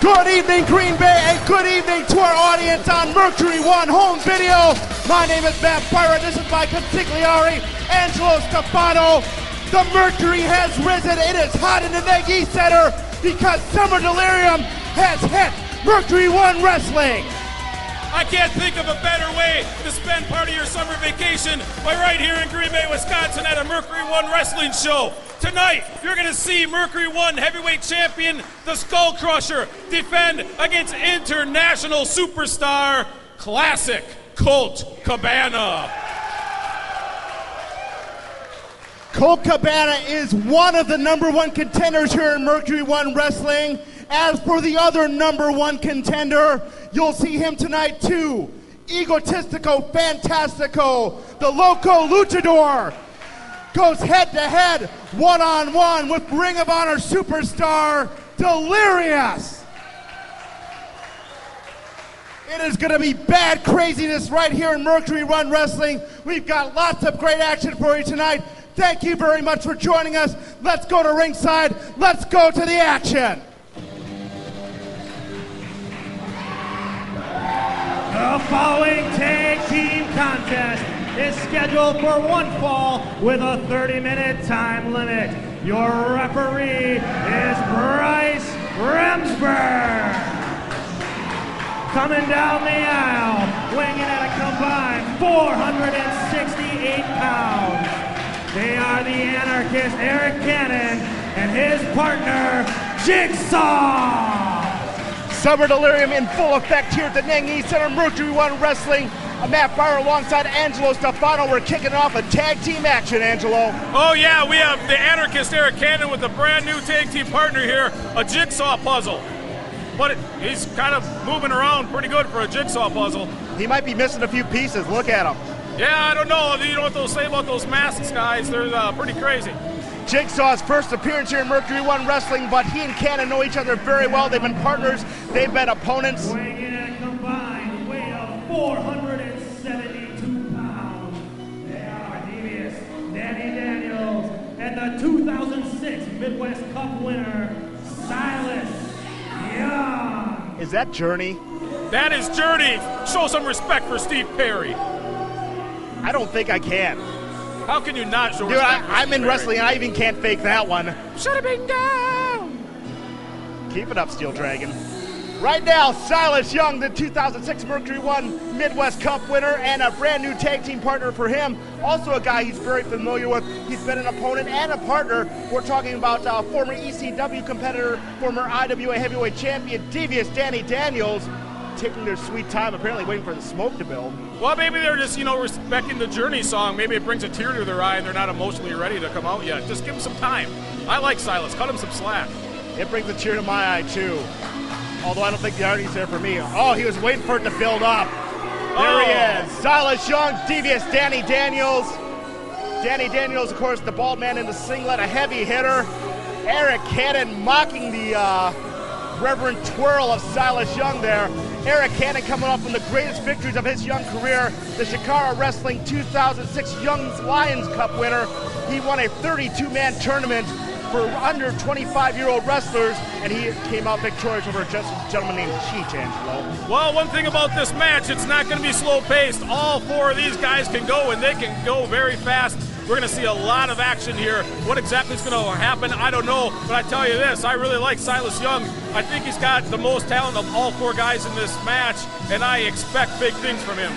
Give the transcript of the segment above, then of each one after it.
Good evening, Green Bay, and good evening to our audience on Mercury One Home Video. My name is Matt Byron. This is my consigliere, Angelo Stefano. The Mercury has risen. It is hot in the Nagy Center because Summer Delirium has hit Mercury One Wrestling. I can't think of a better way to spend part of your summer vacation by right here in Green Bay, Wisconsin at a Mercury One Wrestling show. Tonight, you're going to see Mercury One heavyweight champion, the Skull Crusher, defend against international superstar, Classic Colt Cabana. Colt Cabana is one of the #1 contenders here in Mercury One Wrestling. As for the other #1 contender, you'll see him tonight too. Egotistico Fantastico, the Loco Luchador, goes head-to-head, one-on-one with Ring of Honor superstar Delirious. It is going to be bad craziness right here in Mercury One Wrestling. We've got lots of great action for you tonight. Thank you very much for joining us. Let's go to ringside. Let's go to the action. The following tag team contest is scheduled for one fall with a 30-minute time limit. Your referee is Bryce Remsburg. Coming down the aisle, weighing in at a combined 468 pounds. They are the anarchist Eric Cannon and his partner, Jigsaw. Summer Delirium in full effect here at the Nagy Center, Mercury One Wrestling. I'm Matt Bauer alongside Angelo Stefano. We're kicking off a tag team action, Angelo. Oh yeah, we have the anarchist Eric Cannon with a brand new tag team partner here, a jigsaw puzzle. But he's kind of moving around pretty good for a jigsaw puzzle. He might be missing a few pieces. Look at him. Yeah, I don't know. You know what they'll say about those masks, guys? They're pretty crazy. Jigsaw's first appearance here in Mercury One Wrestling, but he and Cannon know each other very well. They've been partners. They've been opponents. Weighing in at a combined weight of 472 pounds. They are Devious Danny Daniels and the 2006 Midwest Cup winner, Silas Young. Is that Journey? That is Journey. Show some respect for Steve Perry. I don't think I can. How can you not show Dude, respect for I'm Steve in Perry? wrestling and I even can't fake that one. Shut it been down. Keep it up, Steel Dragon. Right now, Silas Young, the 2006 Mercury One Midwest Cup winner and a brand new tag team partner for him. Also a guy he's very familiar with. He's been an opponent and a partner. We're talking about former ECW competitor, former IWA heavyweight champion, Devious Danny Daniels, taking their sweet time, apparently waiting for the smoke to build. Well, maybe they're just, respecting the Journey song. Maybe it brings a tear to their eye and they're not emotionally ready to come out yet. Just give them some time. I like Silas. Cut him some slack. It brings a tear to my eye, too. Although I don't think the irony's there for me. Oh, he was waiting for it to build up. There he is. Silas Young, Devious Danny Daniels. Danny Daniels, of course, the bald man in the singlet, a heavy hitter. Eric Cannon mocking the reverent twirl of Silas Young there. Eric Cannon coming off from the greatest victories of his young career, the Shikara Wrestling 2006 Young Lions Cup winner. He won a 32-man tournament for under 25-year-old wrestlers, and he came out victorious over a gentleman named Cheech, Angelo. Well, one thing about this match, it's not going to be slow-paced. All four of these guys can go, and they can go very fast. We're going to see a lot of action here. What exactly is going to happen, I don't know. But I tell you this, I really like Silas Young. I think he's got the most talent of all four guys in this match, and I expect big things from him.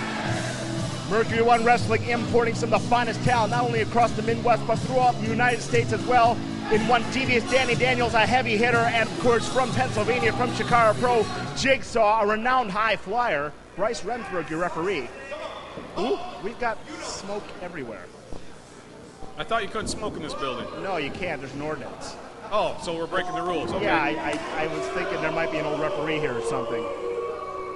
Mercury One Wrestling importing some of the finest talent, not only across the Midwest, but throughout the United States as well. In one, Devious Danny Daniels, a heavy hitter, and of course from Pennsylvania, from Shikara Pro, Jigsaw, a renowned high flyer. Bryce Remsburg, your referee. Ooh, we've got smoke everywhere. I thought you couldn't smoke in this building. No, you can't. There's an ordinance. Oh, so we're breaking the rules. Okay. Yeah, I was thinking there might be an old referee here or something.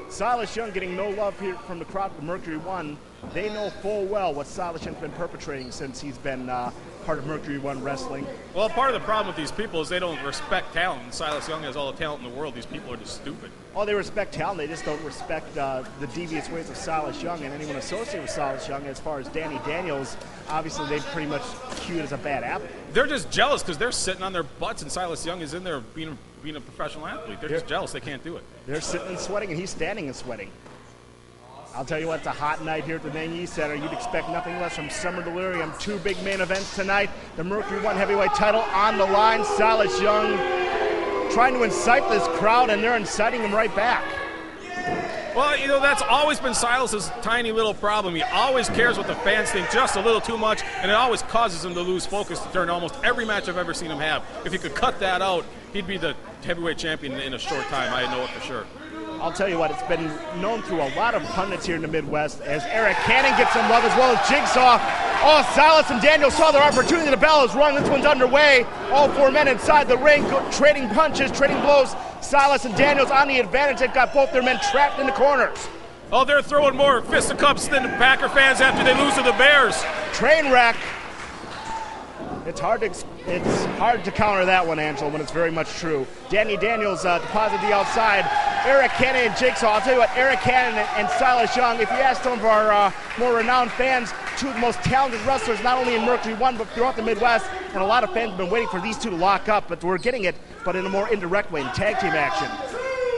Silas Young getting no love here from the crowd of Mercury One. They know full well what Silas Young's been perpetrating since he's been part of Mercury One Wrestling. Well, part of the problem with these people is they don't respect talent. And Silas Young has all the talent in the world. These people are just stupid. Oh, they respect talent. They just don't respect the devious ways of Silas Young and anyone associated with Silas Young. As far as Danny Daniels, obviously they pretty much cue it as a bad apple. They're just jealous because they're sitting on their butts and Silas Young is in there being a professional athlete. They're just jealous. They can't do it. They're sitting and sweating, and he's standing and sweating. I'll tell you what, it's a hot night here at the Nanyi Center. You'd expect nothing less from Summer Delirium. Two big main events tonight. The Mercury One heavyweight title on the line. Silas Young trying to incite this crowd, and they're inciting him right back. Well, you know, that's always been Silas's tiny little problem. He always cares what the fans think just a little too much, and it always causes him to lose focus during almost every match I've ever seen him have. If he could cut that out, he'd be the heavyweight champion in a short time. I know it for sure. I'll tell you what, it's been known through a lot of pundits here in the Midwest as Eric Cannon gets some love as well as Jigsaw. Oh, Silas and Daniel saw their opportunity. The bell is rung. This one's underway. All four men inside the ring, trading punches, trading blows. Silas and Daniels on the advantage. They've got both their men trapped in the corners. Oh, they're throwing more fisticuffs than the Packer fans after they lose to the Bears. Train wreck. It's hard to counter that one, Angela, when it's very much true. Danny Daniels deposited the outside. Eric Cannon and Jigsaw. I'll tell you what, Eric Cannon and Silas Young, if you ask some of our more renowned fans, two of the most talented wrestlers, not only in Mercury One, but throughout the Midwest, and a lot of fans have been waiting for these two to lock up, but we're getting it, but in a more indirect way, in tag team action.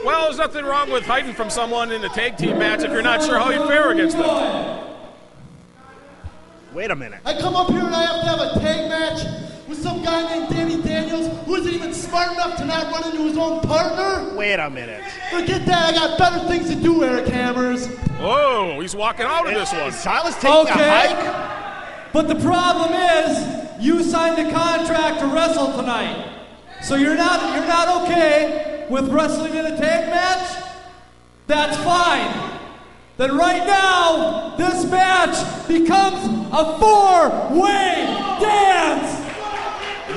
Well, there's nothing wrong with hiding from someone in a tag team match if you're not sure how you fare against them. Wait a minute. I come up here and I have to have a tag match with some guy named Danny Daniels who isn't even smart enough to not run into his own partner? Wait a minute. Forget that. I got better things to do, Eric Hammers. Whoa, he's walking out of this one. Is Silas taking a hike? But the problem is, you signed a contract to wrestle tonight. So you're not okay with wrestling in a tag match? That's fine. Then right now, this match becomes a four-way dance.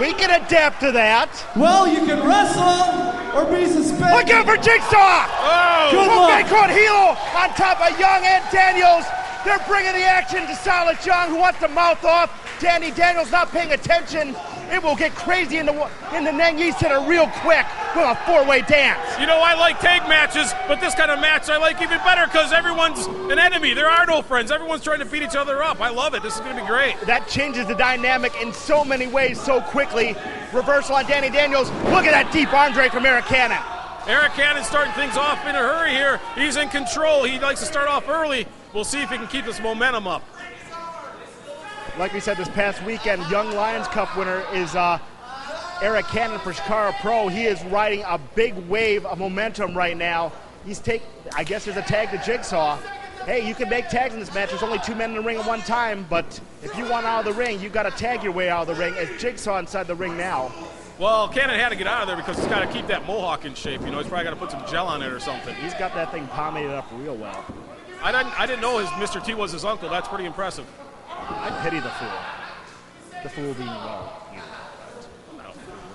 We can adapt to that. Well, you can wrestle or be suspended. Look out for Jigsaw! Oh! Good luck. Caught Hilo on top of Young and Daniels. They're bringing the action to Silas Young, who wants to mouth off. Danny Daniels not paying attention. It will get crazy in the Nanyi Center real quick with a four-way dance. You know, I like tag matches, but this kind of match I like even better because everyone's an enemy. There are no friends. Everyone's trying to beat each other up. I love it. This is going to be great. That changes the dynamic in so many ways so quickly. Reversal on Danny Daniels. Look at that deep arm drag from Eric Cannon. Eric Cannon's starting things off in a hurry here. He's in control. He likes to start off early. We'll see if he can keep this momentum up. Like we said this past weekend, Young Lions Cup winner is Eric Cannon for Shikara Pro. He is riding a big wave of momentum right now. I guess there's a tag to Jigsaw. Hey, you can make tags in this match. There's only two men in the ring at one time, but if you want out of the ring, you've got to tag your way out of the ring. As Jigsaw inside the ring now. Well, Cannon had to get out of there because he's got to keep that mohawk in shape. You know, he's probably got to put some gel on it or something. He's got that thing pomaded up real well. I didn't know his Mr. T was his uncle. That's pretty impressive. I pity the fool. The fool being well.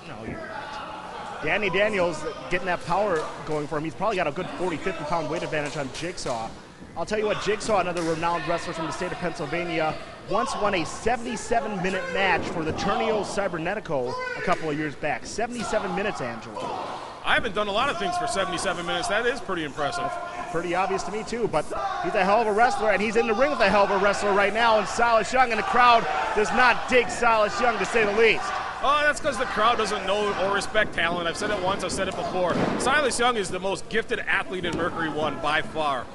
No, you're not. Danny Daniels getting that power going for him. He's probably got a good 40, 50-pound weight advantage on Jigsaw. I'll tell you what, Jigsaw, another renowned wrestler from the state of Pennsylvania, once won a 77-minute match for the Torneo Cybernetico a couple of years back. 77 minutes, Angelo. I haven't done a lot of things for 77 minutes. That is pretty impressive. Pretty obvious to me, too, but he's a hell of a wrestler, and he's in the ring with a hell of a wrestler right now, and Silas Young, and the crowd does not dig Silas Young, to say the least. Oh, that's because the crowd doesn't know or respect talent. I've said it once, I've said it before. Silas Young is the most gifted athlete in Mercury One by far.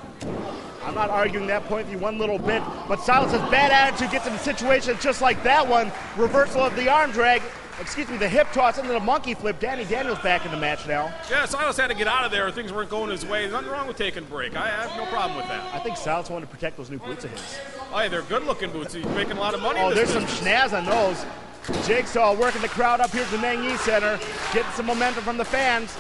I'm not arguing that point with you one little bit, but Silas's bad attitude gets him in situations just like that one. Reversal of the arm drag, the hip toss into the monkey flip. Danny Daniels back in the match now. Yeah, Silas had to get out of there. Things weren't going his way. There's nothing wrong with taking a break. I have no problem with that. I think Silas wanted to protect those new boots of his. Oh, yeah, they're good-looking boots. He's making a lot of money in Oh, this there's business. some schnaz on those. Jigsaw working the crowd up here at the Nanyi Center, getting some momentum from the fans.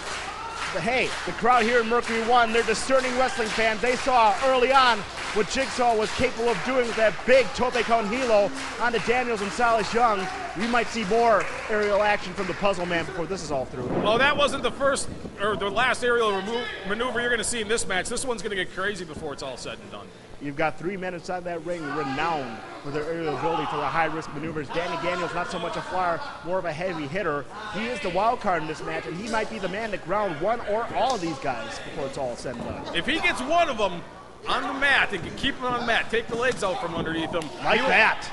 But hey, the crowd here in Mercury One, they're discerning wrestling fans. They saw early on what Jigsaw was capable of doing with that big tope con hilo onto Daniels and Silas Young. We might see more aerial action from the Puzzle Man before this is all through. Well, that wasn't the first or the last aerial maneuver you're going to see in this match. This one's going to get crazy before it's all said and done. You've got 3 men inside that ring renowned for their aerial ability for the high-risk maneuvers. Danny Daniels, not so much a flyer, more of a heavy hitter. He is the wild card in this match, and he might be the man to ground one or all of these guys before it's all said and done. If he gets one of them on the mat and can keep him on the mat, take the legs out from underneath him,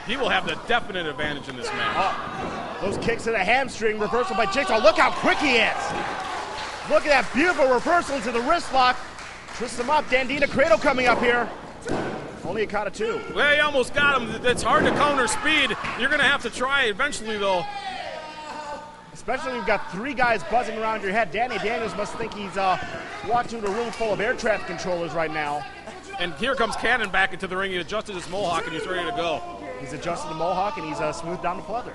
he will have the definite advantage in this match. Those kicks to the hamstring, reversal by Jigsaw. Look how quick he is. Look at that beautiful reversal into the wrist lock. Twists him up. Dandina Cradle coming up here. Only a count of 2. Well, he almost got him. It's hard to counter speed. You're going to have to try eventually, though. Especially when you've got 3 guys buzzing around your head. Danny Daniels must think he's walking into a room full of air traffic controllers right now. And here comes Cannon back into the ring. He adjusted his mohawk, and he's ready to go. He's adjusted the mohawk, and he's smoothed down the pleather.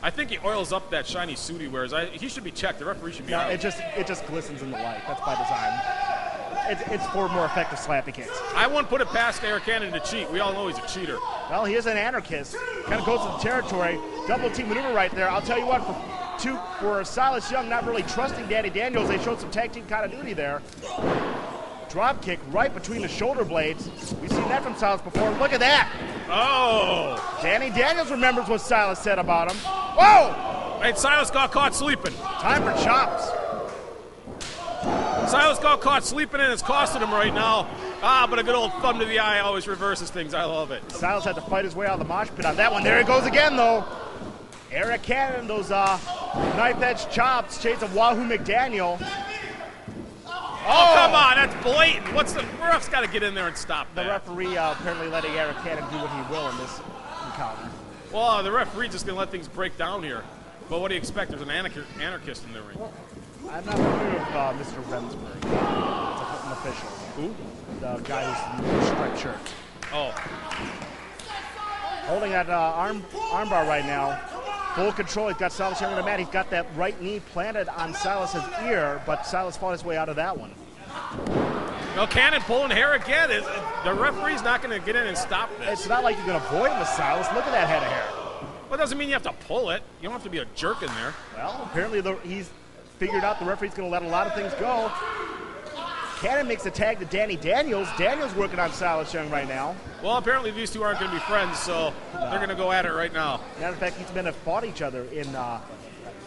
I think he oils up that shiny suit he wears. He should be checked. The referee should be out. It just glistens in the light. That's by design. It's for more effective slappy kicks. I wouldn't put it past Eric Cannon to cheat. We all know he's a cheater. Well, he is an anarchist. Kind of goes to the territory. Double team maneuver right there. I'll tell you what, for Silas Young not really trusting Danny Daniels, they showed some tag team continuity there. Drop kick right between the shoulder blades. We've seen that from Silas before. Look at that. Oh. Danny Daniels remembers what Silas said about him. Whoa! And Silas got caught sleeping. Time for chops. Silas got caught sleeping and it's costing him right now. But a good old thumb to the eye always reverses things. I love it. Silas had to fight his way out of the mosh pit on that one. There he goes again, though. Eric Cannon, those knife-edge chops, shades of Wahoo McDaniel. Oh, come on, that's blatant. The ref's got to get in there and stop that. The referee apparently letting Eric Cannon do what he will in this encounter. Well, the referee's just going to let things break down here. But what do you expect? There's an anarchist in the ring. I'm not familiar with Mr. Remsburg. It's an official. Who? The guy who's in the striped shirt. Oh. Holding that armbar right now. Full control. He's got Silas Young on the mat. He's got that right knee planted on Silas's ear, but Silas fought his way out of that one. No, Cannon pulling hair again. The referee's not going to get in and stop this. It's not like you can avoid him with Silas. Look at that head of hair. Well, it doesn't mean you have to pull it. You don't have to be a jerk in there. Well, apparently he's figured out the referee's going to let a lot of things go. Cannon makes a tag to Danny Daniels. Daniels working on Silas Young right now. Well, apparently these two aren't going to be friends, so they're going to go at it right now. Matter of fact, these men have fought each other in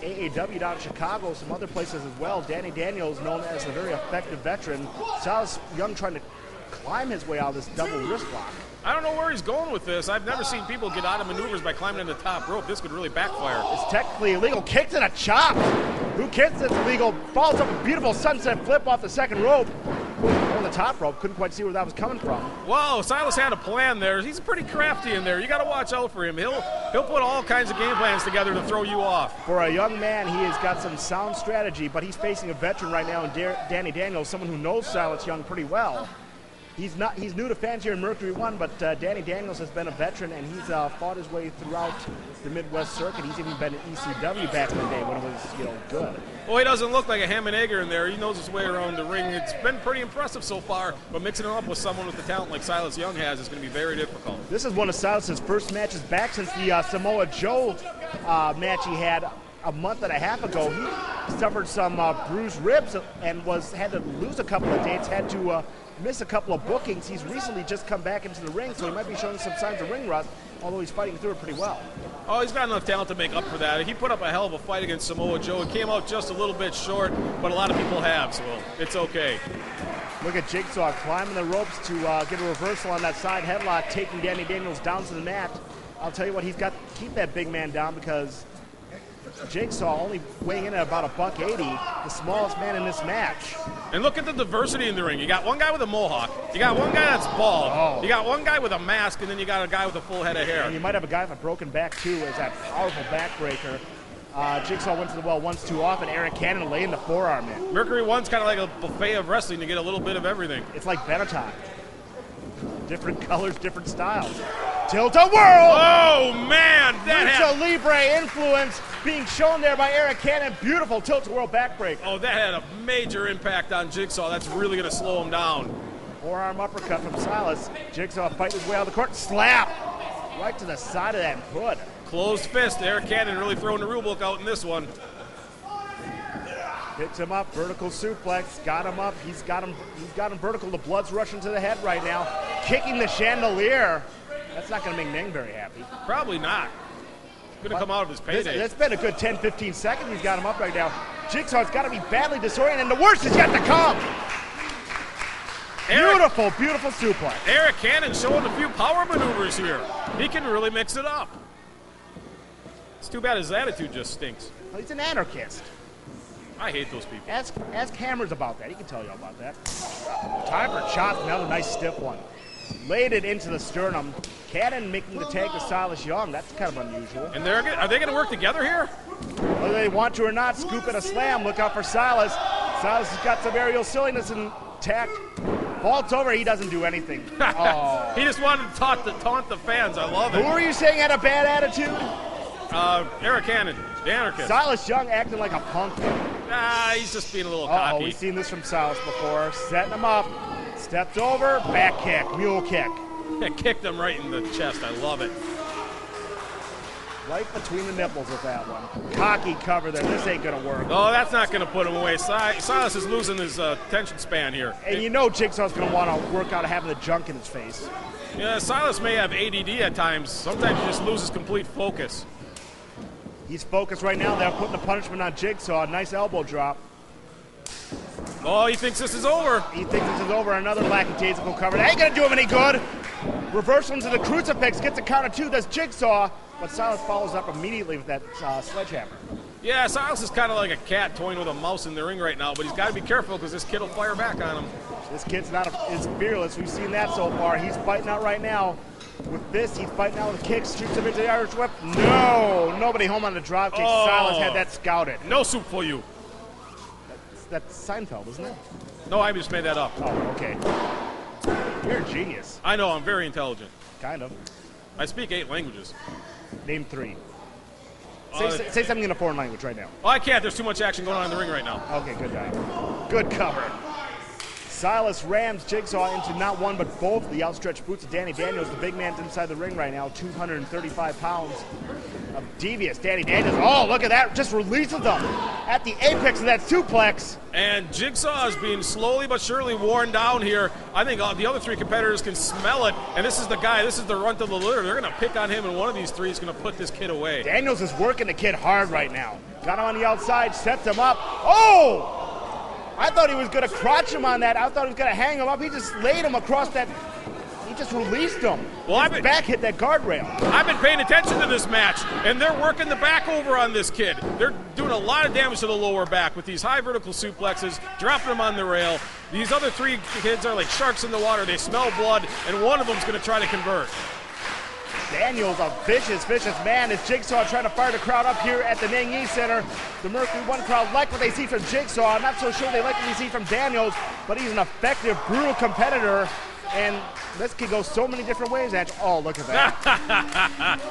AAW down in Chicago, some other places as well. Danny Daniels, known as a very effective veteran. Silas Young trying to climb his way out of this double wrist lock. I don't know where he's going with this. I've never seen people get out of maneuvers by climbing in the top rope. This could really backfire. It's technically illegal. Kicked and a chop. Who kicks it's illegal? Follows up a beautiful sunset flip off the second rope. On the top rope. Couldn't quite see where that was coming from. Whoa, Silas had a plan there. He's pretty crafty in there. You got to watch out for him. He'll put all kinds of game plans together to throw you off. For a young man, he has got some sound strategy, but he's facing a veteran right now in Danny Daniels, someone who knows Silas Young pretty well. He's new to fans here in Mercury 1, but Danny Daniels has been a veteran, and he's fought his way throughout the Midwest circuit. He's even been at ECW back in the day when it was, good. Well, he doesn't look like a ham and egger in there. He knows his way around the ring. It's been pretty impressive so far, but mixing it up with someone with the talent like Silas Young has is going to be very difficult. This is one of Silas's first matches back since the Samoa Joe match he had a month and a half ago. He suffered some bruised ribs and had to lose a couple of dates, had to miss a couple of bookings. He's recently just come back into the ring, so he might be showing some signs of ring rust, although he's fighting through it pretty well. Oh, he's got enough talent to make up for that. He put up a hell of a fight against Samoa Joe. It came out just a little bit short, but a lot of people have, so it's okay. Look at Jigsaw climbing the ropes to get a reversal on that side headlock, taking Danny Daniels down to the mat. I'll tell you what, he's got to keep that big man down because Jigsaw only weighing in at about $180, the smallest man in this match. And look at the diversity in the ring. You got one guy with a mohawk. You got one guy that's bald. Oh. You got one guy with a mask, and then you got a guy with a full head of hair. And you might have a guy with a broken back, too, as that powerful backbreaker. Jigsaw went to the well once too often. Eric Cannon laying the forearm in. Mercury 1's kind of like a buffet of wrestling. You get a little bit of everything. It's like Benetton. Different colors, different styles. Tilt-a-whirl! Oh, man! Lucha Libre influence being shown there by Eric Cannon. Beautiful tilt-a-whirl backbreaker. Oh, that had a major impact on Jigsaw. That's really going to slow him down. Forearm uppercut from Silas. Jigsaw fighting his way out of the court. Slap! Right to the side of that hood. Closed fist. Eric Cannon really throwing the rule book out in this one. Picks him up, vertical suplex, got him up. He's got him vertical. The blood's rushing to the head right now. Kicking the chandelier. That's not going to make Ning very happy. Probably not. Going to come out of his payday. It's been a good 10, 15 seconds. He's got him up right now. Jigsaw's got to be badly disoriented, and the worst is yet to come. Beautiful, beautiful suplex. Eric Cannon showing a few power maneuvers here. He can really mix it up. It's too bad his attitude just stinks. Well, he's an anarchist. I hate those people. Ask Hammers about that. He can tell you all about that. Time for chops. Another nice stiff one. Laid it into the sternum. Cannon making the tag to Silas Young. That's kind of unusual. And are they going to work together here? Whether they want to or not, scoop and a slam. Look out for Silas. Silas has got some aerial silliness intact. Vaults over. He doesn't do anything. Oh. He just wanted to taunt the fans. I love it. Who were you saying had a bad attitude? Eric Cannon, the anarchist. Silas Young acting like a punk. He's just being a little cocky. We've seen this from Silas before. Setting him up. Steps over. Back kick. Mule kick. Kicked him right in the chest. I love it. Right between the nipples with that one. Cocky cover there. This ain't going to work. Oh, that's not going to put him away. Silas is losing his attention span here. And you know Jigsaw's going to want to work out having the junk in his face. Yeah, Silas may have ADD at times. Sometimes he just loses complete focus. He's focused right now. They're putting the punishment on Jigsaw. Nice elbow drop. Oh, he thinks this is over. He thinks this is over. Another lackadaisical cover. That ain't going to do him any good. Reversal into the crucifix. Gets a count of two. Does Jigsaw. But Silas follows up immediately with that sledgehammer. Yeah, Silas is kind of like a cat toying with a mouse in the ring right now, but he's got to be careful because this kid will fire back on him. This kid's is fearless. We've seen that so far. He's fighting out right now. With this, he's fighting out with kicks, shoots him into the Irish whip. No! Nobody home on the drop kick. Oh. Silas had that scouted. No soup for you. That's Seinfeld, isn't it? No, I just made that up. Oh, okay. You're a genius. I know, I'm very intelligent. Kind of. I speak 8 languages. Name 3. Say something in a foreign language right now. Oh, I can't. There's too much action going on in the ring right now. Okay, good guy. Good cover. Silas rams Jigsaw into not one but both of the outstretched boots of Danny Daniels. The big man's inside the ring right now, 235 pounds of devious Danny Daniels. Oh, look at that. Just releases them at the apex of that suplex. And Jigsaw is being slowly but surely worn down here. I think the other 3 competitors can smell it. And this is the guy, this is the runt of the litter. They're going to pick on him, and one of these 3 is going to put this kid away. Daniels is working the kid hard right now. Got him on the outside, sets him up. Oh! I thought he was going to crotch him on that. I thought he was going to hang him up. He just laid him across that. He just released him. Well, his back hit that guardrail. I've been paying attention to this match, and they're working the back over on this kid. They're doing a lot of damage to the lower back with these high vertical suplexes, dropping him on the rail. These other 3 kids are like sharks in the water. They smell blood, and one of them's going to try to convert. Daniels, a vicious, vicious man. Is Jigsaw trying to fire the crowd up here at the Ning Center. The Mercury One crowd like what they see from Jigsaw. I'm not so sure they like what they see from Daniels, but he's an effective, brutal competitor. And this could go so many different ways. Oh, look at that.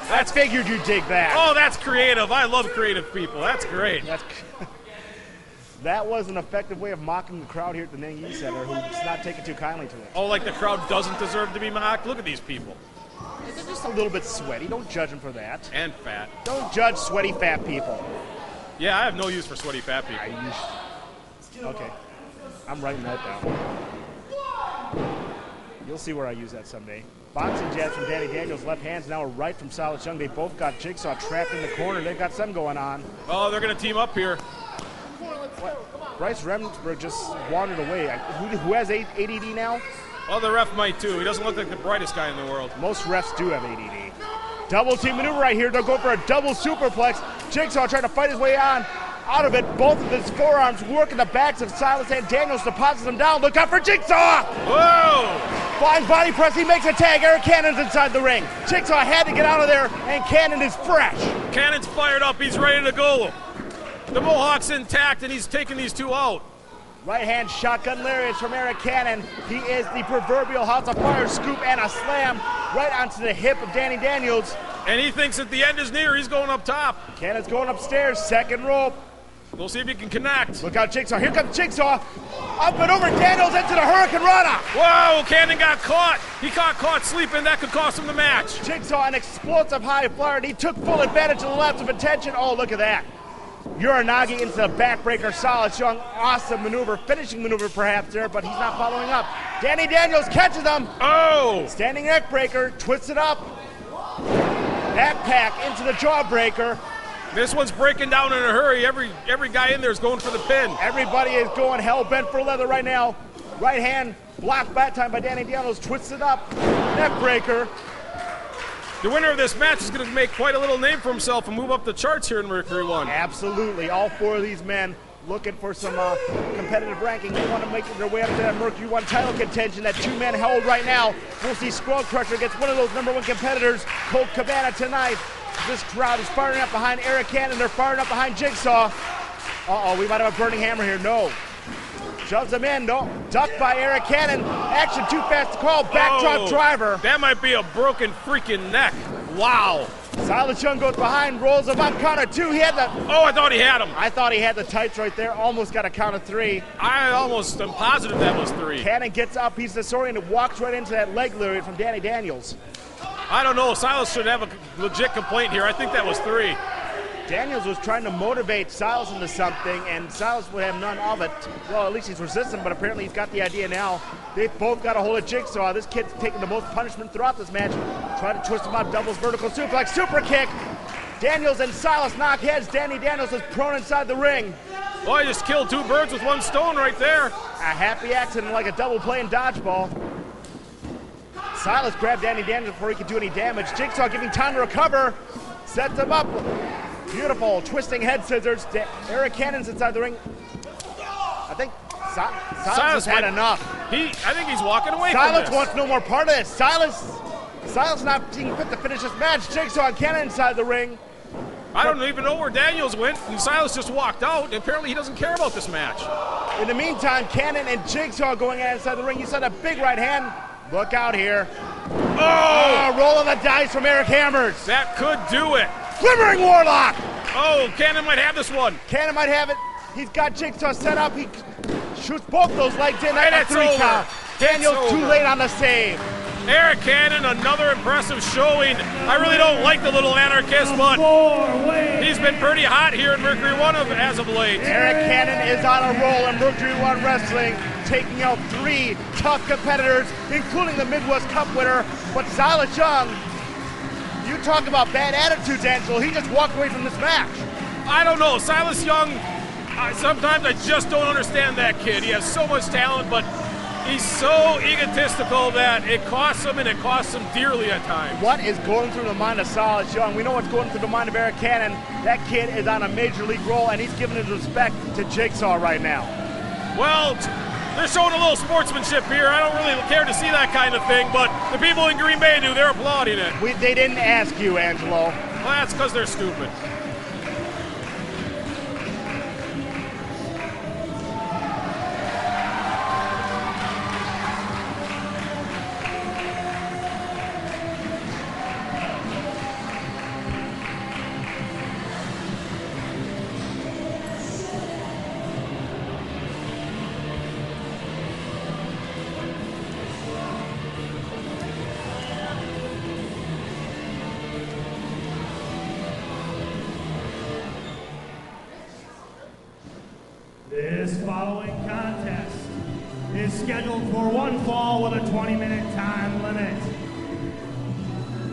I figured you'd dig that. Oh, that's creative. I love creative people. That's great. That was an effective way of mocking the crowd here at the Ning Center, who's not taking too kindly to it. Oh, like the crowd doesn't deserve to be mocked? Look at these people. They're just a little bit sweaty. Don't judge them for that. And fat. Don't judge sweaty fat people. Yeah, I have no use for sweaty fat people. Okay. I'm writing that down. You'll see where I use that someday. Boxing jabs from Danny Daniels. Left hands now a right from Silas Young. They both got Jigsaw trapped in the corner. They've got something going on. Oh, they're going to team up here. What? Bryce Remsburg just wandered away. Who has ADD now? Well, the ref might too. He doesn't look like the brightest guy in the world. Most refs do have ADD. Double team maneuver right here. They'll go for a double superplex. Jigsaw trying to fight his way out of it. Both of his forearms working the backs of Silas and Daniels, deposits him down. Look out for Jigsaw! Whoa! Flying body press. He makes a tag. Eric Cannon's inside the ring. Jigsaw had to get out of there, and Cannon is fresh. Cannon's fired up. He's ready to go. The Mohawk's intact, and he's taking these 2 out. Right hand shotgun lariats from Eric Cannon. He is the proverbial house of fire scoop and a slam right onto the hip of Danny Daniels. And he thinks that the end is near. He's going up top. Cannon's going upstairs, second rope. We'll see if he can connect. Look out, Jigsaw. Here comes Jigsaw. Up and over Daniels into the Hurricane Rana. Whoa, Cannon got caught. He got caught sleeping. That could cost him the match. Jigsaw, an explosive high flyer, and he took full advantage of the lapse of attention. Oh, look at that. Uranagi into the backbreaker. Silas Young, awesome maneuver, finishing maneuver perhaps there, but he's not following up. Danny Daniels catches him. Oh! Standing neck breaker, twists it up. Backpack into the jawbreaker. This one's breaking down in a hurry. Every guy in there is going for the pin. Everybody is going hell-bent for leather right now. Right hand blocked that time by Danny Daniels, twists it up. Neck breaker. The winner of this match is going to make quite a little name for himself and move up the charts here in Mercury 1. Absolutely. All four of these men looking for some competitive ranking. They want to make their way up to that Mercury 1 title contention that two men held right now. We'll see Skull Crusher against one of those #1 competitors, Colt Cabana, tonight. This crowd is firing up behind Eric Cannon. They're firing up behind Jigsaw. Uh-oh, we might have a burning hammer here. No. Shoves him in. No. Ducked by Eric Cannon. Action too fast to call. Backdrop driver. That might be a broken freaking neck. Wow. Silas Young goes behind, rolls him up, count of 2. He had the... Oh, I thought he had him. I thought he had the tights right there. Almost got a count of 3. I almost am positive that was 3. Cannon gets up, he's disoriented, and walks right into that leg lariat from Danny Daniels. I don't know. Silas should have a legit complaint here. I think that was 3. Daniels was trying to motivate Silas into something, and Silas would have none of it. Well, at least he's resistant, but apparently he's got the idea now. They both got a hold of Jigsaw. This kid's taking the most punishment throughout this match. Try to twist him out, doubles vertical suplex, super kick. Daniels and Silas knock heads. Danny Daniels is prone inside the ring. Boy, he just killed 2 birds with 1 stone right there. A happy accident like a double play in dodgeball. Silas grabbed Danny Daniels before he could do any damage. Jigsaw giving time to recover. Sets him up. Beautiful twisting head scissors. Eric Cannon's inside the ring. I think Silas has had enough. I think he's walking away from Silas this. wants no more part of this. Silas not being fit to finish this match. Jigsaw and Cannon inside the ring. I don't even know where Daniels went, and Silas just walked out. And apparently he doesn't care about this match. In the meantime, Cannon and Jigsaw going at inside the ring. You saw that big right hand. Look out here. Oh, rolling the dice from Eric Hammers. That could do it. Glimmering Warlock. Oh, Cannon might have this one. Cannon might have it. He's got Jigsaw set up. He shoots both those legs in. And That's a 3 count. Daniels too late on the save. Eric Cannon, another impressive showing. I really don't like the little anarchist, but he's been pretty hot here in Mercury 1 as of late. Eric Cannon is on a roll in Mercury 1 Wrestling, taking out 3 tough competitors, including the Midwest Cup winner. But Silas Young, you talk about bad attitudes, Angelo. He just walked away from this match. I don't know. Silas Young, sometimes I just don't understand that kid. He has so much talent, but he's so egotistical that it costs him, and it costs him dearly at times. What is going through the mind of Silas Young? We know what's going through the mind of Eric Cannon. That kid is on a major league roll, and he's giving his respect to Jigsaw right now. Well, they're showing a little sportsmanship here. I don't really care to see that kind of thing, but the people in Green Bay do. They're applauding it. They didn't ask you, Angelo. Well, that's because they're stupid. This following contest is scheduled for 1 fall with a 20-minute time limit.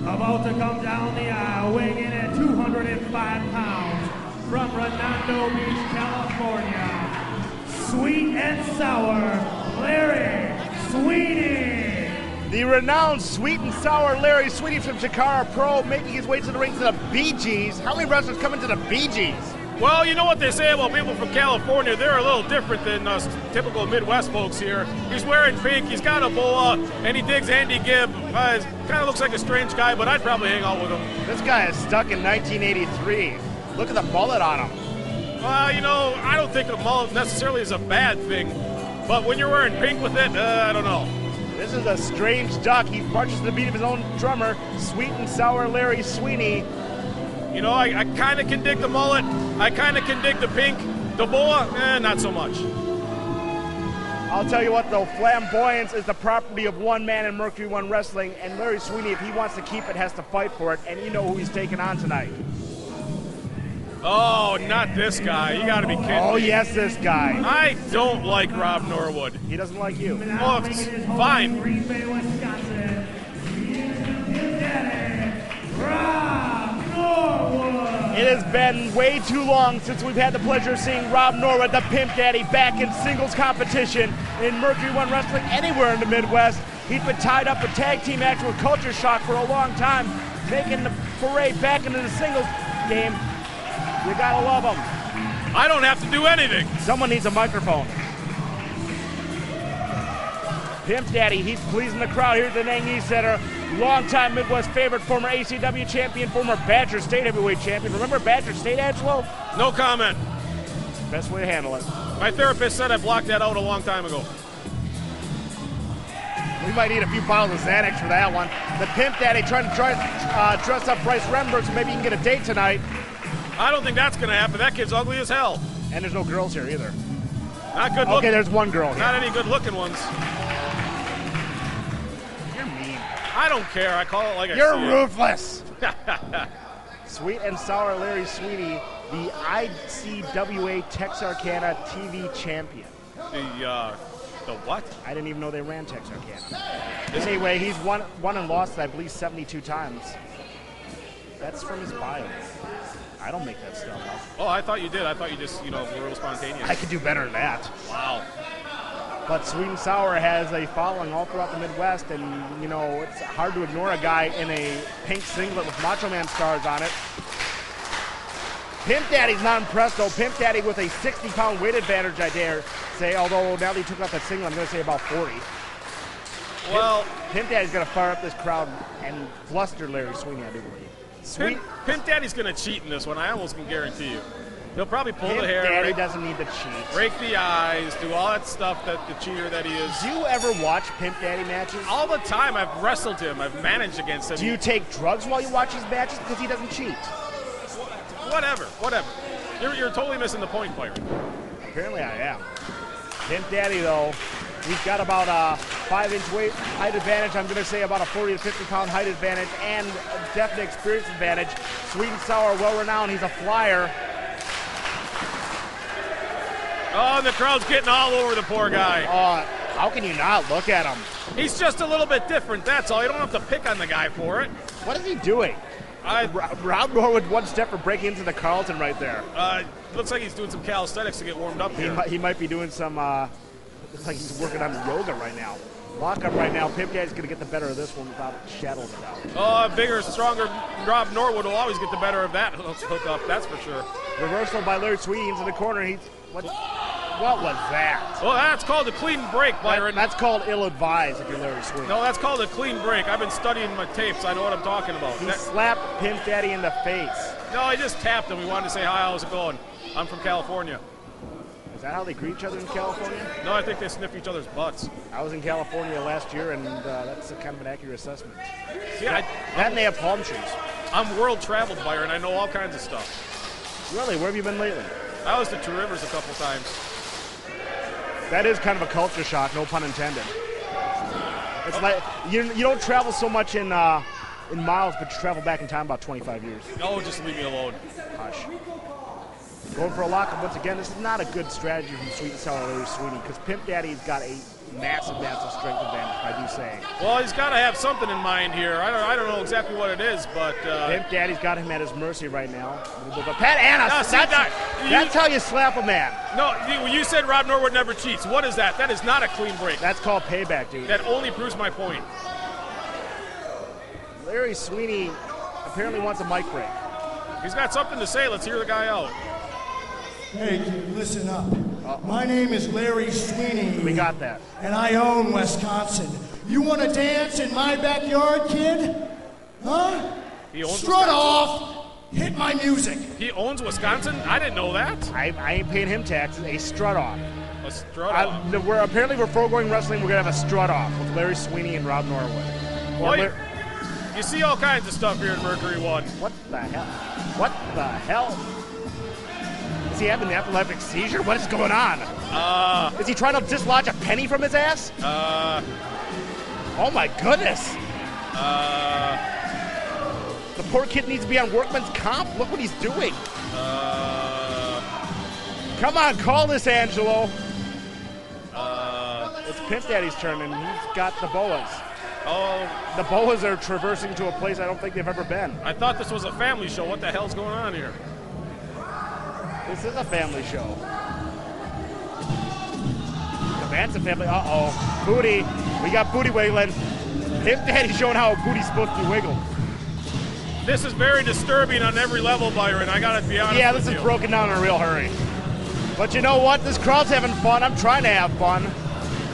About to come down the aisle, weighing in at 205 pounds, from Redondo Beach, California, Sweet and Sour Larry Sweeney. The renowned Sweet and Sour Larry Sweeney from Chikara Pro making his way to the ring to the Bee Gees. How many wrestlers come into the Bee Gees? Well, you know what they say about people from California. They're a little different than us typical Midwest folks here. He's wearing pink, he's got a boa, and he digs Andy Gibb. Kind of looks like a strange guy, but I'd probably hang out with him. This guy is stuck in 1983. Look at the mullet on him. Well, you know, I don't think a mullet necessarily is a bad thing, but when you're wearing pink with it, I don't know. This is a strange duck. He marches to the beat of his own drummer, Sweet and Sour Larry Sweeney. You know, I kind of can dig the mullet. I kind of can dig the pink. The boa, not so much. I'll tell you what, though, flamboyance is the property of one man in Mercury 1 Wrestling, and Larry Sweeney, if he wants to keep it, has to fight for it, and you know who he's taking on tonight. Oh, not this guy. You got to be kidding Oh, me. yes, this guy. I don't like Rob Norwood. He doesn't like you. Oh, it's fine. Green Bay, Wisconsin. His daddy, Rob Norwood. It has been way too long since we've had the pleasure of seeing Rob Norwood, the Pimp Daddy, back in singles competition in Mercury One Wrestling anywhere in the Midwest. He's been tied up in tag team action with Culture Shock for a long time, making the foray back into the singles game. You gotta love him. I don't have to do anything. Someone needs a microphone. Pimp Daddy, he's pleasing the crowd here at the Nang East Center. Longtime Midwest favorite, former ACW champion, former Badger State heavyweight champion. Remember Badger State, Angelo? No comment. Best way to handle it. My therapist said I blocked that out a long time ago. We might need a few bottles of Xanax for that one. The Pimp Daddy trying to dress up Bryce Remberg so maybe he can get a date tonight. I don't think that's going to happen. That kid's ugly as hell. And there's no girls here either. Not good Okay, looking. there's one girl here. Not any good looking ones. You're mean. I don't care. I call it like I You're see ruthless. Sweet and Sour Larry Sweetie, the ICWA Texarkana TV champion. The what? I didn't even know they ran Texarkana. Anyway, he's won and lost, I believe, 72 times. That's from his bio. I don't make that stuff up. Oh, I thought you did. I thought you just, were real spontaneous. I could do better than that. Wow. But Sweet and Sour has a following all throughout the Midwest, and, it's hard to ignore a guy in a pink singlet with Macho Man stars on it. Pimp Daddy's not impressed, though. Pimp Daddy with a 60-pound weight advantage, I dare say, although now that he took off that singlet, I'm going to say about 40. Well, Pimp Daddy's going to fire up this crowd and fluster Larry Sweeney, I do believe. Pimp Daddy's going to cheat in this one. I almost can guarantee you. He'll probably pull Pimp the hair. Daddy doesn't need to cheat. Break the eyes, do all that stuff that the cheater that he is. Do you ever watch Pimp Daddy matches? All the time. I've wrestled him. I've managed against him. Do you take drugs while you watch these matches? Because he doesn't cheat. Whatever. You're totally missing the point, Byron. Apparently I am. Pimp Daddy, though, he's got about a 5-inch weight height advantage. I'm going to say about a 40 to 50-pound height advantage and a definite experience advantage. Sweet and Sour, well-renowned. He's a flyer. Oh, and the crowd's getting all over the poor guy. How can you not look at him? He's just a little bit different, that's all. You don't have to pick on the guy for it. What is he doing? Rob Norwood one step for breaking into the Carlton right there. Looks like he's doing some calisthenics to get warmed up here. He might be doing some, looks like he's working on yoga right now. Lock up right now. Pimp Daddy's going to get the better of this one without a shadow of a doubt. Oh, bigger, stronger Rob Norwood will always get the better of that hook up, that's for sure. Reversal by Larry Sweetie into the corner. What was that? Well, that's called a clean break, Byron. That's called ill-advised if you're Larry Sweetie. No, that's called a clean break. I've been studying my tapes. I know what I'm talking about. He slapped Pimp Daddy in the face. No, I just tapped him. We wanted to say, hi, how's it going? I'm from California. Is that how they greet each other in California? No, I think they sniff each other's butts. I was in California last year, and that's a kind of an accurate assessment. See, that and they have palm trees. I'm world traveled, Byron. I know all kinds of stuff. Really? Where have you been lately? I was to Two Rivers a couple times. That is kind of a culture shock, no pun intended. It's like you don't travel so much in miles, but you travel back in time about 25 years. No, just leave me alone. Hush. Going for a lockup once again. This is not a good strategy from Sweet and Sour Larry Sweetie because Pimp Daddy's got a massive strength advantage, I do say. Well, he's got to have something in mind here. I don't know exactly what it is, but Pimp Daddy's got him at his mercy right now. Pat Anna, no, that's how you slap a man. No, you said Rob Norwood never cheats. What is that? That is not a clean break. That's called payback, dude. That only proves my point. Larry Sweetie apparently wants a mic break. He's got something to say. Let's hear the guy out. Hey, listen up. My name is Larry Sweeney. We got that. And I own Wisconsin. You want to dance in my backyard, kid? Huh? He owns Strut Wisconsin. off. Hit my music. He owns Wisconsin? I didn't know that. I ain't paying him taxes. A strut off. A strut off. Apparently we're foregoing wrestling. We're going to have a strut off with Larry Sweeney and Rob Norwood. Well, you see all kinds of stuff here in Mercury One. What the hell? What the hell? Is he having an epileptic seizure? What is going on? Is he trying to dislodge a penny from his ass? Oh my goodness. The poor kid needs to be on workman's comp. Look what he's doing. Come on, call this, Angelo. It's Pimp Daddy's turn, and he's got the boas. Oh. The boas are traversing to a place I don't think they've ever been. I thought this was a family show. What the hell's going on here? This is a family show. The Manson family, uh-oh. Booty. We got booty wiggling. Pimp Daddy's showing how a booty's supposed to be wiggled. This is very disturbing on every level, Byron. I gotta be honest Yeah, with this you. is broken down in a real hurry. But you know what? This crowd's having fun. I'm trying to have fun.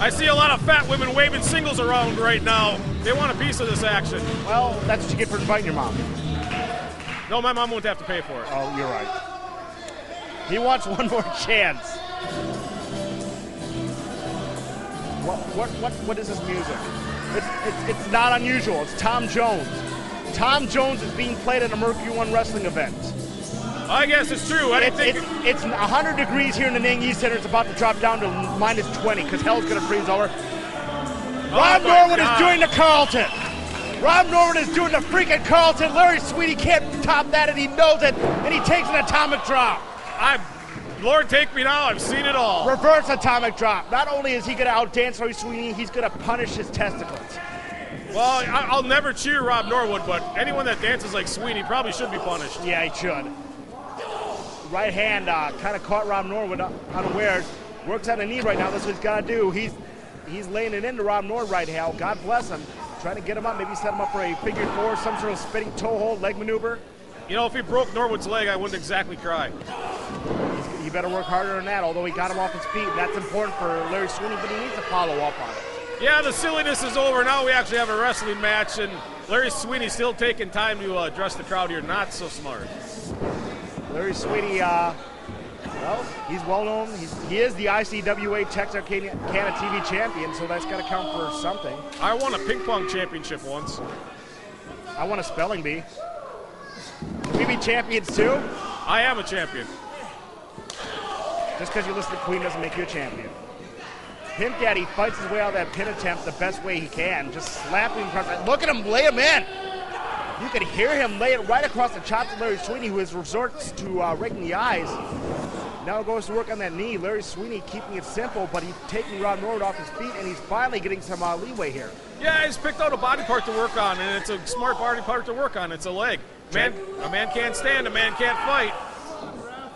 I see a lot of fat women waving singles around right now. They want a piece of this action. Well, that's what you get for inviting your mom. No, my mom won't have to pay for it. Oh, you're right. He wants one more chance. What is this music? It's not unusual. It's Tom Jones. Tom Jones is being played at a Mercury One wrestling event. I guess it's true. I didn't think it's 100 degrees here in the Ningyi Center. It's about to drop down to minus 20 because hell's going to freeze over. Rob Norwood is doing the Carlton. Rob Norwood is doing the freaking Carlton. Larry Sweetie can't top that, and he knows it, and he takes an atomic drop. Lord, take me now. I've seen it all. Reverse atomic drop. Not only is he going to outdance Larry Sweetie, he's going to punish his testicles. Well, I'll never cheer Rob Norwood, but anyone that dances like Sweeney probably should be punished. Yeah, he should. Right hand kind of caught Rob Norwood unawares. Works on a knee right now. That's what he's got to do. He's laying it into Rob Norwood right now. God bless him. Trying to get him up, maybe set him up for a figure four, some sort of spinning toe hold, leg maneuver. You know, if he broke Norwood's leg, I wouldn't exactly cry. He better work harder than that, although he got him off his feet. And that's important for Larry Sweeney, but he needs to follow up on it. Yeah, the silliness is over. Now we actually have a wrestling match, and Larry Sweeney's still taking time to address the crowd here. Not so smart. Larry Sweeney, well, he's well known. He is the ICWA Texarkana TV champion, so that's got to count for something. I won a ping pong championship once. I won a spelling bee. Can we be champions too? I am a champion. Just because you listen to Queen doesn't make you a champion. Pimp Daddy fights his way out of that pin attempt the best way he can, just slapping him across. Look at him lay him in. You can hear him lay it right across the chops of Larry Sweeney, who resorts to raking the eyes. Now goes to work on that knee. Larry Sweeney keeping it simple, but he's taking Rob Norwood off his feet, and he's finally getting some leeway here. Yeah, he's picked out a body part to work on, and it's a smart body part to work on. It's a leg. A man can't stand, a man can't fight.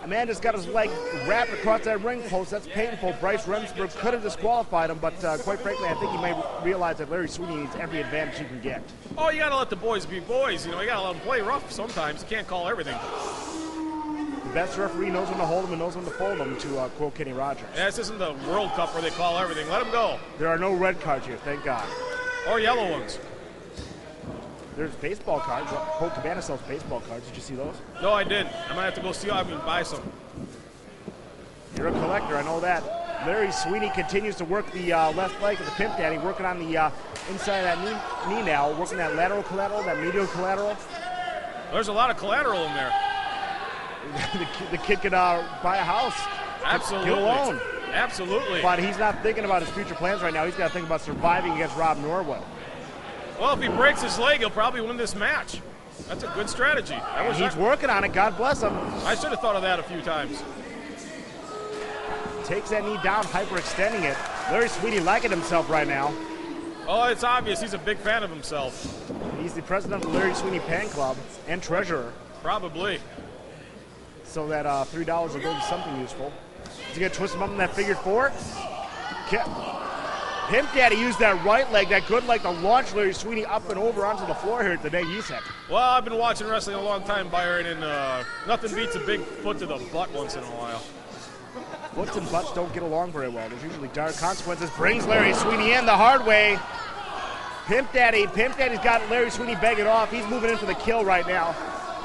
Amanda's got his leg wrapped across that ring post. That's painful. Bryce Remsburg could have disqualified him, but quite frankly, I think he may realize that Larry Sweeney needs every advantage he can get. Oh, you got to let the boys be boys. You know, you got to let them play rough sometimes. You can't call everything. The best referee knows when to hold him and knows when to fold him, to quote Kenny Rogers. Yeah, this isn't the World Cup where they call everything. Let them go. There are no red cards here, thank God. Or yellow ones. There's baseball cards. Colt Cabana sells baseball cards. Did you see those? No, I didn't. I might have to go see. I mean, buy some. You're a collector, I know that. Larry Sweeney continues to work the left leg of the Pimp Daddy, working on the inside of that knee now, working that lateral collateral, that medial collateral. There's a lot of collateral in there. the kid could buy a house. Absolutely. Get a loan. Absolutely. But he's not thinking about his future plans right now. He's got to think about surviving against Rob Norwood. Well, if he breaks his leg, he'll probably win this match. That's a good strategy. He's working on it. God bless him. I should have thought of that a few times. Takes that knee down, hyperextending it. Larry Sweeney liking himself right now. Oh, it's obvious. He's a big fan of himself. He's the president of the Larry Sweeney Fan Club and treasurer. Probably. So that $3 will go to something useful. Is he going to twist him up in that figure four? Pimp Daddy used that right leg, that good leg, to launch Larry Sweeney up and over onto the floor here at the Ningyi Center. Well, I've been watching wrestling a long time, Byron, and nothing beats a big foot to the butt once in a while. Foots and butts don't get along very well. There's usually dire consequences. Brings Larry Sweeney in the hard way. Pimp Daddy's got Larry Sweeney begging off. He's moving in for the kill right now.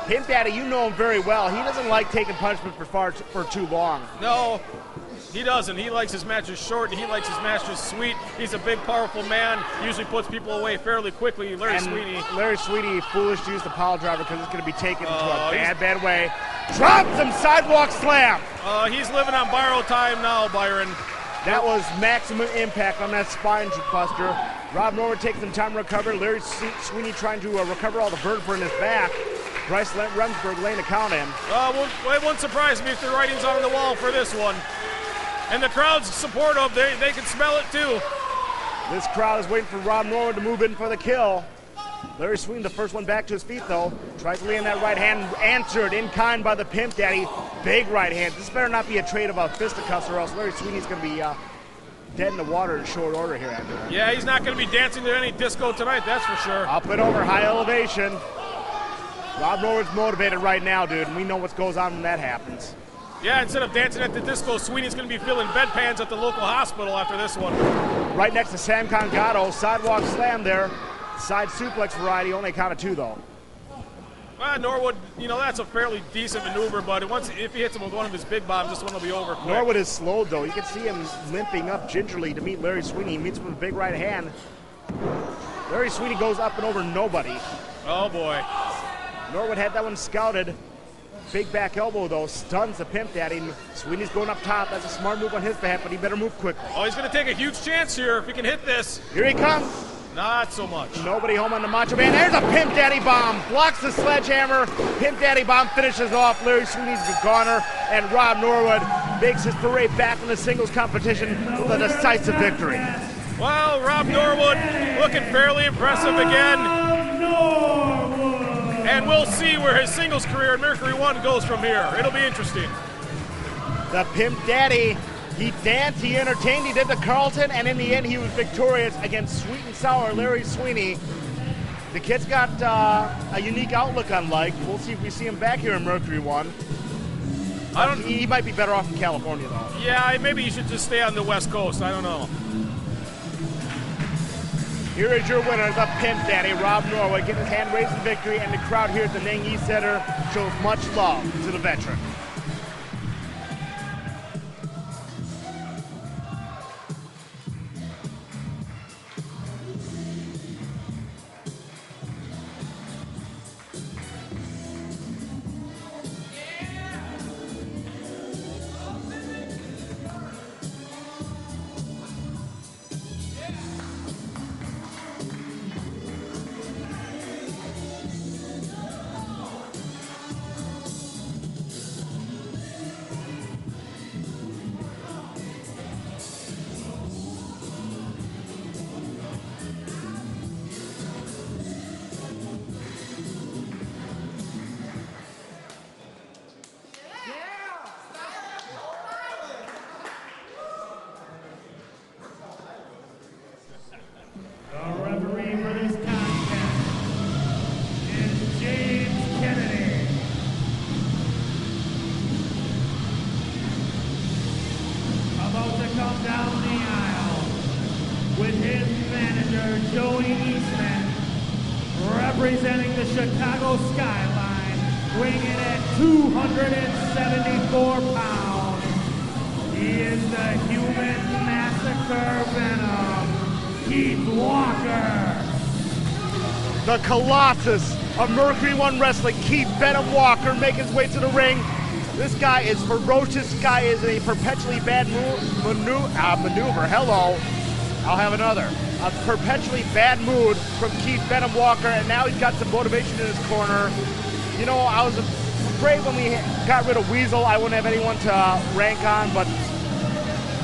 Pimp Daddy, you know him very well. He doesn't like taking punishment for too long. No, he doesn't. He likes his matches short, and he likes his matches sweet. He's a big, powerful man. Usually puts people away fairly quickly. Larry Sweeney, foolish to use the pile driver because it's going to be taken into a bad way. Drops him, sidewalk slam. He's living on borrowed time now, Byron. That was maximum impact on that spine buster. Rob Norwood takes some time to recover. Larry Sweeney trying to recover all the vertebra in his back. Bryce Remsburg laying a count in. It wouldn't surprise me if the writing's on the wall for this one. And the crowd's supportive. They can smell it too. This crowd is waiting for Rob Norwood to move in for the kill. Larry Sweeney, the first one back to his feet, though. Tries to lay in that right hand, answered in kind by the Pimp Daddy. Big right hand. This better not be a trade of fisticuffs, or else Larry Sweeney's going to be dead in the water in short order here, Andrew. Yeah, he's not going to be dancing to any disco tonight, that's for sure. Up and over, high elevation. Rob Norwood's motivated right now, dude, and we know what goes on when that happens. Yeah, instead of dancing at the disco, Sweeney's going to be filling bedpans at the local hospital after this one. Right next to Sam Congato, sidewalk slam there. Side suplex variety, only a count of 2, though. Norwood, that's a fairly decent maneuver, but if he hits him with one of his big bombs, this one will be over quick. Norwood is slowed, though. You can see him limping up gingerly to meet Larry Sweeney. He meets him with a big right hand. Larry Sweeney goes up and over nobody. Oh, boy. Norwood had that one scouted. Big back elbow, though, stuns the Pimp Daddy. Sweeney's going up top. That's a smart move on his behalf, but he better move quickly. Oh, he's going to take a huge chance here if he can hit this. Here he comes. Not so much. Nobody home on the Macho Man. There's a Pimp Daddy bomb. Blocks the sledgehammer. Pimp Daddy bomb finishes off Larry Sweeney's goner. And Rob Norwood makes his foray back in the singles competition with a decisive victory. Well, Rob Norwood looking fairly impressive again. And we'll see where his singles career in Mercury 1 goes from here. It'll be interesting. The Pimp Daddy, he danced, he entertained, he did the Carlton, and in the end he was victorious against sweet and sour Larry Sweeney. The kid's got a unique outlook on life. We'll see if we see him back here in Mercury 1. He might be better off in California, though. Yeah, maybe he should just stay on the West Coast. I don't know. Here is your winner, the Pimp Daddy, Rob Norwood, getting his hand raised in victory, and the crowd here at the Nengi Center shows much love to the veteran. Representing the Chicago skyline, weighing in at 274 pounds. He is the Human Massacre Venom, Keith Walker. The Colossus of Mercury 1 Wrestling, Keith Venom Walker, making his way to the ring. This guy is ferocious. This guy is a perpetually bad maneuver. Hello. I'll have another. A perpetually bad mood from Keith Venom Walker, and now he's got some motivation in his corner. You know, I was afraid when we got rid of Weasel, I wouldn't have anyone to rank on, but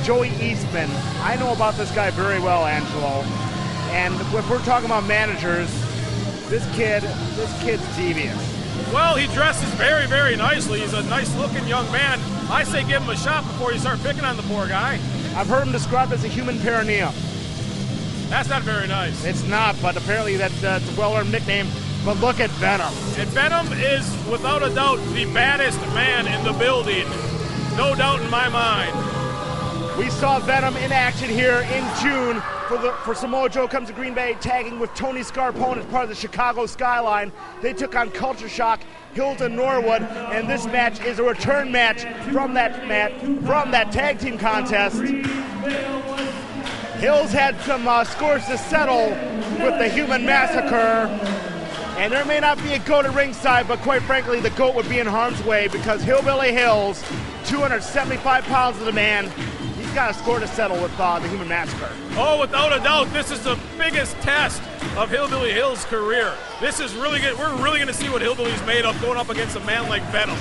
Joey Eastman, I know about this guy very well, Angelo. And if we're talking about managers, this kid's devious. Well, he dresses very, very nicely. He's a nice-looking young man. I say give him a shot before you start picking on the poor guy. I've heard him described as a human perineum. That's not very nice. It's not, but apparently that's a well-earned nickname. But look at Venom. And Venom is, without a doubt, the baddest man in the building. No doubt in my mind. We saw Venom in action here in June for Samoa Joe Comes to Green Bay, tagging with Tony Scarpone as part of the Chicago Skyline. They took on Culture Shock, Hilton Norwood, and this match is a return match from that tag team contest. Hills had some scores to settle with the Human Massacre, and there may not be a goat at ringside, but quite frankly, the goat would be in harm's way because Hillbilly Hills, 275 pounds of the man, got a score to settle with the Human Massacre. Oh, without a doubt, this is the biggest test of Hillbilly Hill's career. This is really good. We're really going to see what Hillbilly's made of going up against a man like Venom.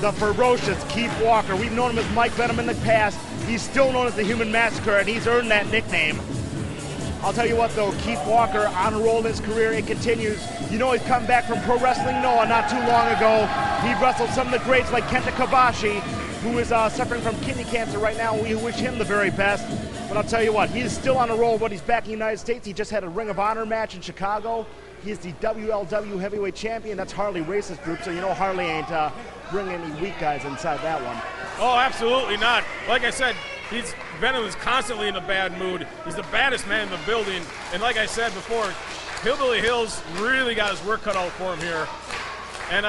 The ferocious Keith Walker. We've known him as Mike Venom in the past. He's still known as the Human Massacre, and he's earned that nickname. I'll tell you what, though, Keith Walker on a roll in his career. It continues. You know, he's come back from Pro Wrestling Noah not too long ago. He wrestled some of the greats like Kenta Kobashi, who is suffering from kidney cancer right now. We wish him the very best. But I'll tell you what, he's still on a roll when he's back in the United States. He just had a Ring of Honor match in Chicago. He is the WLW Heavyweight Champion. That's Harley Race's group, so you know Harley ain't bringing any weak guys inside that one. Oh, absolutely not. Like I said, Venom is constantly in a bad mood. He's the baddest man in the building. And like I said before, Hillbilly Hill's really got his work cut out for him here. And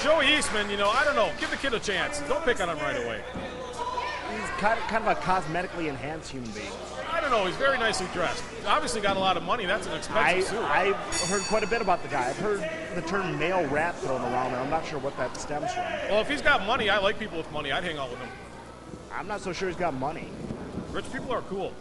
Joey Eastman, you know, I don't know. Give the kid a chance. Don't pick on him right away. He's kind of a cosmetically enhanced human being. I don't know. He's very nicely dressed. Obviously got a lot of money. That's an expensive suit. I've heard quite a bit about the guy. I've heard the term male rat thrown around, and I'm not sure what that stems from. Well, if he's got money, I like people with money. I'd hang out with him. I'm not so sure he's got money. Rich people are cool.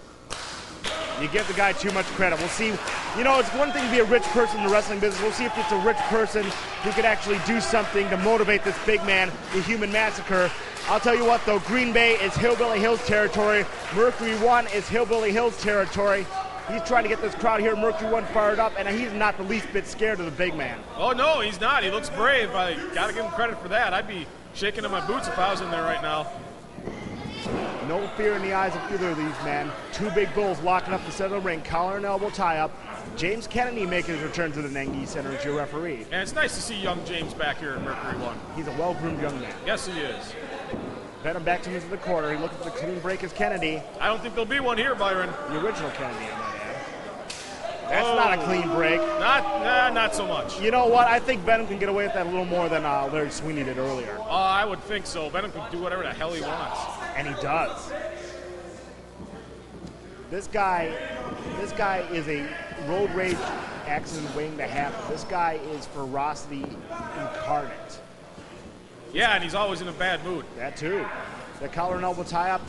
You give the guy too much credit. We'll see. You know, it's one thing to be a rich person in the wrestling business. We'll see if it's a rich person who could actually do something to motivate this big man, the Human Massacre. I'll tell you what, though, Green Bay is Hillbilly Hill's territory. Mercury 1 is Hillbilly Hill's territory. He's trying to get this crowd here, Mercury 1, fired up, and he's not the least bit scared of the big man. Oh, no, he's not. He looks brave. I got to give him credit for that. I'd be shaking in my boots if I was in there right now. No fear in the eyes of either of these men. Two big bulls locking up the center of the ring, collar and elbow tie-up. James Kennedy making his return to the Nengi Center as your referee. And it's nice to see young James back here in Mercury 1. He's a well-groomed young man. Yes, he is. Venom back to him into the corner. He looks for the clean break as Kennedy. I don't think there'll be one here, Byron. The original Kennedy, I might add. That's not a clean break. Not so much. You know what? I think Venom can get away with that a little more than Larry Sweeney did earlier. I would think so. Venom can do whatever the hell he wants. And he does. This guy is a road rage accident waiting to happen. This guy is ferocity incarnate. Yeah, and he's always in a bad mood. That too. The collar and elbow tie up.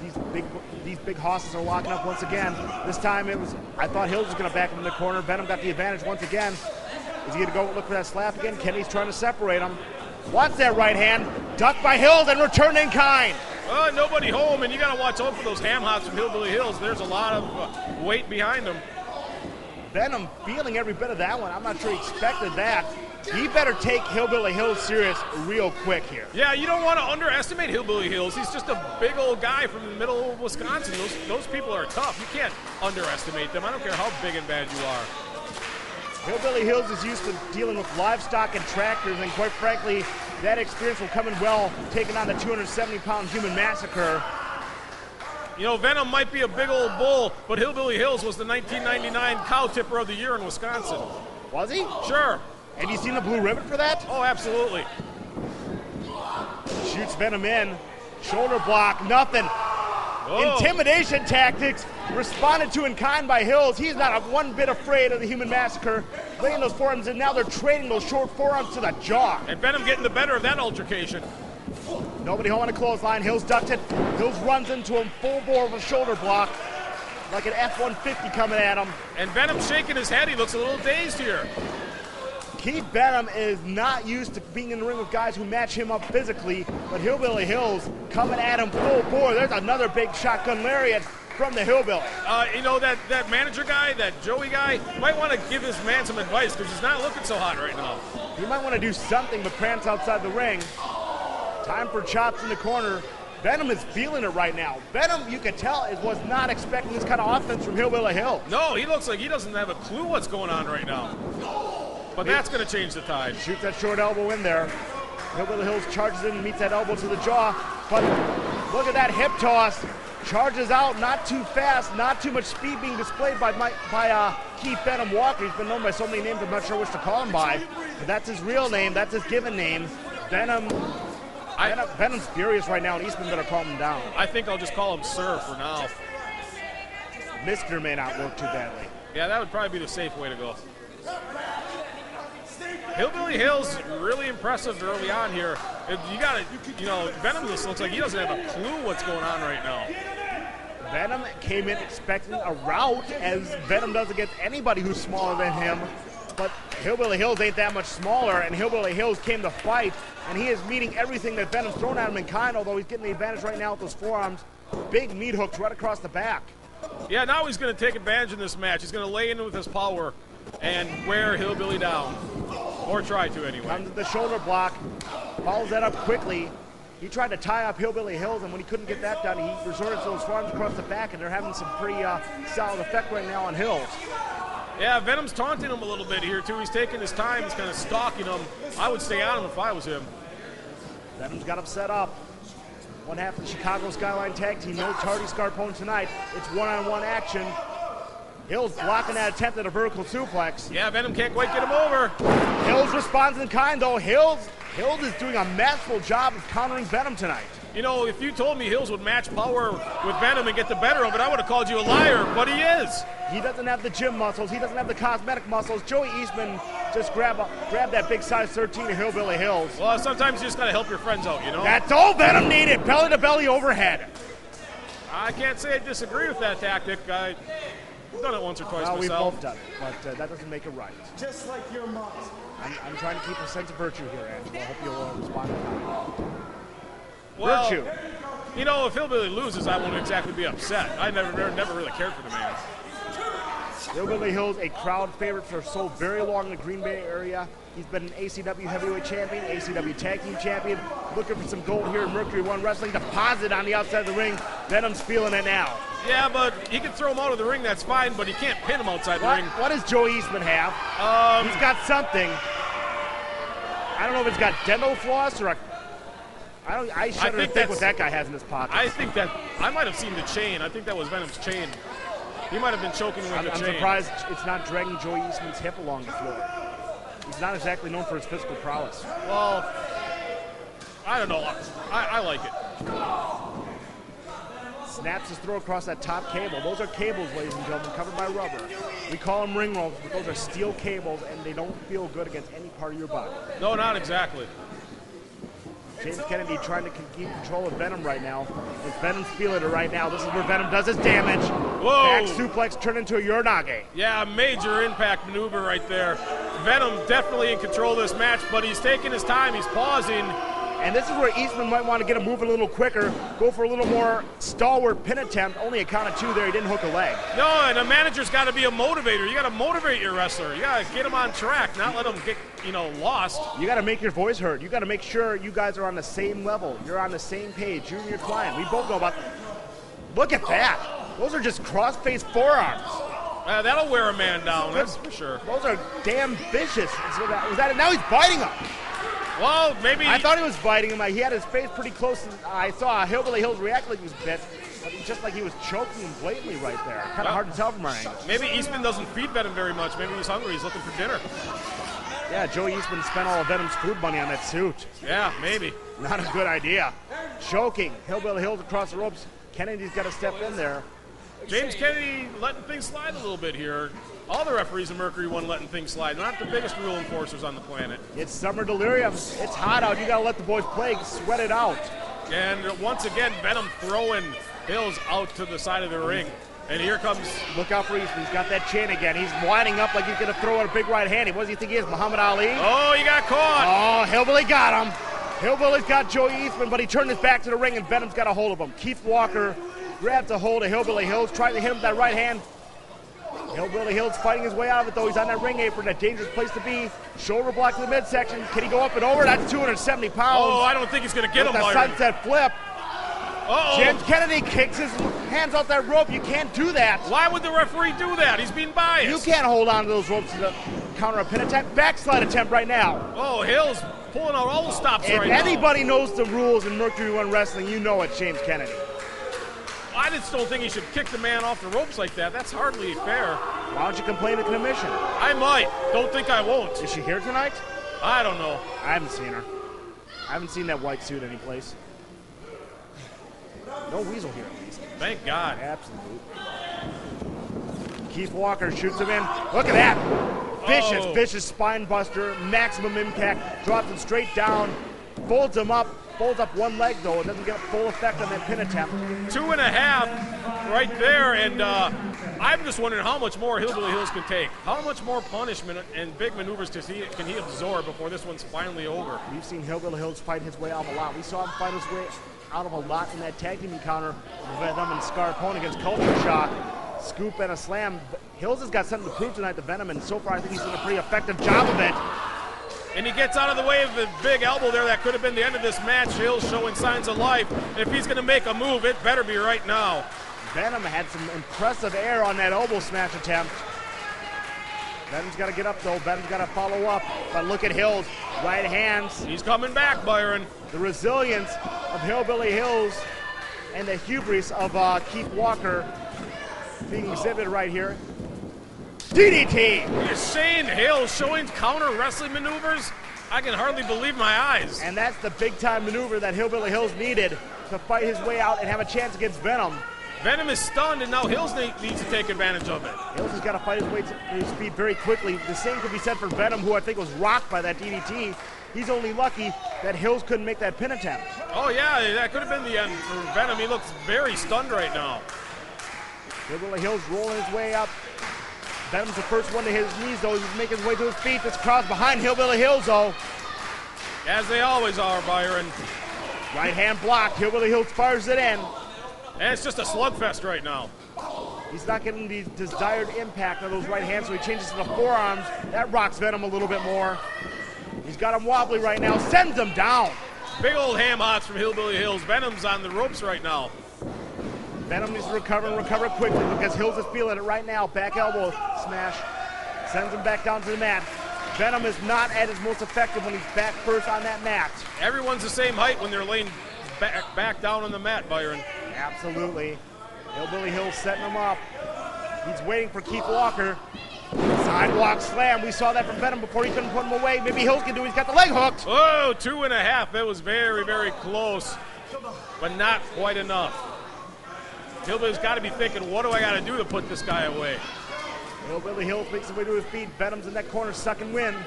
These big hosses are locking up once again. This time I thought Hills was going to back him in the corner. Venom got the advantage once again. Is he going to go look for that slap again? Kenny's trying to separate him. Wants that right hand. Ducked by Hills and returned in kind. Nobody home, and you got to watch out for those ham hocks from Hillbilly Hills. There's a lot of weight behind them. Venom feeling every bit of that one. I'm not sure he expected that. He better take Hillbilly Hills serious real quick here. Yeah, you don't want to underestimate Hillbilly Hills. He's just a big old guy from the middle of Wisconsin. Those people are tough. You can't underestimate them. I don't care how big and bad you are. Hillbilly Hills is used to dealing with livestock and tractors, and quite frankly, that experience will come in well taking on the 270-pound Human Massacre. You know, Venom might be a big old bull, but Hillbilly Hills was the 1999 Cow Tipper of the Year in Wisconsin. Was he? Sure. Have you seen the blue ribbon for that? Oh, absolutely. Shoots Venom in. Shoulder block, nothing. Oh. Intimidation tactics responded to in kind by Hills. He's not one bit afraid of the Human Massacre. Laying those forearms, and now they're trading those short forearms to the jaw. And Venom getting the better of that altercation. Nobody home on a clothesline. Hills ducked it. Hills runs into him full bore with a shoulder block. Like an F-150 coming at him. And Venom shaking his head. He looks a little dazed here. Keith Venom is not used to being in the ring with guys who match him up physically, but Hillbilly Hills coming at him full bore. There's another big shotgun lariat from the Hillbilly. You know, that manager guy, that Joey guy, might want to give this man some advice because he's not looking so hot right now. He might want to do something but prance outside the ring. Time for chops in the corner. Venom is feeling it right now. Venom, you can tell, was not expecting this kind of offense from Hillbilly Hills. No, he looks like he doesn't have a clue what's going on right now. But that's going to change the tide. Shoots that short elbow in there. Hillbilly Hills charges in and meets that elbow to the jaw. But look at that hip toss. Charges out, not too fast, not too much speed being displayed by Keith Venom Walker. He's been known by so many names, I'm not sure which to call him by. But that's his real name, that's his given name. Venom's furious right now, and Eastman better calm him down. I think I'll just call him Sir for now. Mr. may not work too badly. Yeah, that would probably be the safe way to go. Hillbilly Hills really impressive early on here. You know, Venom just looks like he doesn't have a clue what's going on right now. Venom came in expecting a rout, as Venom does against anybody who's smaller than him. But Hillbilly Hills ain't that much smaller, and Hillbilly Hills came to fight, and he is meeting everything that Venom's thrown at him in kind, although he's getting the advantage right now with those forearms. Big meat hooks right across the back. Yeah, now he's going to take advantage in this match. He's going to lay in with his power and wear Hillbilly down. Or try to, anyway. Comes to the shoulder block, follows that up quickly. He tried to tie up Hillbilly Hills, and when he couldn't get that done, he resorted to those forearms across the back, and they're having some pretty solid effect right now on Hills. Yeah, Venom's taunting him a little bit here, too. He's taking his time. He's kind of stalking him. I would stay on him if I was him. Venom's got him set up. One half of the Chicago Skyline Tag Team. No tardy Scarpone tonight. It's one-on-one action. Hills blocking that attempt at a vertical suplex. Yeah, Venom can't quite get him over. Hills responds in kind, though. Hills is doing a masterful job of countering Venom tonight. You know, if you told me Hills would match power with Venom and get the better of it, I would have called you a liar, but he is. He doesn't have the gym muscles. He doesn't have the cosmetic muscles. Joey Eastman just grab that big size 13 of Hillbilly Hills. Well, sometimes you just got to help your friends out, you know? That's all Venom needed. Belly to belly overhead. I can't say I disagree with that tactic. I've done it once or twice well, myself. We've both done it, but that doesn't make it right. Just like your mom. I'm trying to keep a sense of virtue here, Andrew. I hope you'll respond to that. Well, virtue. You know, if Hillbilly loses, I won't exactly be upset. I never really cared for the man. Hillbilly Hills, a crowd favorite for so very long in the Green Bay area. He's been an ACW heavyweight champion, ACW tag team champion. Looking for some gold here in Mercury One Wrestling. Deposit on the outside of the ring. Venom's feeling it now. Yeah, but he can throw him out of the ring, that's fine, but he can't pin him outside the ring. What does Joey Eastman have? He's got something. I don't know if it's got dental floss or a... I shudder to think what that guy has in his pocket. I think that... I might have seen the chain. I think that was Venom's chain. He might have been choking with the chain. I'm surprised it's not dragging Joey Eastman's hip along the floor. He's not exactly known for his physical prowess. Well, I don't know. I like it. Snaps his throw across that top cable. Those are cables, ladies and gentlemen, covered by rubber. We call them ring ropes, but those are steel cables, and they don't feel good against any part of your body. No, not exactly. James Kennedy trying to keep control of Venom right now. As Venom's feeling it right now. This is where Venom does his damage. Whoa. Back suplex turned into a Uranage. Yeah, major impact maneuver right there. Venom definitely in control of this match, but he's taking his time. He's pausing. And this is where Eastman might want to get him moving a little quicker, go for a little more stalwart pin attempt. Only a count of two there. He didn't hook a leg. No, and a manager's got to be a motivator. You got to motivate your wrestler. You got to get him on track, not let him get, lost. You got to make your voice heard. You got to make sure you guys are on the same level. You're on the same page. You and your client. We both know about that. Look at that. Those are just cross-faced forearms. That'll wear a man down, that's for sure. Those are damn vicious. Was that it? Now he's biting him. Well, maybe. I thought he was biting him. He had his face pretty close. I saw Hillbilly Hills react like he was bit, but just like he was choking him blatantly right there. Kind of hard to tell from our angle. Maybe Eastman doesn't feed Venom very much. Maybe he's hungry. He's looking for dinner. Yeah, Joey Eastman spent all of Venom's food money on that suit. Yeah, maybe. Not a good idea. Choking. Hillbilly Hills across the ropes. Kennedy's got to step in there. James Kennedy letting things slide a little bit here. All the referees in Mercury One letting things slide. They're not the biggest rule enforcers on the planet. It's summer delirium. It's hot out. You got to let the boys play. Sweat it out. And once again, Venom throwing Hills out to the side of the ring. And here comes... Look out for Eastman. He's got that chin again. He's winding up like he's going to throw out a big right hand. What does he think he is, Muhammad Ali? Oh, he got caught. Oh, Hillbilly got him. Hillbilly's got Joey Eastman, but he turned his back to the ring, and Venom's got a hold of him. Keith Walker grabs a hold of Hillbilly Hills, trying to hit him with that right hand. Hillbilly Hills fighting his way out of it, though. He's on that ring apron, a dangerous place to be. Shoulder block to the midsection. Can he go up and over? That's 270 pounds. Oh, I don't think he's going to get him. With a sunset flip. Uh-oh. James Kennedy kicks his hands off that rope. You can't do that. Why would the referee do that? He's being biased. You can't hold on to those ropes to counter a pin attempt. Backslide attempt right now. Oh, Hills pulling out all the stops right now. If anybody knows the rules in Mercury One Wrestling, you know it's James Kennedy. I just don't think he should kick the man off the ropes like that. That's hardly fair. Why don't you complain to commission? I might. Don't think I won't. Is she here tonight? I don't know. I haven't seen her. I haven't seen that white suit anyplace. No weasel here, at least. Thank God. Absolutely. Keith Walker shoots him in. Look at that. Vicious spine buster. Maximum impact. Drops him straight down. Folds him up. folds up one leg, though. It doesn't get a full effect on that pin attempt. 2.5 right there, and I'm just wondering how much more Hillbilly Hills can take. How much more punishment and big maneuvers can he absorb before this one's finally over? We've seen Hillbilly Hills fight his way out of a lot. We saw him fight his way out of a lot in that tag team encounter with Venom and Scarpone against Culture Shock. Scoop and a slam. Hills has got something to prove tonight to Venom, and so far I think he's done a pretty effective job of it. And he gets out of the way of the big elbow there. That could have been the end of this match. Hills showing signs of life. And if he's going to make a move, it better be right now. Venom had some impressive air on that elbow smash attempt. Venom's got to get up, though. Venom's got to follow up. But look at Hills. Right hands. He's coming back, Byron. The resilience of Hillbilly Hills and the hubris of Keith Walker being exhibited right here. DDT! Shane Hills showing counter wrestling maneuvers. I can hardly believe my eyes. And that's the big-time maneuver that Hillbilly Hills needed to fight his way out and have a chance against Venom. Venom is stunned, and now Hills needs to take advantage of it. Hills has got to fight his way to his feet very quickly. The same could be said for Venom, who I think was rocked by that DDT. He's only lucky that Hills couldn't make that pin attempt. Oh, yeah, that could have been the end for Venom. He looks very stunned right now. Hillbilly Hills rolling his way up. Venom's the first one to hit his knees, though. He's making his way to his feet. This crowd's behind Hillbilly Hills, though. As they always are, Byron. Right hand blocked. Hillbilly Hills fires it in. And it's just a slugfest right now. He's not getting the desired impact of those right hands, so he changes to the forearms. That rocks Venom a little bit more. He's got him wobbly right now. Sends him down. Big old ham hocks from Hillbilly Hills. Venom's on the ropes right now. Venom needs to recover quickly because Hills is feeling it right now. Back elbow smash. Sends him back down to the mat. Venom is not at his most effective when he's back first on that mat. Everyone's the same height when they're laying back down on the mat, Byron. Absolutely. Hillbilly Hills setting him up. He's waiting for Keith Walker. Sidewalk slam. We saw that from Venom before he couldn't put him away. Maybe Hills can do it. He's got the leg hooked. Oh, 2.5. That was very, very close, but not quite enough. Hillbilly's got to be thinking, what do I got to do to put this guy away? Hillbilly Hills makes his way to his feet. Venom's in that corner sucking wind.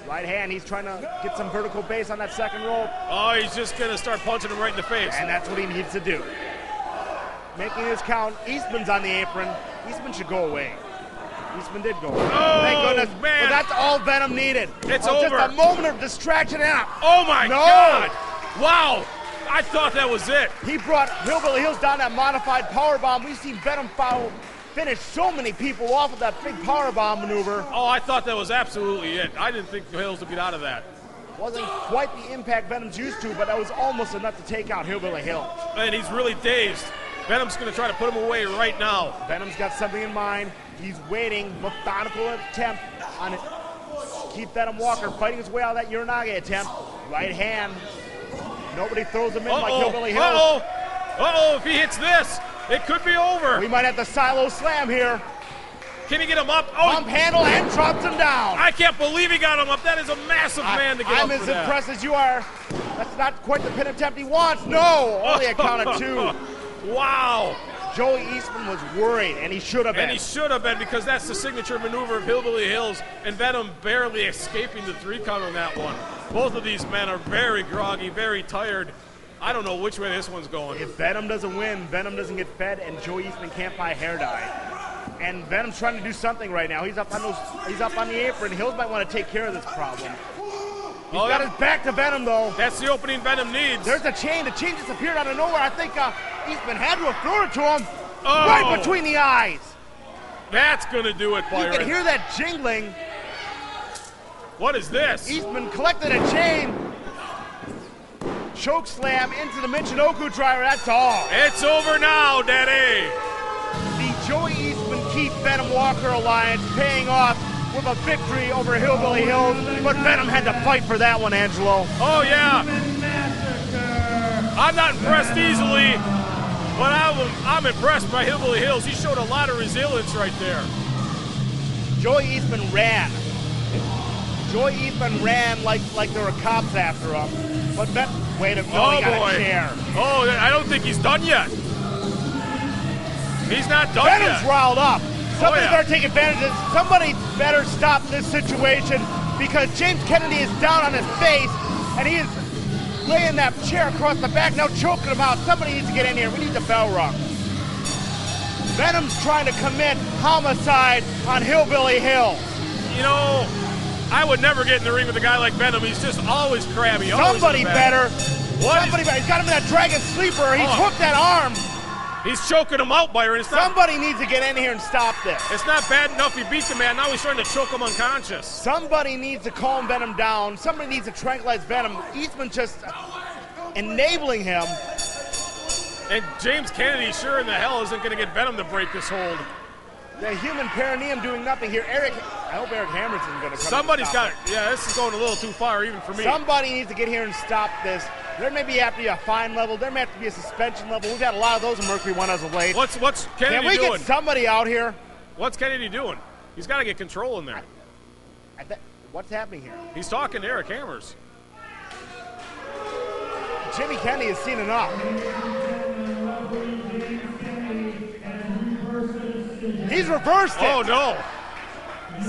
Right hand, he's trying to get some vertical base on that second rope. Oh, he's just going to start punching him right in the face. And that's what he needs to do. Making his count. Eastman's on the apron. Eastman should go away. Eastman did go away. Oh, thank goodness. man. But that's all Venom needed. It's over. Just a moment of distraction out. Oh, my God. Wow. I thought that was it. He brought Hillbilly Hills down that modified powerbomb. We've seen Venom finish so many people off of that big powerbomb maneuver. Oh, I thought that was absolutely it. I didn't think the Hills would get out of that. Wasn't quite the impact Venom's used to, but that was almost enough to take out Hillbilly Hills. And he's really dazed. Venom's going to try to put him away right now. Venom's got something in mind. He's waiting, methodical attempt on it. Keep Venom Walker fighting his way out of that Uranage attempt. Right hand. Nobody throws him in like Hillbilly Hills. Uh-oh, if he hits this, it could be over. We might have the silo slam here. Can he get him up? Oh, pump handle and drops him down. I can't believe he got him up. That is a massive man to get up I'm for as that. impressed as you are. That's not quite the pin attempt he wants. No, only a count of 2. Wow. Joey Eastman was worried, and he should have been. And he should have been, because that's the signature maneuver of Hillbilly Hills, and Venom barely escaping the 3 count on that one. Both of these men are very groggy, very tired. I don't know which way this one's going. If Venom doesn't win, Venom doesn't get fed, and Joey Eastman can't buy hair dye. And Venom's trying to do something right now. He's up on the apron. Hills might want to take care of this problem. He's got his back to Venom, though. That's the opening Venom needs. There's a chain. The chain just appeared out of nowhere. I think Eastman had to have thrown it to him right between the eyes. That's going to do it, Byron. You can hear that jingling. What is this? Eastman collected a chain. Choke slam into the Michinoku driver. That's all. It's over now, Daddy. The Joey Eastman Keith Venom Walker alliance paying off with a victory over Hillbilly Hills, but Venom had to fight for that one, Angelo. Oh, yeah. I'm not impressed easily, but I'm impressed by Hillbilly Hills. He showed a lot of resilience right there. Joey Eastman ran. Joey Eastman ran like there were cops after him. But wait a minute, he got a chair. Oh, I don't think he's done yet. He's not done Venom's yet. riled up. Somebody better take advantage of this. Somebody better stop this situation because James Kennedy is down on his face. And he is laying that chair across the back, now choking him out. Somebody needs to get in here. We need the bell rung. Venom's trying to commit homicide on Hillbilly Hill. You know, I would never get in the ring with a guy like Venom. He's just always crabby. Somebody better. What? Somebody better. He's got him in that dragon sleeper. He's hooked that arm. He's choking him out, Byron. Somebody needs to get in here and stop this. It's not bad enough he beat the man. Now he's trying to choke him unconscious. Somebody needs to calm Venom down. Somebody needs to tranquilize Venom. Eastman just enabling him. And James Kennedy sure in the hell isn't going to get Venom to break this hold. The human perineum doing nothing here. I hope Eric Hammerson's going to come. Somebody's got it. Yeah, this is going a little too far even for me. Somebody needs to get here and stop this. There may be have to be a fine level. There may have to be a suspension level. We've got a lot of those in Mercury 1 as of late. What's Kennedy doing? Can we doing? get somebody out here? What's Kennedy doing? He's got to get control in there. What's happening here? He's talking to Eric Hammers. Jimmy Kennedy has seen enough. He's reversed it. Oh, no.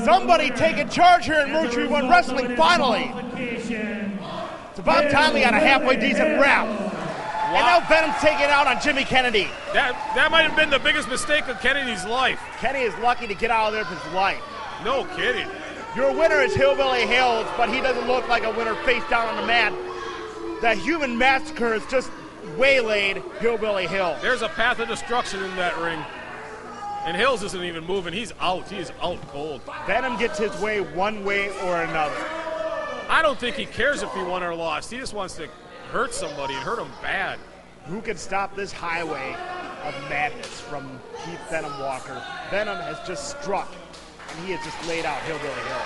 Somebody taking charge here in Mercury 1 Wrestling, finally. It's about time we got a halfway decent rap. Wow. And now Venom's taking it out on Jimmy Kennedy. That might have been the biggest mistake of Kennedy's life. Kennedy is lucky to get out of there with his life. No kidding. Your winner is Hillbilly Hills, but he doesn't look like a winner face down on the mat. The human massacre has just waylaid Hillbilly Hill. There's a path of destruction in that ring. And Hills isn't even moving. He's out. He is out cold. Venom gets his way one way or another. I don't think he cares if he won or lost. He just wants to hurt somebody and hurt him bad. Who can stop this highway of madness from Keith Venom Walker? Venom has just struck, and he has just laid out Hillbilly Hill.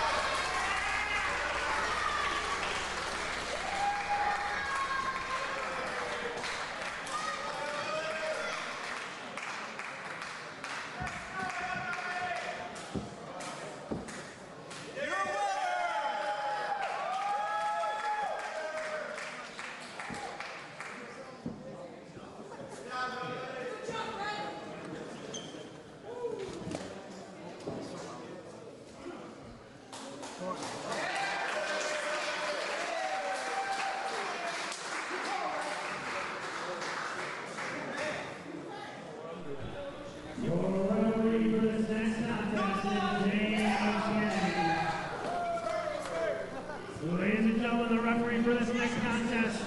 Ladies and gentlemen, the referee for this next contest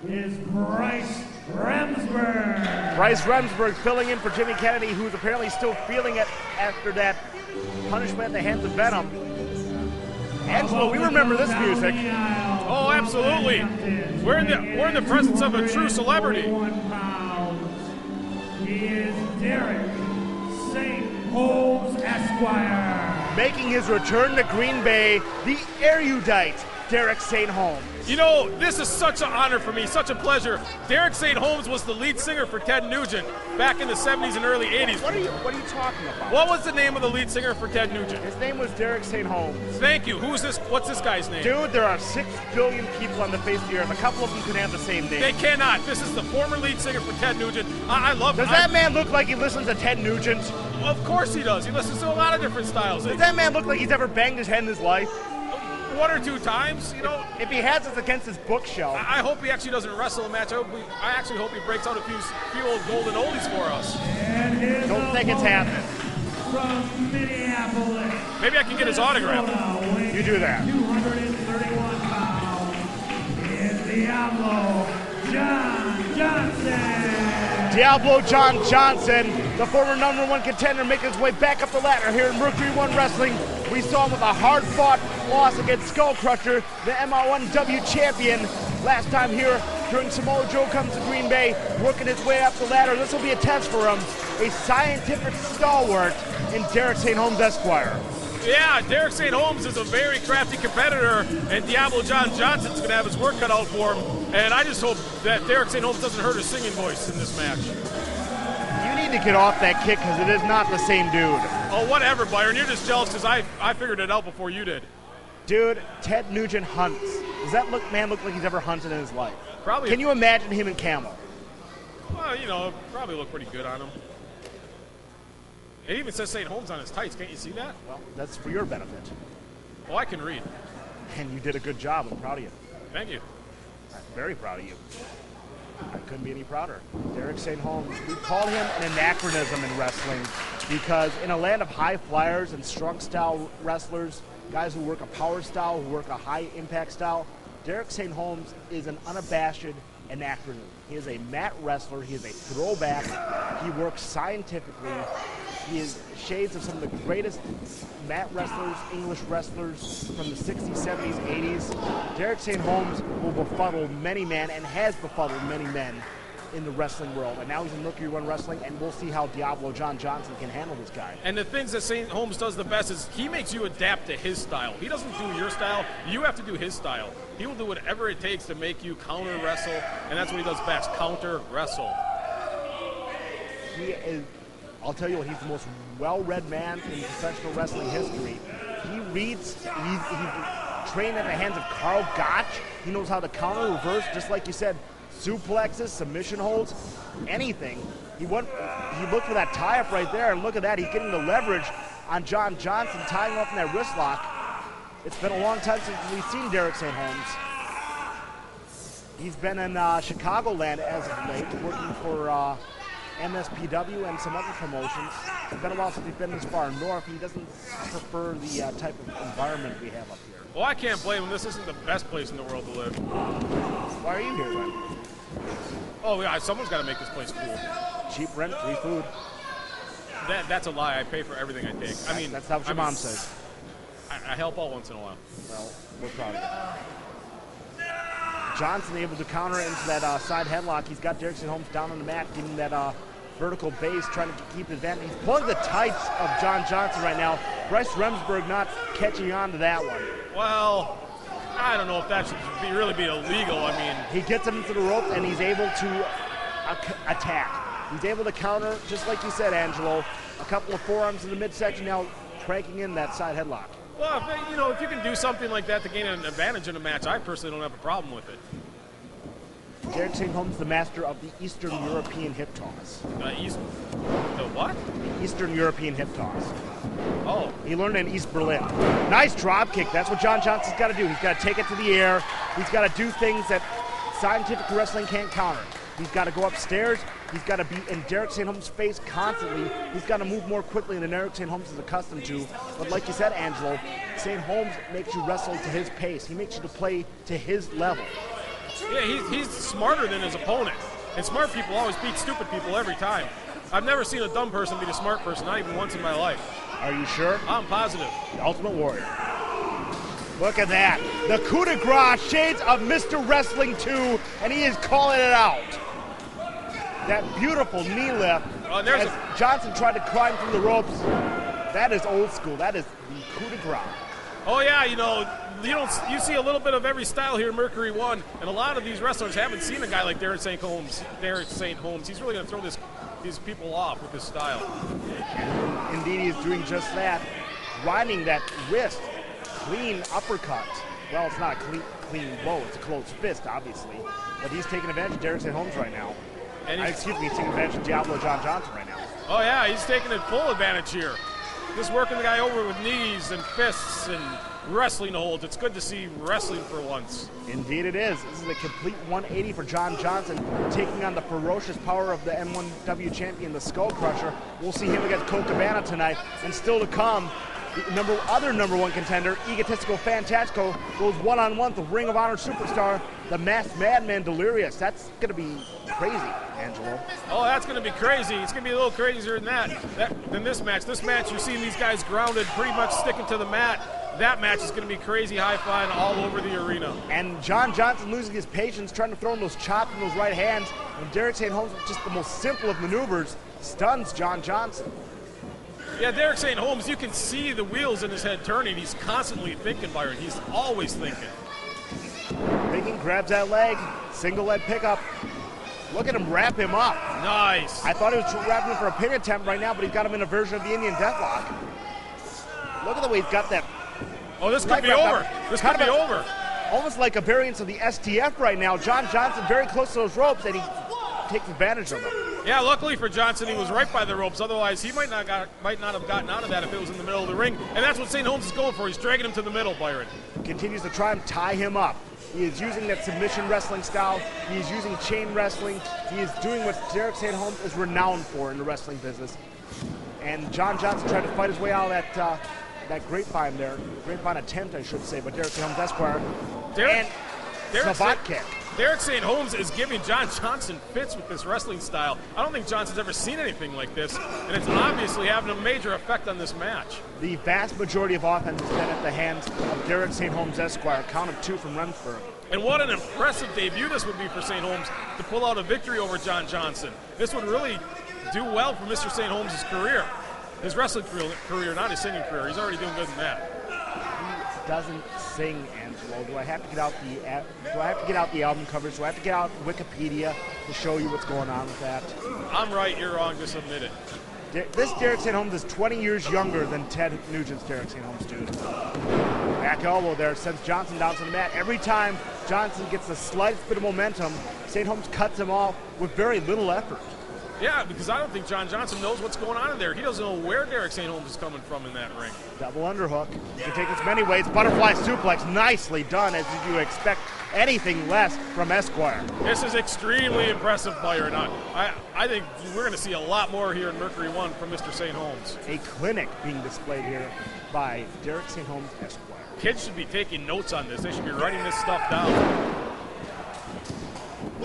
is Bryce Remsburg. Bryce Remsburg filling in for Jimmy Kennedy, who's apparently still feeling it after that punishment at the hands of Venom. Angelo, we remember this music. Oh, absolutely. We're in the presence of a true celebrity. He is Derek St. Holmes Esquire. Making his return to Green Bay, the erudite Derek St. Holmes. You know, this is such an honor for me, such a pleasure. Derek St. Holmes was the lead singer for Ted Nugent back in the 70s and early 80s. What are you talking about? What was the name of the lead singer for Ted Nugent? His name was Derek St. Holmes. Thank you. Who's this? What's this guy's name? Dude, there are 6 billion people on the face of the earth. A couple of them can have the same name. They cannot. This is the former lead singer for Ted Nugent. I love him. Does that man look like he listens to Ted Nugent? Well, of course he does. He listens to a lot of different styles. Does that man look like he's ever banged his head in his life? 1 or 2 times, you know. If he has, it's against his bookshelf. I hope he actually doesn't wrestle a match. I actually hope he breaks out a few old golden oldies for us. Don't think it's happening. From Minneapolis. Maybe I can get his autograph. You do that. 231 pounds is Diablo John Johnson. Diablo John Johnson, the former #1 contender, making his way back up the ladder here in Mercury 1 Wrestling. We saw him with a hard-fought loss against Skull Crusher, the MR1W champion, last time here during Samoa Joe comes to Green Bay, working his way up the ladder. This will be a test for him, a scientific stalwart in Derek St. Holmes Esquire. Yeah, Derek St. Holmes is a very crafty competitor, and Diablo John Johnson's going to have his work cut out for him. And I just hope that Derek St. Holmes doesn't hurt his singing voice in this match. You need to get off that kick because it is not the same dude. Oh, whatever, Byron. You're just jealous because I figured it out before you did. Dude, Ted Nugent hunts. Does that man look like he's ever hunted in his life? Probably. Can you imagine him in camo? Well, you know, probably look pretty good on him. It even says St. Holmes on his tights. Can't you see that? Well, that's for your benefit. Oh, I can read. And you did a good job. I'm proud of you. Thank you. I'm very proud of you. I couldn't be any prouder. Derek St. Holmes, we call him an anachronism in wrestling because in a land of high flyers and strong style wrestlers, guys who work a power style, who work a high impact style, Derek St. Holmes is an unabashed anachronism. He is a mat wrestler. He is a throwback. He works scientifically. He is shades of some of the greatest mat wrestlers, English wrestlers from the 60s, 70s, 80s. Derek St. Holmes will befuddle many men and has befuddled many men in the wrestling world. And now he's in Mercury One Wrestling, and we'll see how Diablo John Johnson can handle this guy. And the things that St. Holmes does the best is he makes you adapt to his style. He doesn't do your style. You have to do his style. He will do whatever it takes to make you counter wrestle, and that's what he does best, counter wrestle. He is, I'll tell you what, he's the most well-read man in professional wrestling history. He reads, he's trained at the hands of Carl Gotch. He knows how to counter, reverse, just like you said, suplexes, submission holds, anything. He looked for that tie-up right there, and look at that. He's getting the leverage on John Johnson, tying him up in that wrist lock. It's been a long time since we've seen Derek St. Holmes. He's been in Chicagoland as of late, working for MSPW and some other promotions. It's been a while since he's been this far north. He doesn't prefer the type of environment we have up here. Well, I can't blame him. This isn't the best place in the world to live. Why are you here then? Oh, yeah, someone's got to make this place cool. Cheap rent, free food. That's a lie. I pay for everything I take. I mean, that's not what your mom says. I help out once in a while. Well, we're proud of you. Johnson able to counter into that side headlock. He's got Derek St. Holmes down on the mat, getting that vertical base, trying to keep the advantage. He's pulling the tights of John Johnson right now. Bryce Remsburg not catching on to that one. Well, I don't know if that should really be illegal. I mean, he gets him into the rope and he's able to attack. He's able to counter, just like you said, Angelo. A couple of forearms in the midsection, now cranking in that side headlock. Well, if you can do something like that to gain an advantage in a match, I personally don't have a problem with it. Derek St. Holmes, the master of the Eastern European hip toss. The what? The Eastern European hip toss. Oh. He learned in East Berlin. Nice drop kick. That's what John Johnson's got to do. He's got to take it to the air. He's got to do things that scientific wrestling can't counter. He's got to go upstairs. He's got to be in Derek St. Holmes' face constantly. He's got to move more quickly than Derek St. Holmes is accustomed to. But like you said, Angelo, St. Holmes makes you wrestle to his pace. He makes you to play to his level. Yeah, he's smarter than his opponent. And smart people always beat stupid people every time. I've never seen a dumb person beat a smart person, not even once in my life. Are you sure? I'm positive. The Ultimate Warrior. Look at that. The coup de grace, shades of Mr. Wrestling 2, and he is calling it out. That beautiful knee lift as Johnson tried to climb through the ropes. That is old school. That is the coup de grace. Oh yeah, you see a little bit of every style here in Mercury One, and a lot of these wrestlers haven't seen a guy like Derek St. Holmes. He's really going to throw these people off with his style. And indeed, he is doing just that, grinding that wrist, clean uppercut. Well, it's not a clean blow. It's a closed fist, obviously, but he's taking advantage of Derek St. Holmes right now. And he's taking advantage of Diablo John Johnson right now. Oh yeah, he's taking a full advantage here. Just working the guy over with knees and fists and wrestling holds. It's good to see wrestling for once. Indeed it is. This is a complete 180 for John Johnson, taking on the ferocious power of the M1W champion, the Skull Crusher. We'll see him against Colt Cabana tonight. And still to come, the other number one contender, Egotistical Fantastico, goes one-on-one with the Ring of Honor superstar, the masked madman Delirious. That's going to be crazy, Angelo. Oh, that's going to be crazy. It's going to be a little crazier than this match. This match, you're seeing these guys grounded, pretty much sticking to the mat. That match is going to be crazy high-flying all over the arena. And John Johnson losing his patience, trying to throw in those chops and those right hands. And Derek St. Holmes, with just the most simple of maneuvers, stuns John Johnson. Yeah, Derek St. Holmes, you can see the wheels in his head turning. He's constantly thinking, Byron. He's always thinking. Thinking, grabs that leg, single leg pickup. Look at him wrap him up. Nice. I thought he was wrapping him for a pin attempt right now, but he's got him in a version of the Indian Deathlock. Look at the way he's got that. Oh, this could be over. This could be over. Almost like a variance of the STF right now. John Johnson very close to those ropes, and he takes advantage of them. Yeah, luckily for Johnson, he was right by the ropes. Otherwise, he might not have gotten out of that if it was in the middle of the ring. And that's what St. Holmes is going for. He's dragging him to the middle, Byron. Continues to try and tie him up. He is using that submission wrestling style. He is using chain wrestling. He is doing what Derek St. Holmes is renowned for in the wrestling business. And John Johnson tried to fight his way out of that grapevine there. Grapevine attempt, I should say, but Derek St. Holmes Esquire. Derek Savate kick. Derek St. Holmes is giving John Johnson fits with this wrestling style. I don't think Johnson's ever seen anything like this, and it's obviously having a major effect on this match. The vast majority of offense has been at the hands of Derek St. Holmes Esquire, count of 2 from Remsburg. And what an impressive debut this would be for St. Holmes to pull out a victory over John Johnson. This would really do well for Mr. St. Holmes' career. His wrestling career, not his singing career. He's already doing good in that. He doesn't sing, Angelo. Do I have to get out the album covers? Do I have to get out Wikipedia to show you what's going on with that? I'm right, you're wrong, just admit it. This Derek St. Holmes is 20 years younger than Ted Nugent's Derek St. Holmes, dude. Back elbow there sends Johnson down to the mat. Every time Johnson gets the slightest bit of momentum, St. Holmes cuts him off with very little effort. Yeah, because I don't think John Johnson knows what's going on in there. He doesn't know where Derek St. Holmes is coming from in that ring. Double underhook. You can take this many ways. Butterfly suplex, nicely done, as you expect anything less from Esquire. This is extremely impressive, Byron. I think we're going to see a lot more here in Mercury 1 from Mr. St. Holmes. A clinic being displayed here by Derek St. Holmes Esquire. Kids should be taking notes on this. They should be writing this stuff down.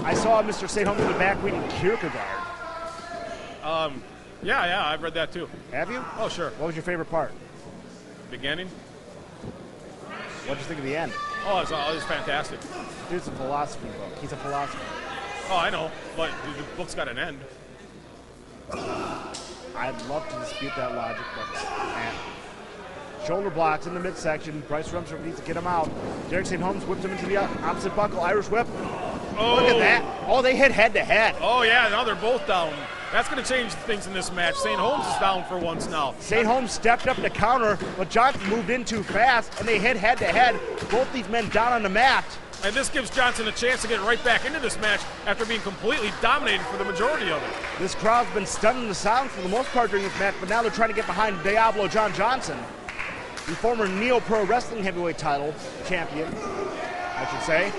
I saw Mr. St. Holmes in the back reading Kierkegaard. Yeah, I've read that too. Have you? Oh, sure. What was your favorite part? Beginning? What did you think of the end? Oh, it was fantastic. Dude's a philosophy book. He's a philosopher. Oh, I know, but the book's got an end. I'd love to dispute that logic, but shoulder blocks in the midsection. Bryce Rumsford needs to get him out. Derek St. Holmes whips him into the opposite buckle. Irish whip. Oh. Look at that. Oh, they hit head to head. Oh, yeah, now they're both down. That's going to change things in this match. St. Holmes is down for once now. St. Holmes stepped up to counter, but Johnson moved in too fast, and they hit head to head. Both these men down on the mat. And this gives Johnson a chance to get right back into this match after being completely dominated for the majority of it. This crowd's been stunned in the sound for the most part during this match, but now they're trying to get behind Diablo John Johnson, the former Neo Pro Wrestling Heavyweight title champion, I should say.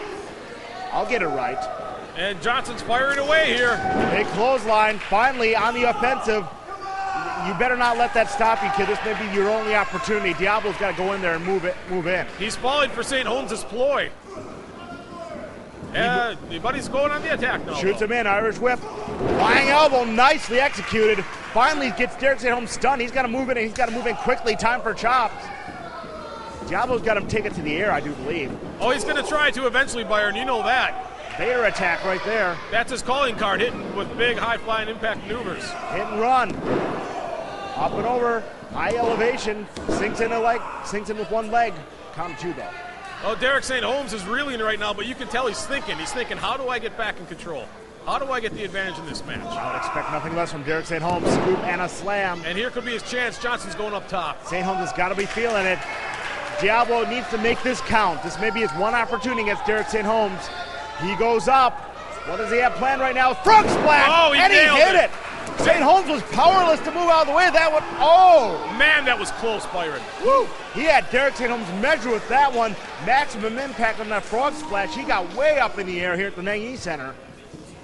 I'll get it right. And Johnson's firing away here. A clothesline, finally on the offensive. You better not let that stop you, kid. This may be your only opportunity. Diablo's got to go in there and move in. He's falling for St. Holmes' ploy. But he's going on the attack now. Shoots him in, Irish whip. Flying elbow, nicely executed. Finally gets Derek St. Holmes stunned. He's got to move in, and he's got to move in quickly. Time for chops. Diablo's got him take it to the air, I do believe. Oh, he's going to try to eventually, Byron. You know that. Vader attack right there. That's his calling card, hitting with big, high-flying impact maneuvers. Hit and run. Up and over. High elevation. Sinks in with one leg. Count 2, though. Oh, Derek St. Holmes is reeling right now, but you can tell he's thinking. He's thinking, how do I get back in control? How do I get the advantage in this match? I would expect nothing less from Derek St. Holmes. Scoop and a slam. And here could be his chance. Johnson's going up top. St. Holmes has got to be feeling it. Diablo needs to make this count. This may be his one opportunity against Derek St. Holmes. He goes up. What does he have planned right now? Frog splash! Oh, and he hit it! St. Holmes was powerless to move out of the way. That would, man, that was close, Byron. Woo! He had Derek St. Holmes measure with that one. Maximum impact on that frog splash. He got way up in the air here at the Nangy Center.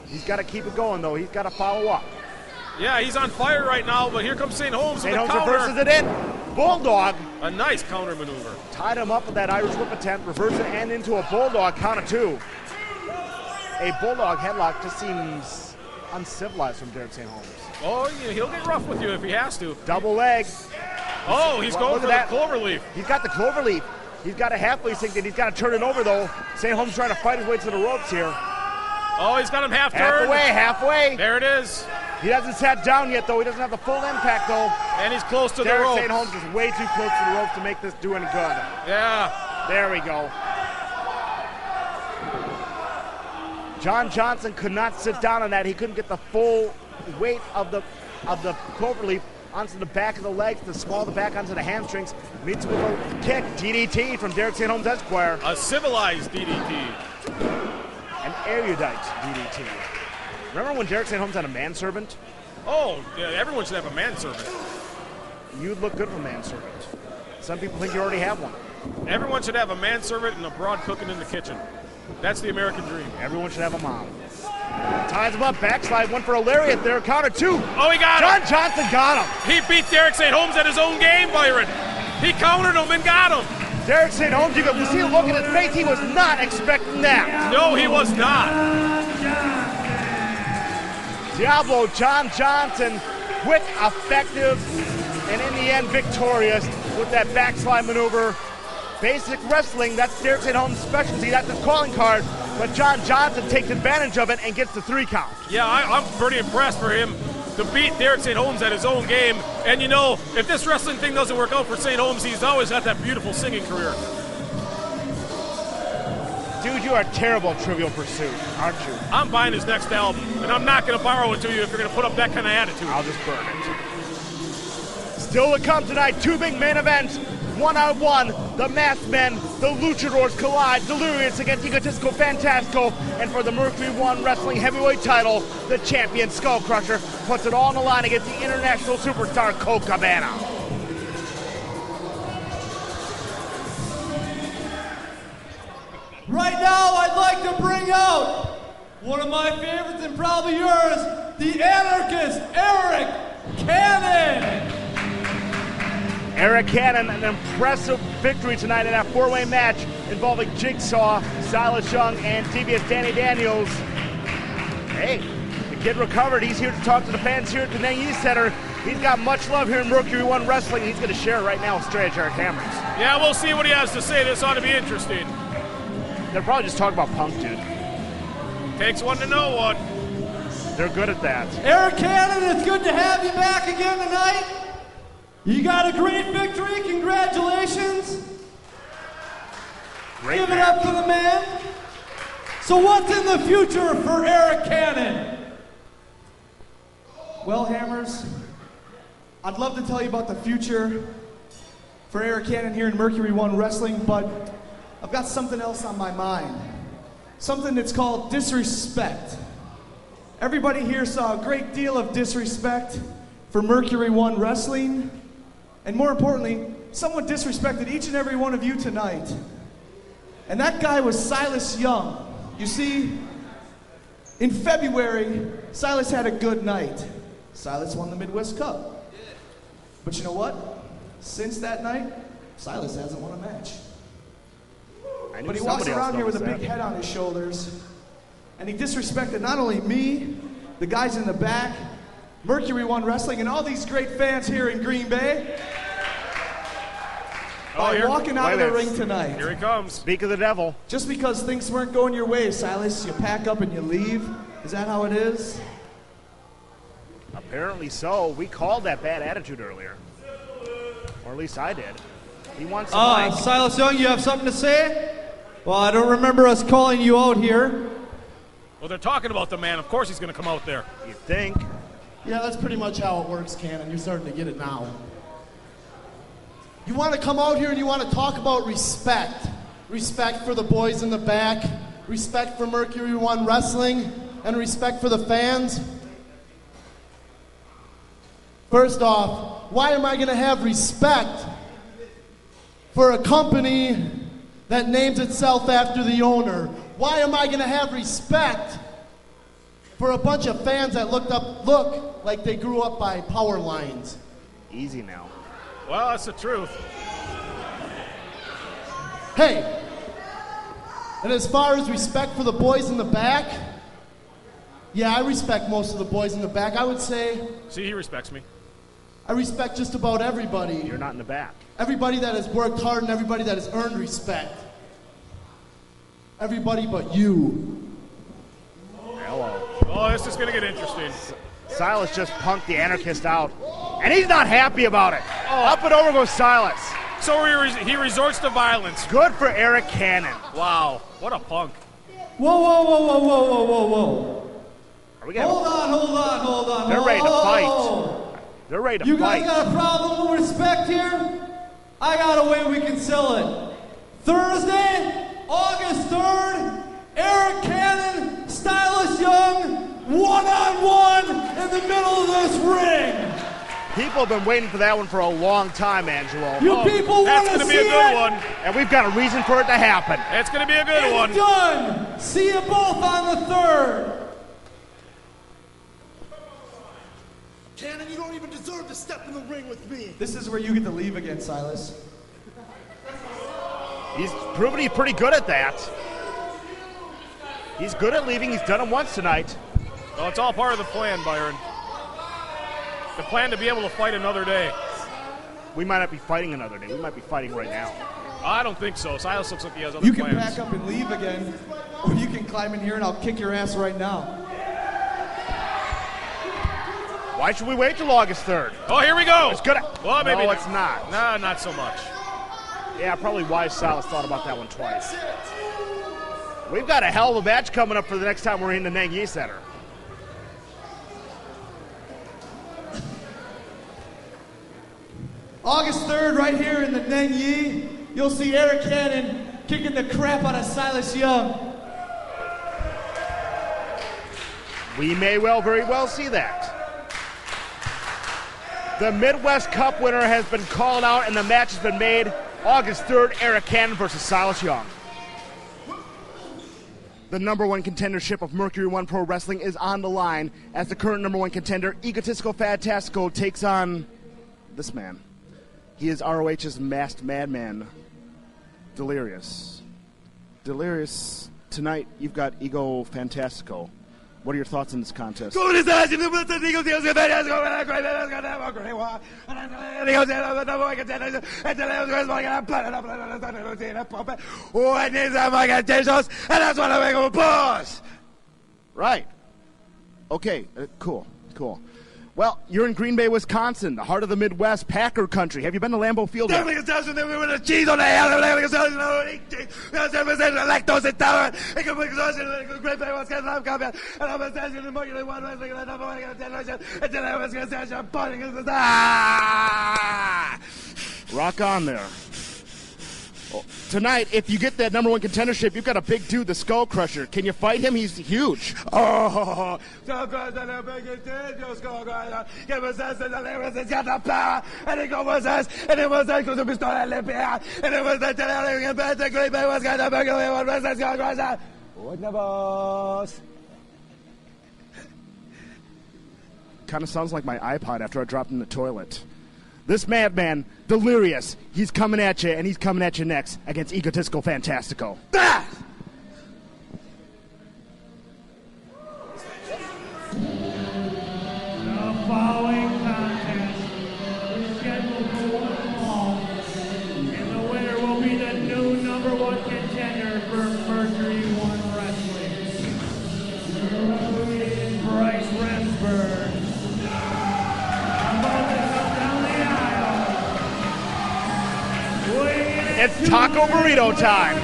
He's got to keep it going, though. He's got to follow up. Yeah, he's on fire right now, but here comes St. Holmes with St. a Holmes counter. reverses it in. Bulldog. A nice counter maneuver. Tied him up with that Irish whip attempt. Reverse it and into a bulldog. Count of 2. A bulldog headlock just seems uncivilized from Derek St. Holmes. Oh, yeah, he'll get rough with you if he has to. Double leg. Oh, he's going for the cloverleaf. He's got the cloverleaf. He's got a halfway sink that he's got to turn it over, though. St. Holmes trying to fight his way to the ropes here. Oh, he's got him half-turned. Halfway. There it is. He hasn't sat down yet, though. He doesn't have the full impact, though. And he's close to Derek the ropes. St. Holmes is way too close to the ropes to make this do any good. Yeah. There we go. John Johnson could not sit down on that. He couldn't get the full weight of the cloverleaf onto the back of the legs, the small of the back onto the hamstrings. Meets with a kick. DDT from Derek St. Holmes Esquire. A civilized DDT. An erudite DDT. Remember when Derek St. Holmes had a manservant? Oh, yeah, everyone should have a manservant. You'd look good for a manservant. Some people think you already have one. Everyone should have a manservant and a broad cooking in the kitchen. That's the American dream. Everyone should have a mom. Ties him up, backslide, one for a lariat there, counter two. Oh, he got John him. Johnson got him. He beat Derek St. Holmes at his own game, Byron. He countered him and got him. Derek St. Holmes, you can see the look in his face. He was not expecting that. No, he was not. Diablo John Johnson, quick, effective, and in the end victorious with that backslide maneuver. Basic wrestling, that's Derek St. Holmes' specialty, that's his calling card, but John Johnson takes advantage of it and gets the 3 count. Yeah, I'm pretty impressed for him to beat Derek St. Holmes at his own game. And you know, if this wrestling thing doesn't work out for St. Holmes, he's always had that beautiful singing career. Dude, you are terrible at Trivial Pursuit, aren't you? I'm buying his next album, and I'm not going to borrow it to you if you're going to put up that kind of attitude. I'll just burn it. Still to come tonight, 2 big main events. 1-on-1, the Masked Men, the Luchadors collide, Delirious against Egotistical Fantastico, and for the Mercury One Wrestling Heavyweight title, the champion Skull Crusher puts it all on the line against the international superstar Colt Cabana. Right now, I'd like to bring out one of my favorites and probably yours, the anarchist, Eric Cannon. Eric Cannon, an impressive victory tonight in that 4-way match involving Jigsaw, Silas Young, and Devious Danny Daniels. Hey, the kid recovered. He's here to talk to the fans here at the Nang Center. He's got much love here in Mercury One Wrestling. He's going to share it right now with Straight Jared Hammers. Yeah, we'll see what he has to say. This ought to be interesting. They're probably just talking about Punk, dude. Takes one to know one. They're good at that. Eric Cannon, it's good to have you back again tonight. You got a great victory. Congratulations. Great Give match. it up to the man. So what's in the future for Eric Cannon? Well, Hammers, I'd love to tell you about the future for Eric Cannon here in Mercury One Wrestling, but I've got something else on my mind. Something that's called disrespect. Everybody here saw a great deal of disrespect for Mercury One Wrestling, and more importantly, someone disrespected each and every one of you tonight. And that guy was Silas Young. You see, in February, Silas had a good night. Silas won the Midwest Cup. But you know what? Since that night, Silas hasn't won a match. But he walks around here with a big head on his shoulders, and he disrespected not only me, the guys in the back, Mercury One Wrestling, and all these great fans here in Green Bay by walking out of the ring tonight. Here he comes. Speak of the devil. Just because things weren't going your way, Silas, you pack up and you leave? Is that how it is? Apparently so. We called that bad attitude earlier. Or at least I did. He wants some mic. Silas Young, you have something to say? Well, I don't remember us calling you out here. Well, they're talking about the man. Of course he's going to come out there. You think? Yeah, that's pretty much how it works, Cannon. You're starting to get it now. You want to come out here and you want to talk about respect. Respect for the boys in the back, respect for Mercury One Wrestling, and respect for the fans. First off, why am I going to have respect for a company that names itself after the owner? Why am I going to have respect for a bunch of fans that look like they grew up by power lines? Easy now. Well, that's the truth. Hey, and as far as respect for the boys in the back, yeah, I respect most of the boys in the back. I would say See, he respects me. I respect just about everybody. You're not in the back. Everybody that has worked hard and everybody that has earned respect. Everybody but you. Hello. Oh, this is going to get interesting. Silas just punked the anarchist out. And he's not happy about it. Up and over goes Silas. So he resorts to violence. Good for Eric Cannon. Wow, what a punk. Whoa, whoa, whoa, whoa, whoa, whoa, whoa, whoa. Are we getting, Hold on. They're ready to fight. Oh. They're ready to You fight. guys got a problem with respect here? I got a way we can sell it. Thursday, August 3rd, Eric Cannon, Silas Young, one-on-one in the middle of this ring. People have been waiting for that one for a long time, Angelo. You people want to see it? That's going to be a good one. And we've got a reason for it to happen. It's going to be a good one. It's done. See you both on the 3rd. Cannon, you don't even deserve to step in the ring with me. This is where you get to leave again, Silas. He's proven he's pretty good at that. He's good at leaving. He's done it once tonight. Well, it's all part of the plan, Byron. The plan to be able to fight another day. We might not be fighting another day. We might be fighting right now. I don't think so. Silas looks like he has other You plans. can pack up and leave again, or you can climb in here and I'll kick your ass right now. Why should we wait till August 3rd? Oh, here we go. It's good. Well, maybe no, it's not. No, not so much. Yeah, probably why Silas thought about that one twice. We've got a hell of a match coming up for the next time we're in the Nangyi Center. August 3rd, right here in the Nangyi, you'll see Eric Cannon kicking the crap out of Silas Young. We may very well see that. The Midwest Cup winner has been called out and the match has been made. August 3rd, Eric Cannon versus Silas Young. The #1 contendership of Mercury One Pro Wrestling is on the line as the current #1 contender, Egotistical Fantastico, takes on this man. He is ROH's masked madman, Delirious. Delirious, tonight you've got Ego Fantastico. What are your thoughts on this contest? Right. Okay, cool. Well, you're in Green Bay, Wisconsin, the heart of the Midwest, Packer country. Have you been to Lambeau Field yet? Rock on there. Oh, tonight, if you get that #1 contendership, you've got a big dude, the Skull Crusher. Can you fight him? He's huge. Oh. Kind of sounds like my iPod after I dropped in the toilet. This madman, Delirious, he's coming at you, and he's coming at you next against Egotistical Fantastico. Ah! The following contest is scheduled for one fall, and the winner will be the new #1 contender for Mercury One Wrestling. The referee is Bryce Remsburg. It's Taco Burrito time.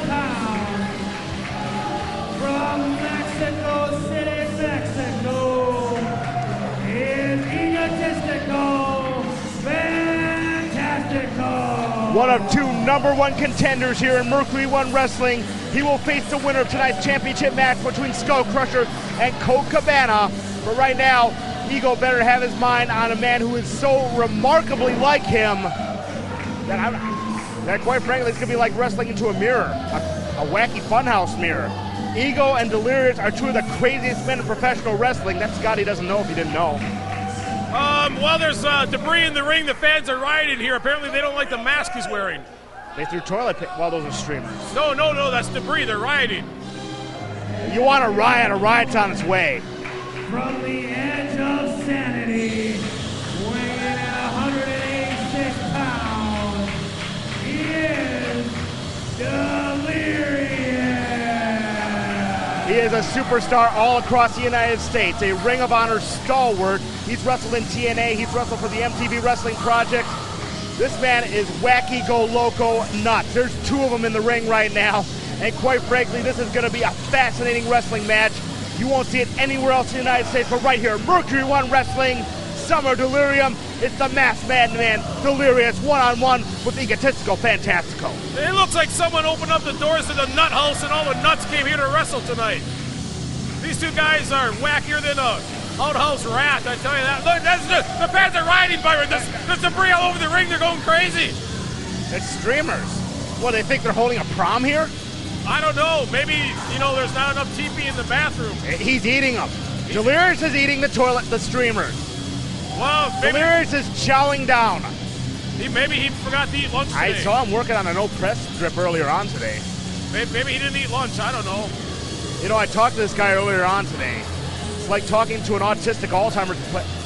From Mexico City, Mexico, is Egotistical Fantastico. One of two #1 contenders here in Mercury One Wrestling. He will face the winner of tonight's championship match between Skull Crusher and Colt Cabana. But right now, Ego better have his mind on a man who is so remarkably like him that quite frankly, it's going to be like wrestling into a mirror, a wacky funhouse mirror. Ego and Delirious are two of the craziest men in professional wrestling. That Scotty doesn't know if he didn't know. Well, there's debris in the ring. The fans are rioting here. Apparently, they don't like the mask he's wearing. They threw toilet paper. Well, those are streamers. No, that's debris. They're rioting. You want a riot's on its way. From the edge of sanity, weighing in at 186 pounds, he is Delirious. He is a superstar all across the United States, a Ring of Honor stalwart. He's wrestled in TNA. He's wrestled for the MTV Wrestling Project. This man is wacky, go loco, nuts. There's two of them in the ring right now. And quite frankly, this is going to be a fascinating wrestling match. You won't see it anywhere else in the United States, but right here, Mercury One Wrestling, Summer Delirium. It's the masked madman, Delirious, one-on-one with Egotistical Fantastico. It looks like someone opened up the doors to the nut house and all the nuts came here to wrestle tonight. These two guys are wackier than a Outhouse rat, I tell you that. Look, that's the fans are riding, Byron. There's debris all over the ring. They're going crazy. It's streamers. What, they think they're holding a prom here? I don't know. Maybe, there's not enough TP in the bathroom. He's eating them. Delirious is eating the streamers. Well, maybe Delirious is chowing down. maybe he forgot to eat lunch today. I saw him working on a no press strip earlier on today. Maybe he didn't eat lunch. I don't know. I talked to this guy earlier on today. It's like talking to an autistic Alzheimer's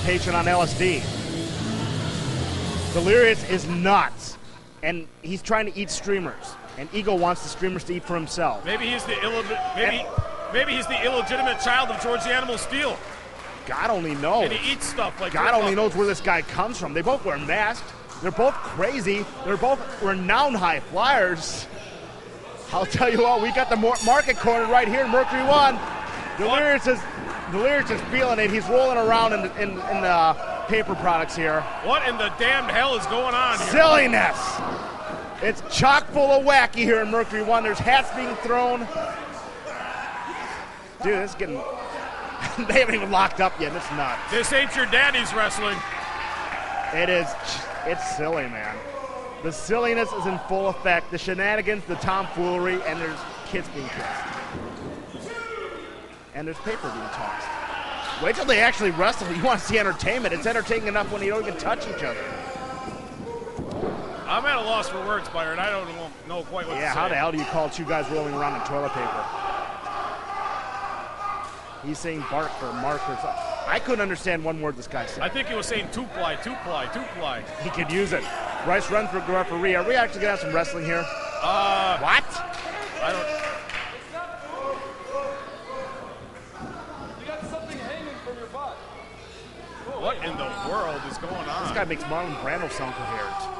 patient on LSD. Delirious is nuts, and he's trying to eat streamers, and Ego wants the streamers to eat for himself. Maybe he's the illegitimate child of George the Animal Steel. God only knows. And he eats stuff like God only knows where this guy comes from. They both wear masks. They're both crazy. They're both renowned high flyers. I'll tell you what, we got the market corner right here in Mercury 1. Delirious is feeling it. He's rolling around in the paper products here. What in the damned hell is going on here? Silliness. It's chock full of wacky here in Mercury 1. There's hats being thrown. Dude, this is getting... they haven't even locked up yet. It's nuts. This ain't your daddy's wrestling. It is. It's silly, man. The silliness is in full effect. The shenanigans, the tomfoolery, and there's kids being kissed. And there's paper being tossed. Wait till they actually wrestle. You want to see entertainment. It's entertaining enough when you don't even touch each other. I'm at a loss for words, Byron. I don't know quite what to say. Yeah, how the hell do you call two guys rolling around in toilet paper? He's saying bark or mark or something. I couldn't understand one word this guy said. I think he was saying two-ply. He could use it. Bryce Renford, the referee. Are we actually going to have some wrestling here? What? I don't... You got something hanging from your butt. What in the world is going on? This guy makes Marlon Brando sound coherent.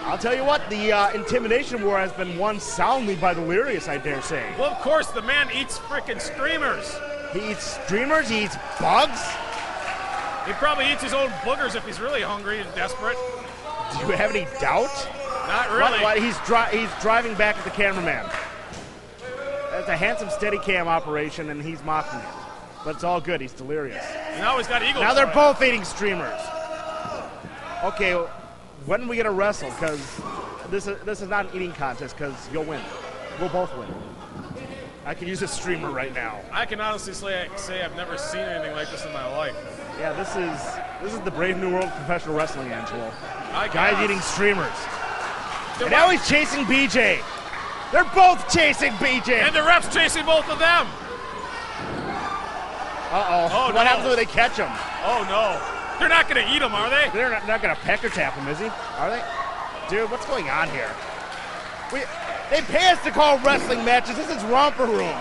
I'll tell you what, the intimidation war has been won soundly by Delirious, I dare say. Well, of course, the man eats frickin' streamers. He eats streamers, he eats bugs. He probably eats his own boogers if he's really hungry and desperate. Do you have any doubt? Not really. What? He's driving back at the cameraman. It's a handsome Steadicam operation, and he's mocking it. But it's all good. He's Delirious. Now he's got Eagle. Now they're both eating streamers. Okay, when are we going to wrestle? Because this is not an eating contest, because you'll win. We'll both win. I could use a streamer right now. I can honestly say I've never seen anything like this in my life. Yeah, this is the brave new world of professional wrestling, Angelo. Guys eating streamers. And now he's chasing BJ. They're both chasing BJ. And the ref's chasing both of them. Uh-oh. Oh, what happens when they catch him? Oh, no. They're not going to eat him, are they? They're not going to peck or tap him, is he? Are they? Dude, what's going on here? They pay us to call wrestling matches. This is Romper Room.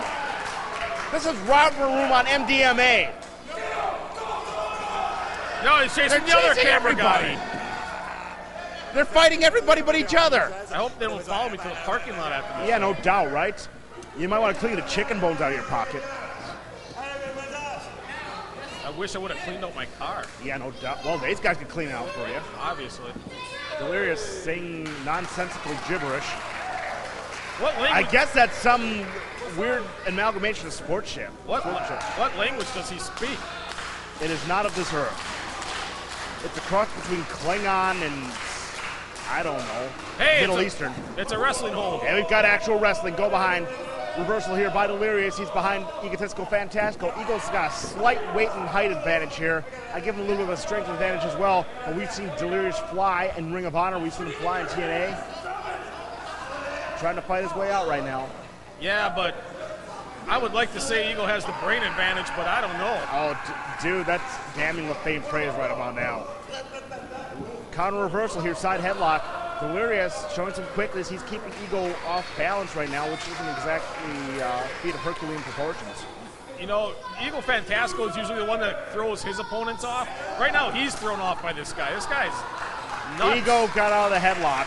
This is Romper Room on MDMA. No, he's chasing the other camera guy. They're fighting everybody but each other. I hope they don't follow me to the parking lot after this. Yeah, no doubt, right? You might want to clean the chicken bones out of your pocket. I wish I would have cleaned out my car. Yeah, no doubt. Well, these guys can clean it out for you. Obviously. Delirious saying nonsensical gibberish. What language? I guess that's some weird amalgamation of sports shit. What language does he speak? It is not of this earth. It's a cross between Klingon and, I don't know, Middle Eastern. It's a wrestling hold. And we've got actual wrestling. Go behind. Reversal here by Delirious. He's behind Egotistical Fantastico. Eagle's got a slight weight and height advantage here. I give him a little bit of a strength advantage as well. But we've seen Delirious fly in Ring of Honor. We've seen him fly in TNA. Trying to fight his way out right now. Yeah, but I would like to say Eagle has the brain advantage, but I don't know. Oh, dude, that's damning with faint praise right about now. Counter reversal here, side headlock. Delirious showing some quickness. He's keeping Eagle off balance right now, which isn't exactly feat of Herculean proportions. You know, Eagle Fantastico is usually the one that throws his opponents off. Right now, he's thrown off by this guy. This guy's nuts. Eagle got out of the headlock.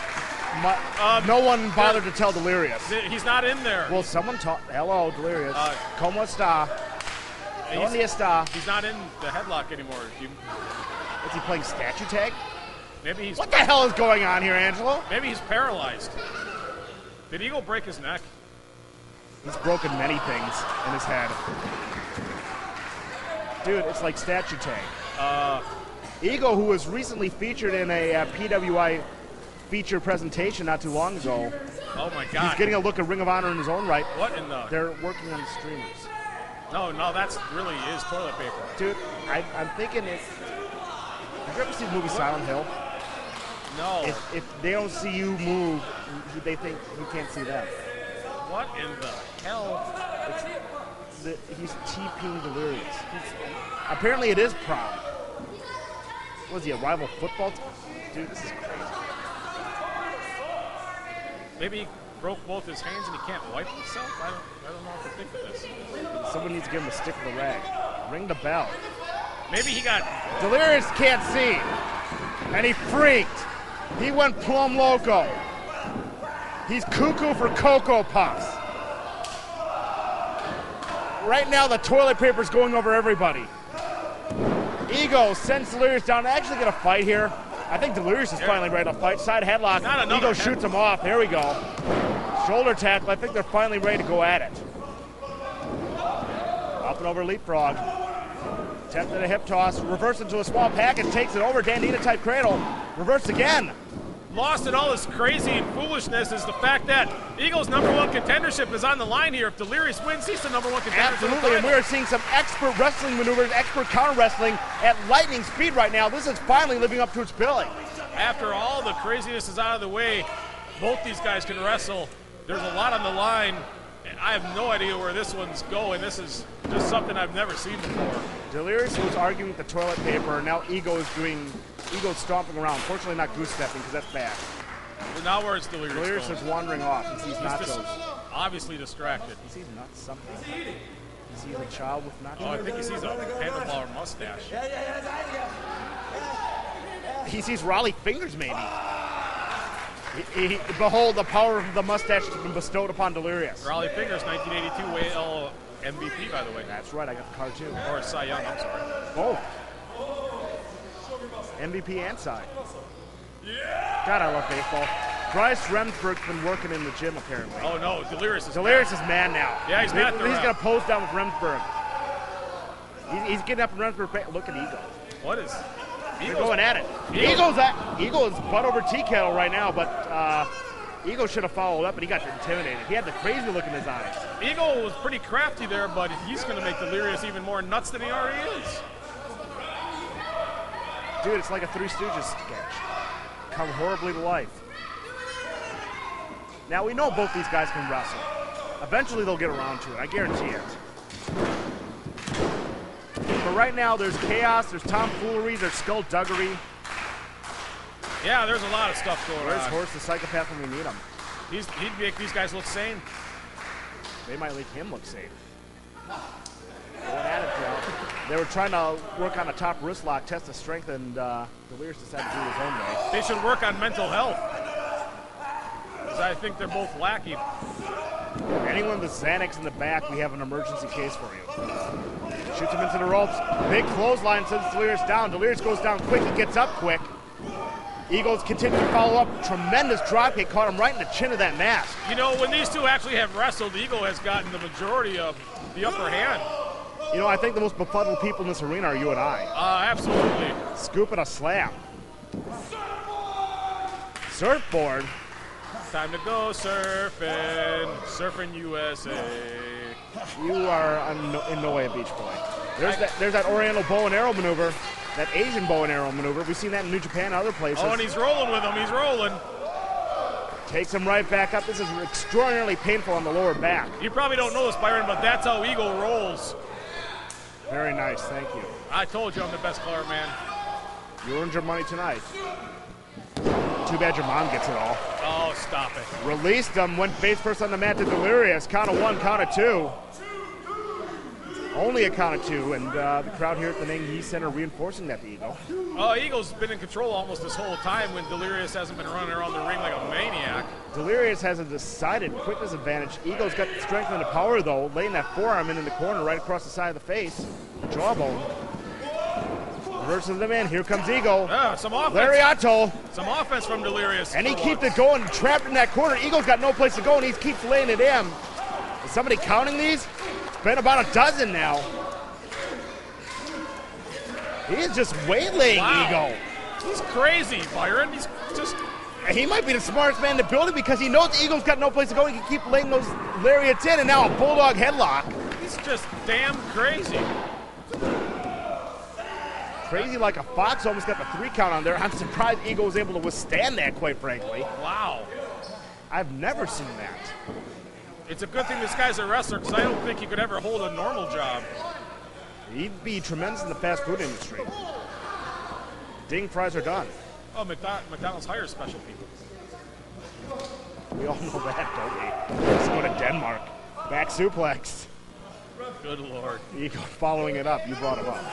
No one bothered to tell Delirious. He's not in there. Well, someone taught. Hello, Delirious. Como está? ¿Dónde está? He's not in the headlock anymore. Is he playing statue tag? Maybe he's. What the hell is going on here, Angelo? Maybe he's paralyzed. Did Eagle break his neck? He's broken many things in his head. Dude, it's like statue tag. Ego, who was recently featured in a PWI feature presentation not too long ago. Oh my God. He's getting a look at Ring of Honor in his own right. What in the? They're working on the streamers. No, that's really is toilet paper. Dude, I'm thinking it. Have you ever seen the movie Silent Hill? No. If they don't see you move, they think you can't see them. What in the hell? He's TPing Delirious. Apparently it is prom. Was he a rival football team? Dude, this is crazy. Maybe he broke both his hands and he can't wipe himself? I don't know what to think of this. Someone needs to give him a stick with a rag. Ring the bell. Maybe he got... Delirious can't see. And he freaked. He went plum loco. He's cuckoo for Cocoa Puffs. Right now, the toilet paper's going over everybody. Ego sends Delirious down to actually get a fight here. I think Delirious is finally ready to fight. Side headlock. Ego shoots him off. There we go. Shoulder tackle. I think they're finally ready to go at it. Up and over leapfrog. Attempted a hip toss. Reverse into a small package. Takes it over. Dandita type cradle. Reverse again. Lost in all this crazy and foolishness is the fact that Eagle's #1 contendership is on the line here. If Delirious wins, he's the #1 contender. Absolutely, and we are seeing some expert wrestling maneuvers, expert counter wrestling at lightning speed right now. This is finally living up to its billing. After all the craziness is out of the way, both these guys can wrestle. There's a lot on the line, and I have no idea where this one's going. This is just something I've never seen before. Delirious was arguing with the toilet paper, and now Ego's stomping around. Fortunately, not goose stepping, because that's bad. Well, now where's Delirious? Delirious is wandering off. He sees nachos. Obviously distracted. He sees nuts something. He sees a child with nachos. Oh, I think he sees a handlebar mustache. He sees Raleigh fingers, maybe. Behold, the power of the mustache has been bestowed upon Delirious. Raleigh Fingers, 1982 AL MVP, by the way. That's right, I got the card too. Or Cy Young, I'm sorry. Both. MVP and Cy. God, I love baseball. Bryce Remsburg's been working in the gym, apparently. Oh, no, Delirious is mad now. Yeah, he's mad. He's going to pose down with Remsburg. He's getting up in Remsburg. Look at Ego. What is... They're going at it. Eagle's butt over tea kettle right now, but Eagle should have followed up, but he got intimidated. He had the crazy look in his eyes. Eagle was pretty crafty there, but he's going to make Delirious even more nuts than he already is. Dude, it's like a Three Stooges sketch. Come horribly to life. Now, we know both these guys can wrestle. Eventually, they'll get around to it. I guarantee it. But right now, there's chaos, there's tomfoolery, there's skullduggery. Yeah, there's a lot of stuff going on. Where's Horse the Psychopath when we need him? He'd make these guys look sane. They might make him look sane. Going at it, Joe. They were trying to work on a top wrist lock, test of strength, and Delirious decided to do his own way. They should work on mental health. Because I think they're both lacking. Anyone with Xanax in the back, we have an emergency case for you. Shoots him into the ropes. Big clothesline sends Delirious down. Delirious goes down quick. He gets up quick. Eagles continue to follow up. Tremendous dropkick. Caught him right in the chin of that mask. You know, when these two actually have wrestled, Eagle has gotten the majority of the upper hand. You know, I think the most befuddled people in this arena are you and I. Absolutely. Scoop and a slam. Surfboard. Time to go surfing. Surfing USA. You are in no way a beach boy. There's that Oriental bow and arrow maneuver. That Asian bow and arrow maneuver. We've seen that in New Japan and other places. Oh, and he's rolling with him. He's rolling. Takes him right back up. This is extraordinarily painful on the lower back. You probably don't know this, Byron, but that's how Eagle rolls. Very nice. Thank you. I told you I'm the best color man. You earned your money tonight. Too bad your mom gets it all. Oh, stop it. Released him. Went face first on the mat to Delirious. Count of one, count of two. Only a count of two, and the crowd here at the Nang Yi Center reinforcing that to Eagle. Eagle's been in control almost this whole time when Delirious hasn't been running around the ring like a maniac. Delirious has a decided quickness advantage. Eagle's got the strength and the power, though, laying that forearm in the corner right across the side of the face. Jawbone. Reverses them in. Here comes Eagle. Some offense. Lariato. Some offense from Delirious. And he keeps it going, trapped in that corner. Eagle's got no place to go, and he keeps laying it in. Is somebody counting these? It's been about a dozen now. He is just waylaying Eagle. He's crazy, Byron. He's just... He might be the smartest man in the building because he knows Eagle's got no place to go. He can keep laying those lariats in, and now a bulldog headlock. He's just damn crazy. Crazy like a fox, almost got the 3 count on there. I'm surprised Eagle was able to withstand that, quite frankly. Wow. I've never seen that. It's a good thing this guy's a wrestler because I don't think he could ever hold a normal job. He'd be tremendous in the fast food industry. Ding fries are done. Oh, McDonald's hires special people. We all know that, don't we? Let's go to Denmark. Back suplex. Good Lord. Eagle following it up. You brought him up.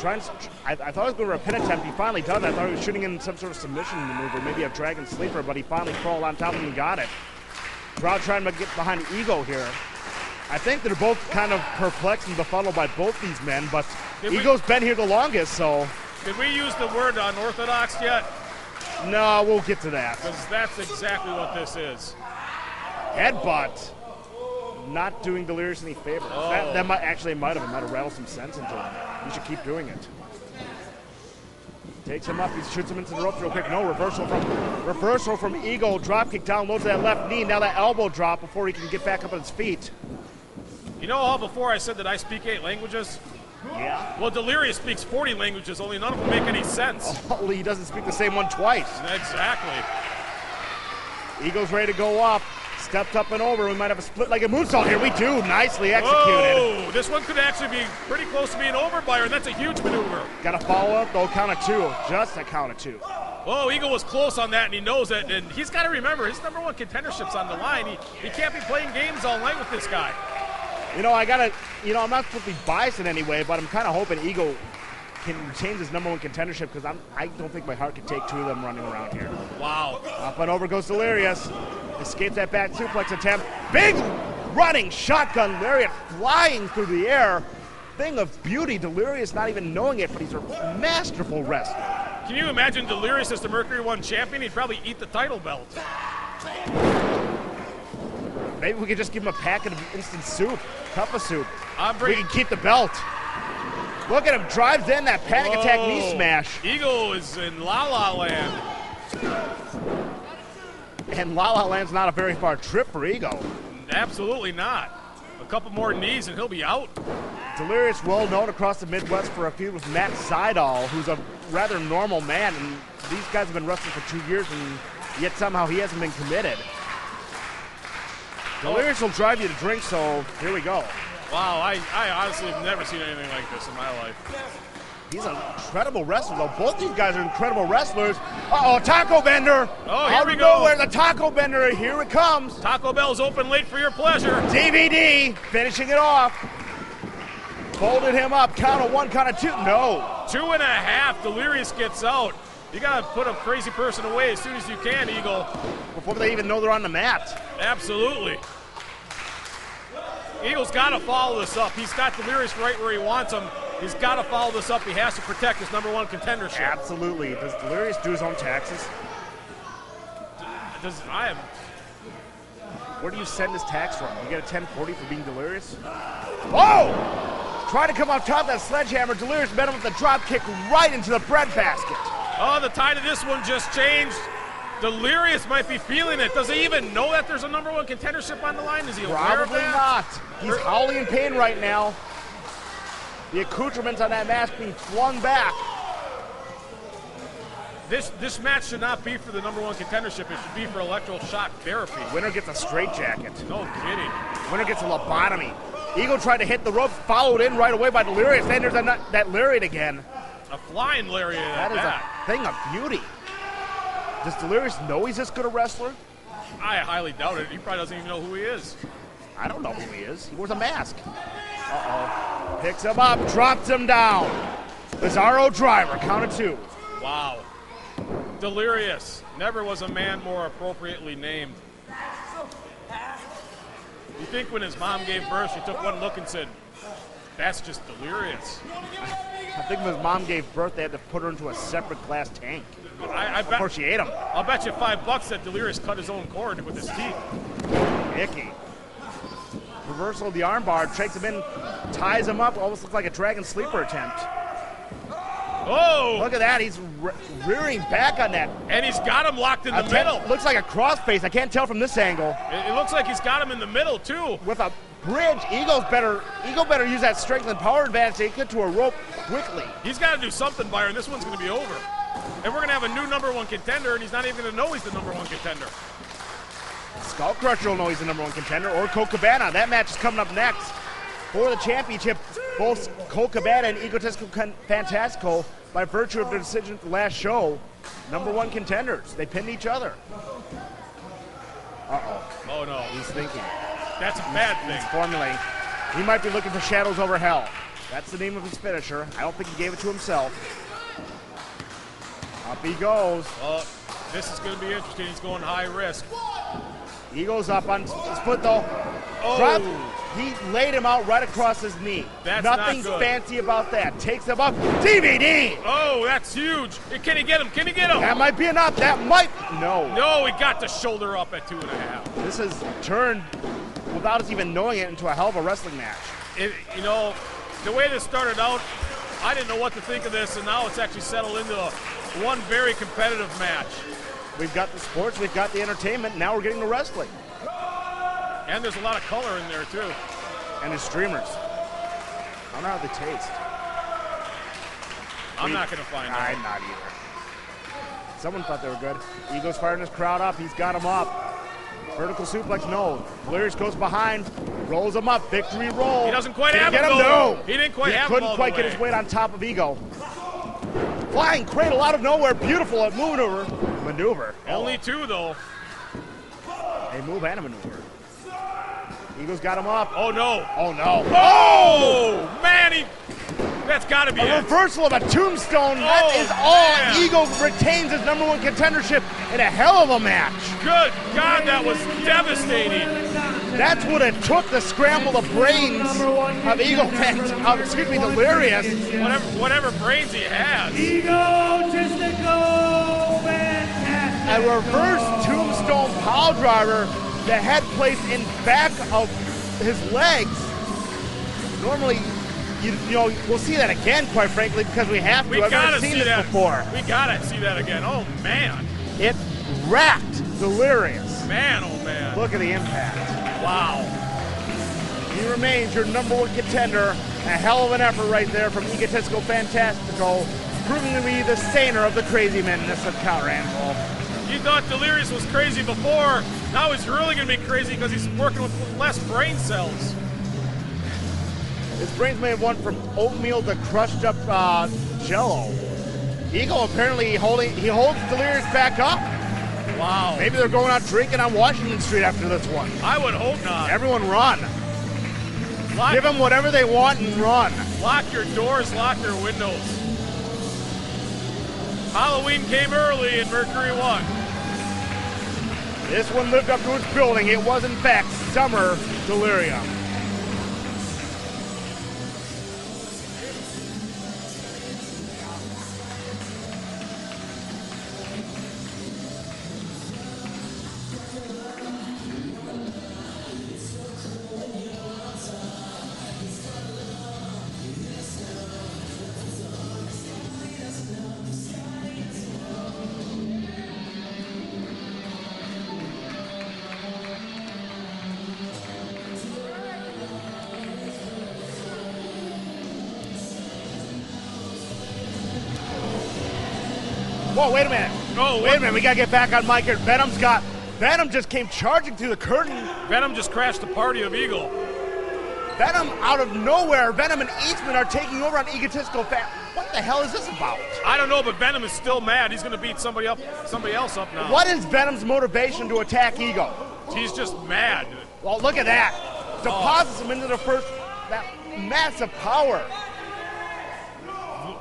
I thought he was going for a pin attempt. He finally does. I thought he was shooting in some sort of submission maneuver, maybe a dragon sleeper, but he finally crawled on top of him and got it. Crowd trying to get behind Eagle here. I think they're both kind of perplexed and befuddled by both these men, but Eagle's been here the longest, so... Did we use the word unorthodox yet? No, we'll get to that. Because that's exactly what this is. Headbutt. Not doing Delirious any favor. Oh. That might have rattled some sense into him. He should keep doing it. Takes him up. He shoots him into the ropes real quick. No, reversal from Eagle. Drop kick down low to that left knee. Now that elbow drop before he can get back up on his feet. You know how before I said that I speak 8 languages? Yeah. Well, Delirious speaks 40 languages, only none of them make any sense. Only he doesn't speak the same one twice. Exactly. Eagle's ready to go up. Stepped up and over. We might have a split-legged moonsault here. We do. Nicely executed. Whoa, this one could actually be pretty close to being over, Byron. That's a huge maneuver. Got to follow up, though. Count of 2. Just a count of 2. Oh, Eagle was close on that, and he knows it. And he's got to remember, his #1 contendership's on the line. He can't be playing games all night with this guy. I'm not supposed to be biased in any way, but I'm kind of hoping Eagle can retain his #1 contendership because I don't think my heart could take 2 of them running around here. Wow. Up and over goes Delirious. Escapes that back suplex attempt. Big running shotgun lariat flying through the air. Thing of beauty. Delirious not even knowing it, but he's a masterful wrestler. Can you imagine Delirious as the Mercury 1 champion? He'd probably eat the title belt. Maybe we could just give him a packet of instant soup, cup of soup. We can keep the belt. Look at him, drives in that panic attack knee smash. Eagle is in La La Land. And La La Land's not a very far trip for Eagle. Absolutely not. A couple more knees and he'll be out. Delirious, well known across the Midwest for a feud with Matt Sydal, who's a rather normal man, and these guys have been wrestling for 2 years, and yet somehow he hasn't been committed. Delirious will drive you to drink, so here we go. Wow, I honestly have never seen anything like this in my life. He's an incredible wrestler, though. Both these guys are incredible wrestlers. Uh-oh, Taco Bender. Oh, here we go. Out of nowhere, the Taco Bender. Here it comes. Taco Bell's open late for your pleasure. DVD, finishing it off. Folded him up. Count of 1, count of 2. No. 2.5. Delirious gets out. You got to put a crazy person away as soon as you can, Eagle. Before they even know they're on the mat. Absolutely. Eagle's got to follow this up. He's got Delirious right where he wants him. He's got to follow this up. He has to protect his #1 contendership. Absolutely. Does Delirious do his own taxes? Where do you send his tax from? You get a 1040 for being Delirious? Oh! Trying to come off top of that sledgehammer. Delirious met him with the drop kick right into the breadbasket. Oh, the tide of this one just changed. Delirious might be feeling it. Does he even know that there's a #1 contendership on the line? Is he aware of that? Probably not. He's howling in pain right now. The accoutrements on that mask being flung back. This match should not be for the #1 contendership. It should be for electroshock therapy. Winner gets a straitjacket. No kidding. Winner gets a lobotomy. Eagle tried to hit the ropes, followed in right away by Delirious. Then there's that lariat again. A flying lariat. That is a thing of beauty. Does Delirious know he's this good a wrestler? I highly doubt it. He probably doesn't even know who he is. I don't know who he is. He wears a mask. Uh-oh. Picks him up, drops him down. Bizarro driver, count of 2. Wow. Delirious. Never was a man more appropriately named. You think when his mom gave birth, she took one look and said, that's just Delirious. I think when his mom gave birth, they had to put her into a separate glass tank. I bet, before she ate him. I'll bet you $5 that Delirious cut his own cord with his teeth. Icky. reversal of the armbar, takes him in, ties him up, almost looks like a dragon sleeper attempt. Oh! Look at that, he's rearing back on that. And he's got him locked in the middle. Looks like a crossface, I can't tell from this angle. It looks like he's got him in the middle, too. With a bridge, Eagle better use that strength and power advantage to get to a rope quickly. He's got to do something, Byron. This one's going to be over. And we're going to have a new #1 contender, and he's not even going to know he's the #1 contender. Skull Crusher will know he's the #1 contender, or Colt Cabana. That match is coming up next. For the championship, both Colt Cabana and Egotistical Fantastico, by virtue of their decision at the last show, #1 contenders. They pinned each other. Uh-oh. Oh, no. He's thinking. That's a bad thing. He's formulating. He might be looking for Shadows Over Hell. That's the name of his finisher. I don't think he gave it to himself. Up he goes. Well, this is going to be interesting. He's going high risk. He goes up on his foot, though. Oh. He laid him out right across his knee. That's Nothing not good. fancy about that. Takes him up. DVD! Oh, that's huge. Can he get him? Can he get him? That might be enough. That might. No. No, he got the shoulder up at 2.5. This has turned, without us even knowing it, into a hell of a wrestling match. You know, the way this started out, I didn't know what to think of this, and now it's actually settled into one very competitive match. We've got the sports, we've got the entertainment, now we're getting the wrestling. And there's a lot of color in there, too. And the streamers. I don't know how they taste. I'm not going to find out. I'm not either. Someone thought they were good. Eagle's firing his crowd up. He's got him up. Vertical suplex, no. Delirious goes behind, rolls him up. Victory roll. He doesn't quite Didn't have get him, him, though. no. He didn't quite have him all couldn't the quite get way. his weight on top of Ego. Flying cradle out of nowhere. Beautiful at maneuver. Only 2, though. A move and a maneuver. Eagle's got him up. Oh, no. Oh, no. Oh, man, that's got to be A it. reversal of a tombstone. That is all. man. Eagle retains his #1 contendership in a hell of a match. Good God, that was devastating. That's what it took to scramble the brains of Delirious. Whatever brains he has. Egotistical Fantastico. A reverse tombstone pile driver, the head placed in back of his legs. Normally, you know, we'll see that again, quite frankly, because we have to. I've never seen this before. We gotta see that again. Oh, man. It racked Delirious. Man, oh, man. Look at the impact. Wow. He remains your #1 contender. A hell of an effort right there from Egotistical Fantastico, proving to be the stainer of the crazy madness of Count Anvil. You thought Delirious was crazy before. Now he's really going to be crazy because he's working with less brain cells. His brains may have went from oatmeal to crushed up Jello. Eagle apparently he holds Delirious back up. Wow. Maybe they're going out drinking on Washington Street after this one. I would hope not. Everyone run. Give them whatever they want and run. Lock your doors, lock your windows. Halloween came early in Mercury 1. This one lived up to its building. It was, in fact, Summer Delirium. Whoa, wait a minute. Oh, wait a minute. We got to get back on mic here. Venom just came charging through the curtain. Venom just crashed the party of Eagle. Venom out of nowhere. Venom and Eastman are taking over on Egotistical What the hell is this about? I don't know, but Venom is still mad. He's going to beat somebody else up now. What is Venom's motivation to attack Ego? He's just mad. Well, look at that. Deposits him into that massive power.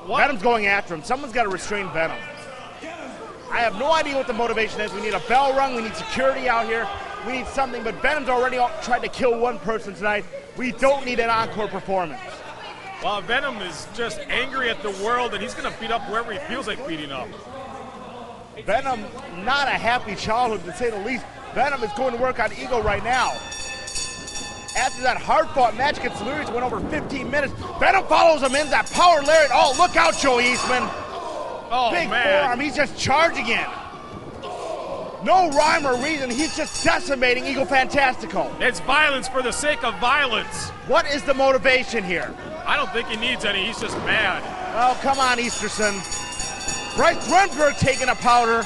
What? Venom's going after him. Someone's got to restrain Venom. I have no idea what the motivation is. We need a bell rung. We need security out here. We need something, but Venom's already tried to kill one person tonight. We don't need an encore performance. Well, Venom is just angry at the world, and he's going to beat up whoever he feels like beating up. Venom, not a happy childhood, to say the least. Venom is going to work on Ego right now. As after that hard-fought match against Delirium went over 15 minutes. Venom follows him in that power lariat. Oh, look out, Joe Eastman. Oh, Big man. forearm, he's just charging in. No rhyme or reason, he's just decimating Eagle Fantastico. It's violence for the sake of violence. What is the motivation here? I don't think he needs any. He's just mad. Oh, come on, Easterson. Bryce Renberg taking a powder.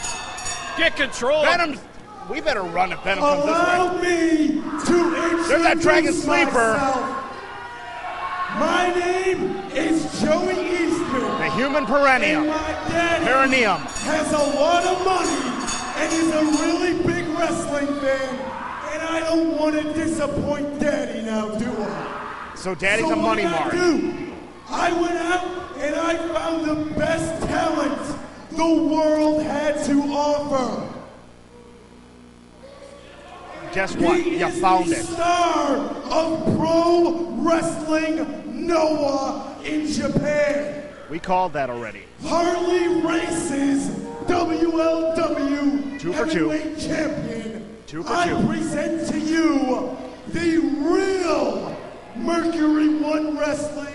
Get control. Venom's... We better run if Venom comes this way. Allow me to introduce There's that Dragon Sleeper. myself. My name is Joey Eastman. The human perennium. And my daddy Perineum. has a lot of money and is a really big wrestling fan. And I don't want to disappoint Daddy now, do I? So Daddy's So a money what mark. did I do? I went out and I found the best talent the world had to offer. Guess what? He You is found the it. star of pro wrestling Noah in Japan. We called that already. Harley Race's WLW 2 for 2. heavyweight champion. 2 for I 2. present to you the real Mercury One Wrestling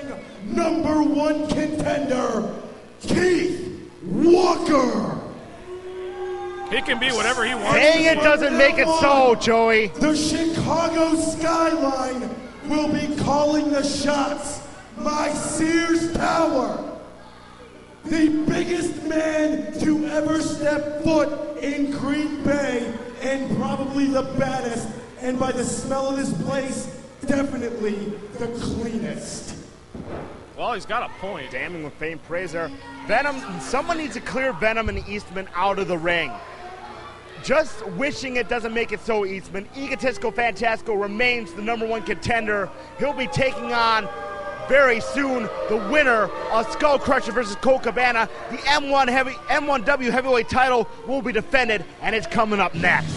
#1 contender, Keith Walker. He can be whatever he wants. Saying it doesn't make it so, Joey. The Chicago skyline will be calling the shots. My Sears Tower. The biggest man to ever step foot in Green Bay, and probably the baddest, and by the smell of this place, definitely the cleanest. Well, he's got a point. Damning with faint praise there. Venom, someone needs to clear Venom and Eastman out of the ring. Just wishing it doesn't make it so, Eastman. Egotistical Fantastico remains the #1 contender. He'll be taking on very soon the winner of Skull Crusher versus Colt Cabana. The M1W heavyweight title will be defended, and it's coming up next.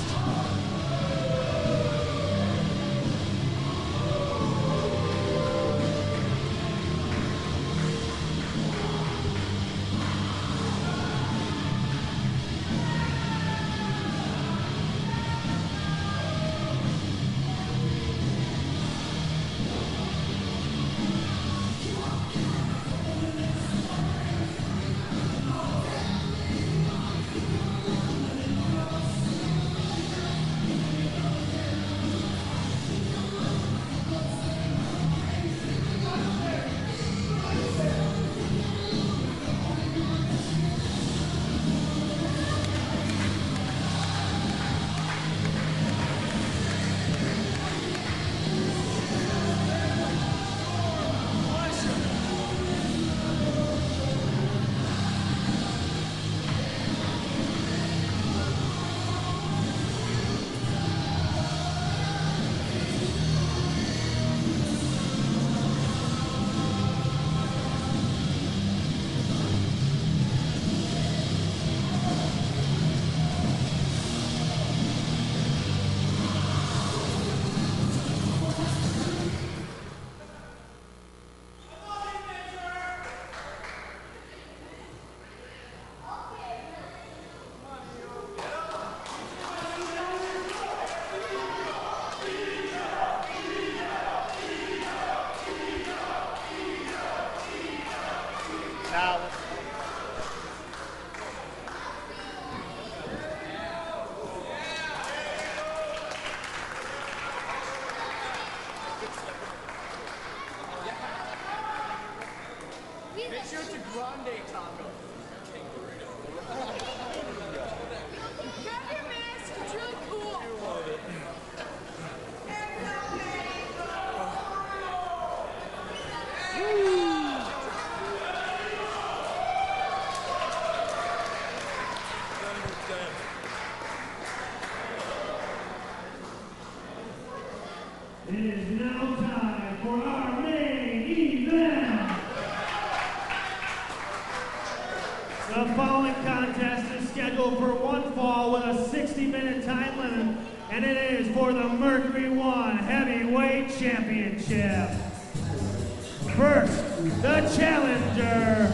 It is now time for our main event. The following contest is scheduled for one fall with a 60-minute time limit, and it is for the Mercury One Heavyweight Championship. First, the challenger,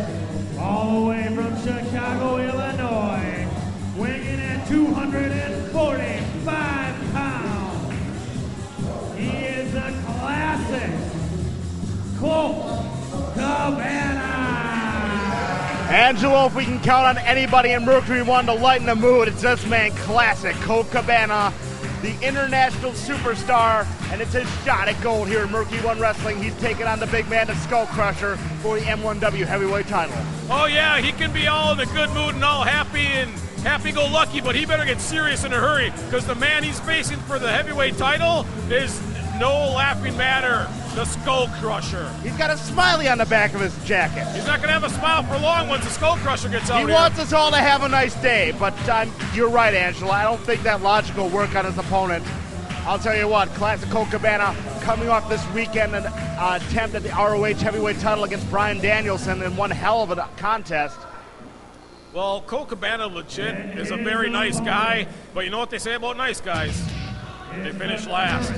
all the way from Chicago, Illinois, weighing at 245 pounds. He is the class Angelo, if we can count on anybody in Mercury 1 to lighten the mood, it's this man, classic Colt Cabana, the international superstar, and it's his shot at gold here in Mercury 1 Wrestling. He's taking on the big man, the Skull Crusher, for the M1W heavyweight title. Oh yeah, he can be all in a good mood and all happy and happy-go-lucky, but he better get serious in a hurry, because the man he's facing for the heavyweight title is no laughing matter, the Skull Crusher. He's got a smiley on the back of his jacket. He's not going to have a smile for long once the Skull Crusher gets out He here. wants us all to have a nice day, but you're right, Angela. I don't think that logic will work on his opponent. I'll tell you what, classic Colt Cabana coming off this weekend an attempt at the ROH heavyweight title against Bryan Danielson in one hell of a contest. Well, Colt Cabana legit is a very nice guy, but you know what they say about nice guys? They finish last.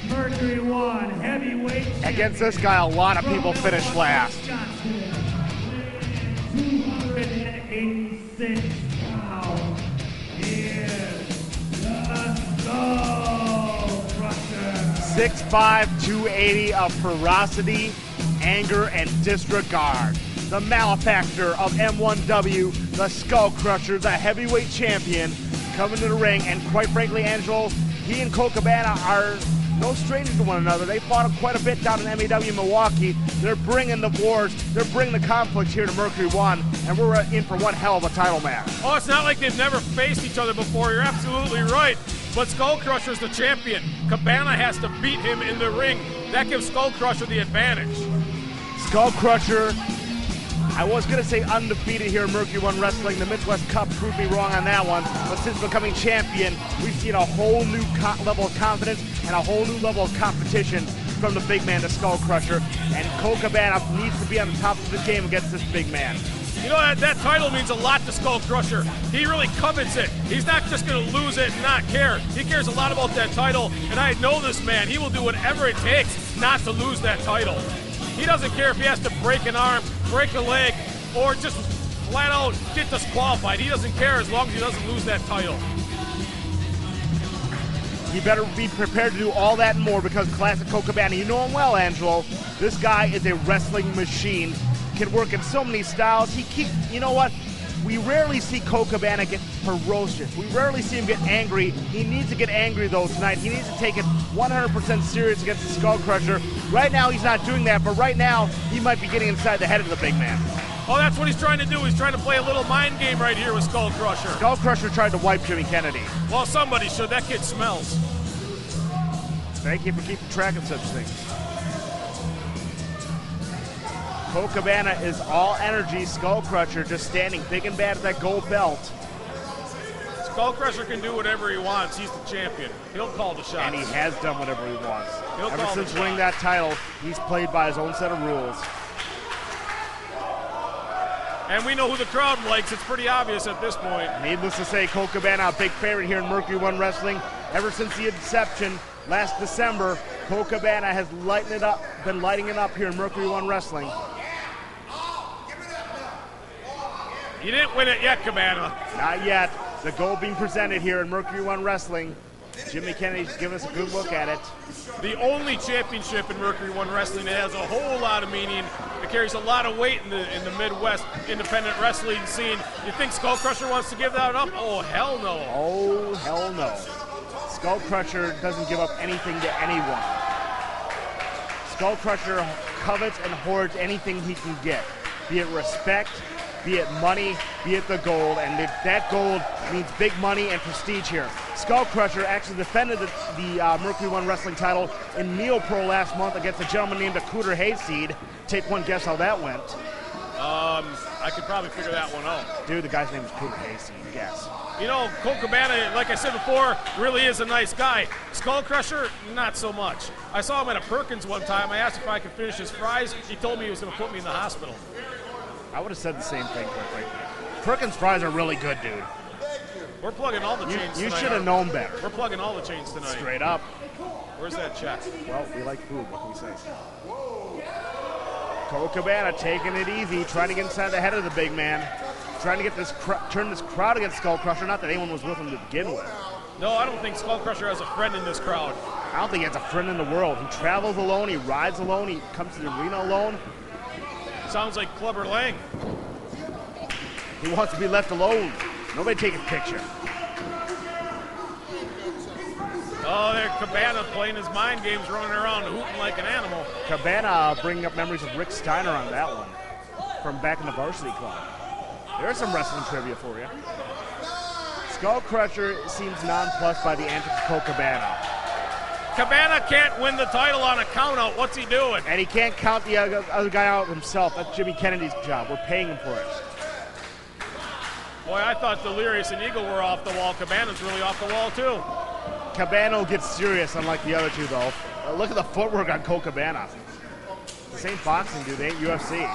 Mercury 1 heavyweight Against this guy, a lot of people finish last. 286 pounds is the Skull Crusher. 6'5", 280 of ferocity, anger, and disregard. The malefactor of M1W, the Skull Crusher, the heavyweight champion, coming to the ring. And quite frankly, Angelo, he and Colt Cabana are no strangers to one another. They fought quite a bit down in MEW Milwaukee. They're bringing the wars, they're bringing the conflict here to Mercury 1, and we're in for one hell of a title match. Oh, it's not like they've never faced each other before. You're absolutely right. But Skull Crusher's the champion. Cabana has to beat him in the ring. That gives Skull Crusher the advantage. Skull Crusher, I was going to say undefeated here in Mercury 1 Wrestling. The Midwest Cup proved me wrong on that one. But since becoming champion, we've seen a whole new level of confidence and a whole new level of competition from the big man, the Skull Crusher. And Colt Cabana needs to be on the top of his game against this big man. You know, that title means a lot to Skull Crusher. He really covets it. He's not just going to lose it and not care. He cares a lot about that title, and I know this man. He will do whatever it takes not to lose that title. He doesn't care if he has to break an arm, break a leg, or just flat out get disqualified. He doesn't care as long as he doesn't lose that title. You better be prepared to do all that and more, because classic Colt Cabana, you know him well, Angelo. This guy is a wrestling machine. Can work in so many styles. You know what? We rarely see Colt Cabana get ferocious. We rarely see him get angry. He needs to get angry though tonight. He needs to take it 100% serious against the Skull Crusher. Right now he's not doing that, but right now he might be getting inside the head of the big man. Oh, that's what he's trying to do. He's trying to play a little mind game right here with Skull Crusher. Skull Crusher tried to wipe Jimmy Kennedy. Well, somebody should. That kid smells. Thank you for keeping track of such things. Colt Cabana is all energy. Skull Crusher just standing big and bad at that gold belt. Skull Crusher can do whatever he wants. He's the champion. He'll call the shots. And he has done whatever he wants. Ever call since the winning that title, he's played by his own set of rules. And we know who the crowd likes. It's pretty obvious at this point. Needless to say, Colt Cabana, a big favorite here in Mercury 1 Wrestling. Ever since the inception last December, Colt Cabana has been lighting it up here in Mercury 1 Wrestling. You didn't win it yet, Cabana. Not yet. The gold being presented here in Mercury 1 Wrestling. Jimmy Kennedy's giving us a good look at it. The only championship in Mercury 1 Wrestling that has a whole lot of meaning. It carries a lot of weight in the Midwest independent wrestling scene. You think Skull Crusher wants to give that up? Oh, hell no. Oh, hell no. Skull Crusher doesn't give up anything to anyone. Skull Crusher covets and hoards anything he can get, be it respect, be it money, be it the gold, and that gold means big money and prestige here. Skull Crusher actually defended the Mercury 1 Wrestling title in Neo Pro last month against a gentleman named Cooter Hayseed. Take one guess how that went. I could probably figure that one out. Dude, the guy's name is Cooter Hayseed, guess. You know, Colt Cabana, like I said before, really is a nice guy. Skull Crusher, not so much. I saw him at a Perkins one time. I asked if I could finish his fries. He told me he was going to put me in the hospital. I would have said the same thing, quite frankly. Perkins fries are really good, dude. We're plugging all the chains tonight. You should have known better. We're plugging all the chains tonight. Straight up. Where's that check? Well, we like food. What can we say? Colt Cabana taking it easy, trying to get inside the head of the big man, trying to get turn this crowd against Skull Crusher. Not that anyone was with him to begin with. No, I don't think Skull Crusher has a friend in this crowd. I don't think he has a friend in the world. He travels alone, he rides alone, he comes to the arena alone. Sounds like Clubber Lang. He wants to be left alone. Nobody take a picture. Oh, there, Cabana playing his mind games, running around, hooting like an animal. Cabana bringing up memories of Rick Steiner on that one from back in the Varsity Club. There's some wrestling trivia for you. Skull Crusher seems nonplussed by the antics of Colt Cabana. Cabana can't win the title on a count out. What's he doing? And he can't count the other guy out himself. That's Jimmy Kennedy's job. We're paying him for it. Boy, I thought Delirious and Eagle were off the wall. Cabana's really off the wall, too. Cabana will get serious, unlike the other two, though. Look at the footwork on Colt Cabana. This ain't boxing, dude. They ain't UFC.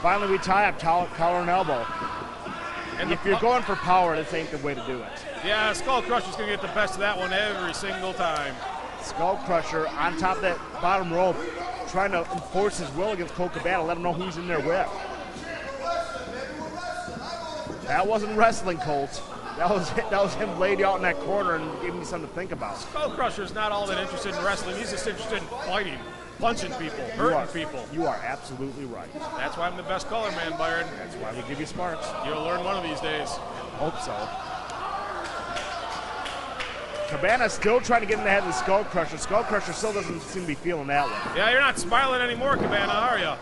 Finally, we tie up collar and elbow. And if you're going for power, this ain't the way to do it. Yeah, Skull Crusher's going to get the best of that one every single time. Skull Crusher on top of that bottom rope, trying to enforce his will against Colt Cabana, let him know who he's in there with. That wasn't wrestling, Colt. That was him laid out in that corner and giving me something to think about. Skull Crusher's not all that interested in wrestling. He's just interested in fighting, punching people, hurting people. You are absolutely right. That's why I'm the best color man, Byron. That's why we give you sparks. You'll learn one of these days. Hope so. Cabana's still trying to get in the head of the Skull Crusher. Skull Crusher still doesn't seem to be feeling that one. Yeah, you're not smiling anymore, Cabana, are you?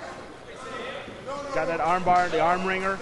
Got that arm bar, the arm ringer,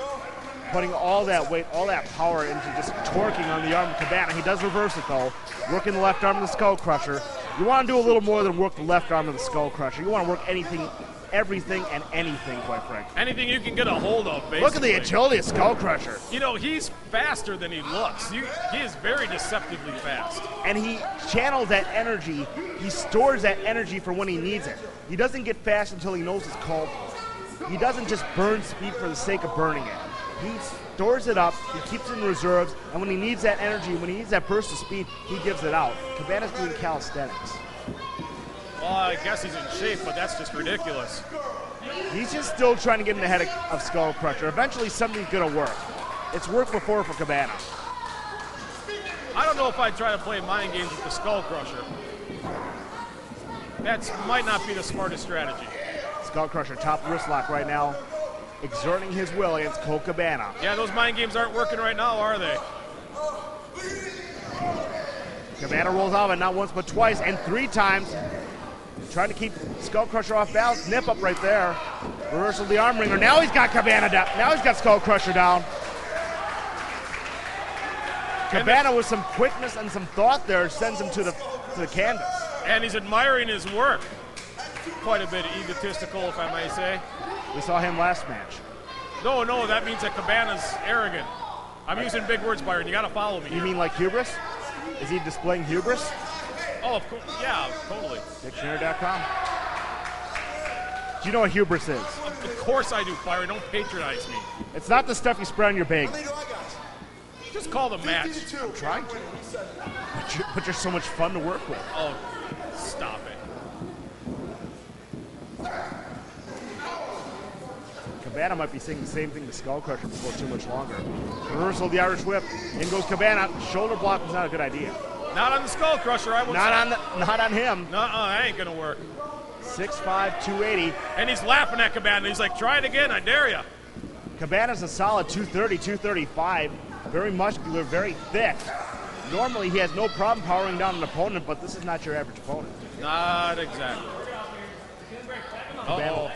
putting all that weight, all that power into just torquing on the arm of Cabana. He does reverse it, though, working the left arm of the Skull Crusher. You want to do a little more than work the left arm of the Skull Crusher. You want to work anything, everything, and anything, quite frankly. Anything you can get a hold of, basically. Look at the agility of Skull Crusher. You know, he's faster than he looks. He is very deceptively fast. And he channels that energy. He stores that energy for when he needs it. He doesn't get fast until he knows it's called for. He doesn't just burn speed for the sake of burning it. He stores it up, he keeps it in reserves, and when he needs that energy, when he needs that burst of speed, he gives it out. Cabana's doing calisthenics. Well, I guess he's in shape, but that's just ridiculous. He's just still trying to get in the head of Skull Crusher. Eventually, something's going to work. It's worked before for Cabana. I don't know if I'd try to play mind games with the Skull Crusher. That might not be the smartest strategy. Skull Crusher, top wrist lock right now, exerting his will against Colt Cabana. Yeah, those mind games aren't working right now, are they? Cabana rolls out of it not once but twice and 3 times. Trying to keep Skull Crusher off balance. Nip up right there. Reversal of the arm ringer. Now he's got Cabana down. Now he's got Skull Crusher down. Cabana with some quickness and some thought there sends him to the canvas. And he's admiring his work. Quite a bit egotistical, if I may say. We saw him last match. No, that means that Cabana's arrogant. I'm using big words, Byron. You got to follow me. You mean like hubris? Is he displaying hubris? Oh, of course. Yeah, totally. Dictionary.com. Do you know what hubris is? Of course I do, Byron. Don't patronize me. It's not the stuff you spread on your bag. Just call the match. I'm trying to. But you're so much fun to work with. Oh, stop it. Cabana might be saying the same thing to Skull Crusher before too much longer. Reversal of the Irish whip. In goes Cabana. Shoulder block was not a good idea. Not on the Skull Crusher, I would say. Not on him. That ain't gonna work. 6'5", 280. And he's laughing at Cabana. He's like, try it again, I dare you. Cabana's a solid 230, 235. Very muscular, very thick. Normally he has no problem powering down an opponent, but this is not your average opponent. Not exactly. Uh-oh.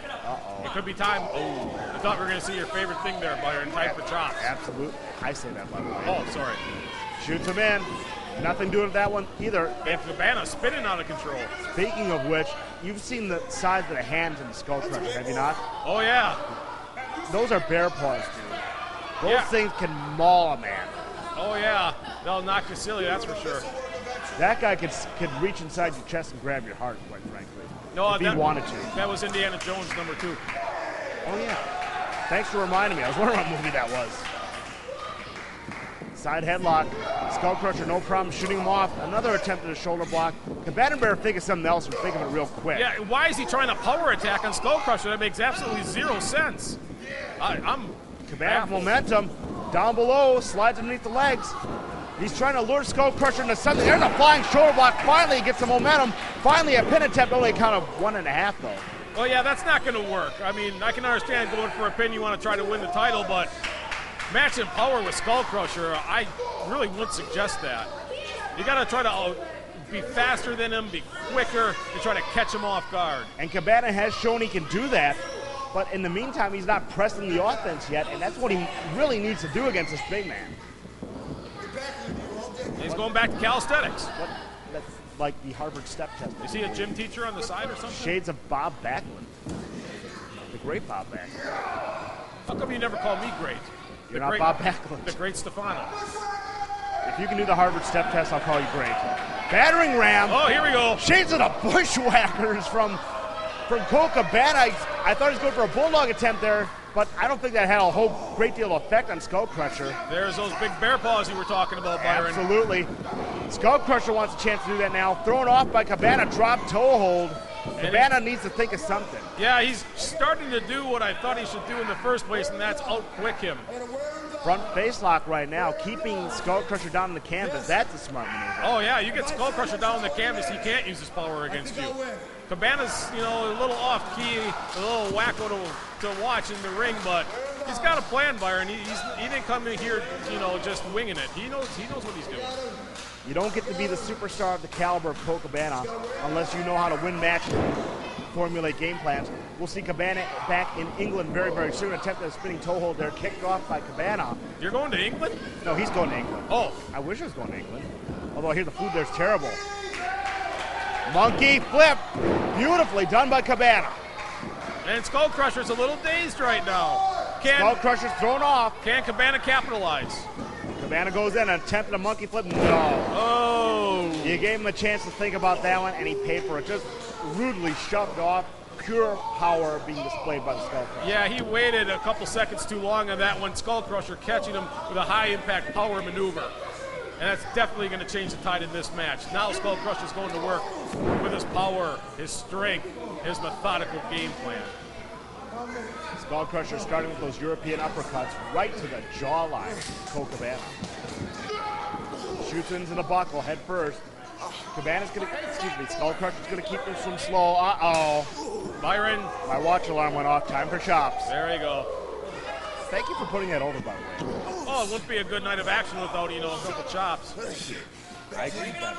It could be time. Oh, I thought we were going to see your favorite thing there, Byron, type for chops. Absolutely. I say that, by the way. Oh, sorry. Shoots him in. Nothing doing with that one either. And Cabana spinning out of control. Speaking of which, you've seen the size of the hands in the Skull Crusher, have you not? Oh, yeah. Those are bear paws, dude. Those things can maul a man. Oh, yeah. They'll knock you silly, that's for sure. That guy could reach inside your chest and grab your heart, quite frankly. No, if he wanted to. That was Indiana Jones #2. Oh, yeah. Thanks for reminding me. I was wondering what movie that was. Side headlock. Skull Crusher, no problem shooting him off. Another attempt at a shoulder block. Cabana better think of something else and think of it real quick. Yeah, why is he trying to power attack on Skull Crusher? That makes absolutely zero sense. I'm Cabana momentum. Down below, slides underneath the legs. He's trying to lure Skull Crusher into something. There's a flying shoulder block. Finally, he gets some momentum. Finally, a pin attempt. Only a count of 1.5, though. Well, yeah, that's not going to work. I mean, I can understand going for a pin. You want to try to win the title, but matching power with Skull Crusher, I really wouldn't suggest that. You got to try to be faster than him, be quicker, and try to catch him off guard. And Cabana has shown he can do that, but in the meantime, he's not pressing the offense yet, and that's what he really needs to do against this big man. He's going back to calisthenics. That's like the Harvard step test. Is he a gym teacher on the side or something? Shades of Bob Backlund. The great Bob Backlund. How come you never call me great? You're not Bob Backlund. The great Stefano. If you can do the Harvard step test, I'll call you great. Battering ram. Oh, here we go. Shades of the Bushwhackers from Colt Cabana. I thought he was going for a bulldog attempt there, but I don't think that had a whole great deal of effect on Skull Crusher. There's those big bear paws you were talking about, Byron. Absolutely. Skull Crusher wants a chance to do that now. Thrown off by Cabana, drop toe hold. Cabana needs to think of something. Yeah, he's starting to do what I thought he should do in the first place, and that's out-quick him. Front face lock right now, keeping Skull Crusher down on the canvas. That's a smart maneuver. Oh, yeah, you get Skull Crusher down on the canvas, he can't use his power against you. Cabana's, a little off-key, a little wacko to watch in the ring, but he's got a plan, Byron. He didn't come in here, just winging it. He knows what he's doing. You don't get to be the superstar of the caliber of Colt Cabana unless you know how to win matches and formulate game plans. We'll see Cabana back in England very, very soon. Attempt at a spinning toe hold there, kicked off by Cabana. You're going to England? No, he's going to England. Oh. I wish I was going to England. Although I hear the food there's terrible. Monkey flip. Beautifully done by Cabana. And Skull Crusher's a little dazed right now. Skull Crusher's thrown off. Can Cabana capitalize? Cabana goes in and attempted a monkey flip. No. Oh. You gave him a chance to think about that one, and he paid for it. Just rudely shoved off. Pure power being displayed by the Skull Crusher. Yeah, he waited a couple seconds too long on that one. Skull Crusher catching him with a high-impact power maneuver. And that's definitely going to change the tide in this match. Now Skull Crusher's going to work with his power, his strength, his methodical game plan. Skull Crusher starting with those European uppercuts right to the jawline. Colt Cabana shoots into the buckle head first. Skull Crusher's gonna keep this one slow. Uh-oh. Byron. My watch alarm went off. Time for chops. There you go. Thank you for putting that over, by the way. Oh, it wouldn't be a good night of action without, a couple chops. I agree with that.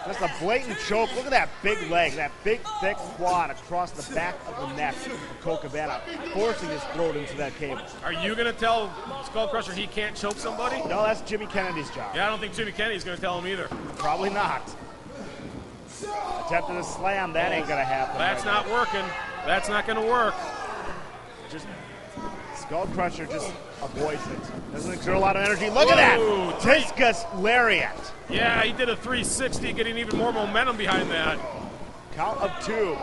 Just a blatant choke. Look at that big leg, that big, thick quad across the back of the neck of Colt Cabana, forcing his throat into that cable. Are you going to tell Skull Crusher he can't choke somebody? No, that's Jimmy Kennedy's job. Yeah, I don't think Jimmy Kennedy's going to tell him either. Probably not. Attempted a slam, that ain't going to happen. That's not working. That's not going to work. Just Skull Crusher just avoids it. Doesn't exert a lot of energy. Look at that! Discus lariat. Yeah, he did a 360, getting even more momentum behind that. Count of two.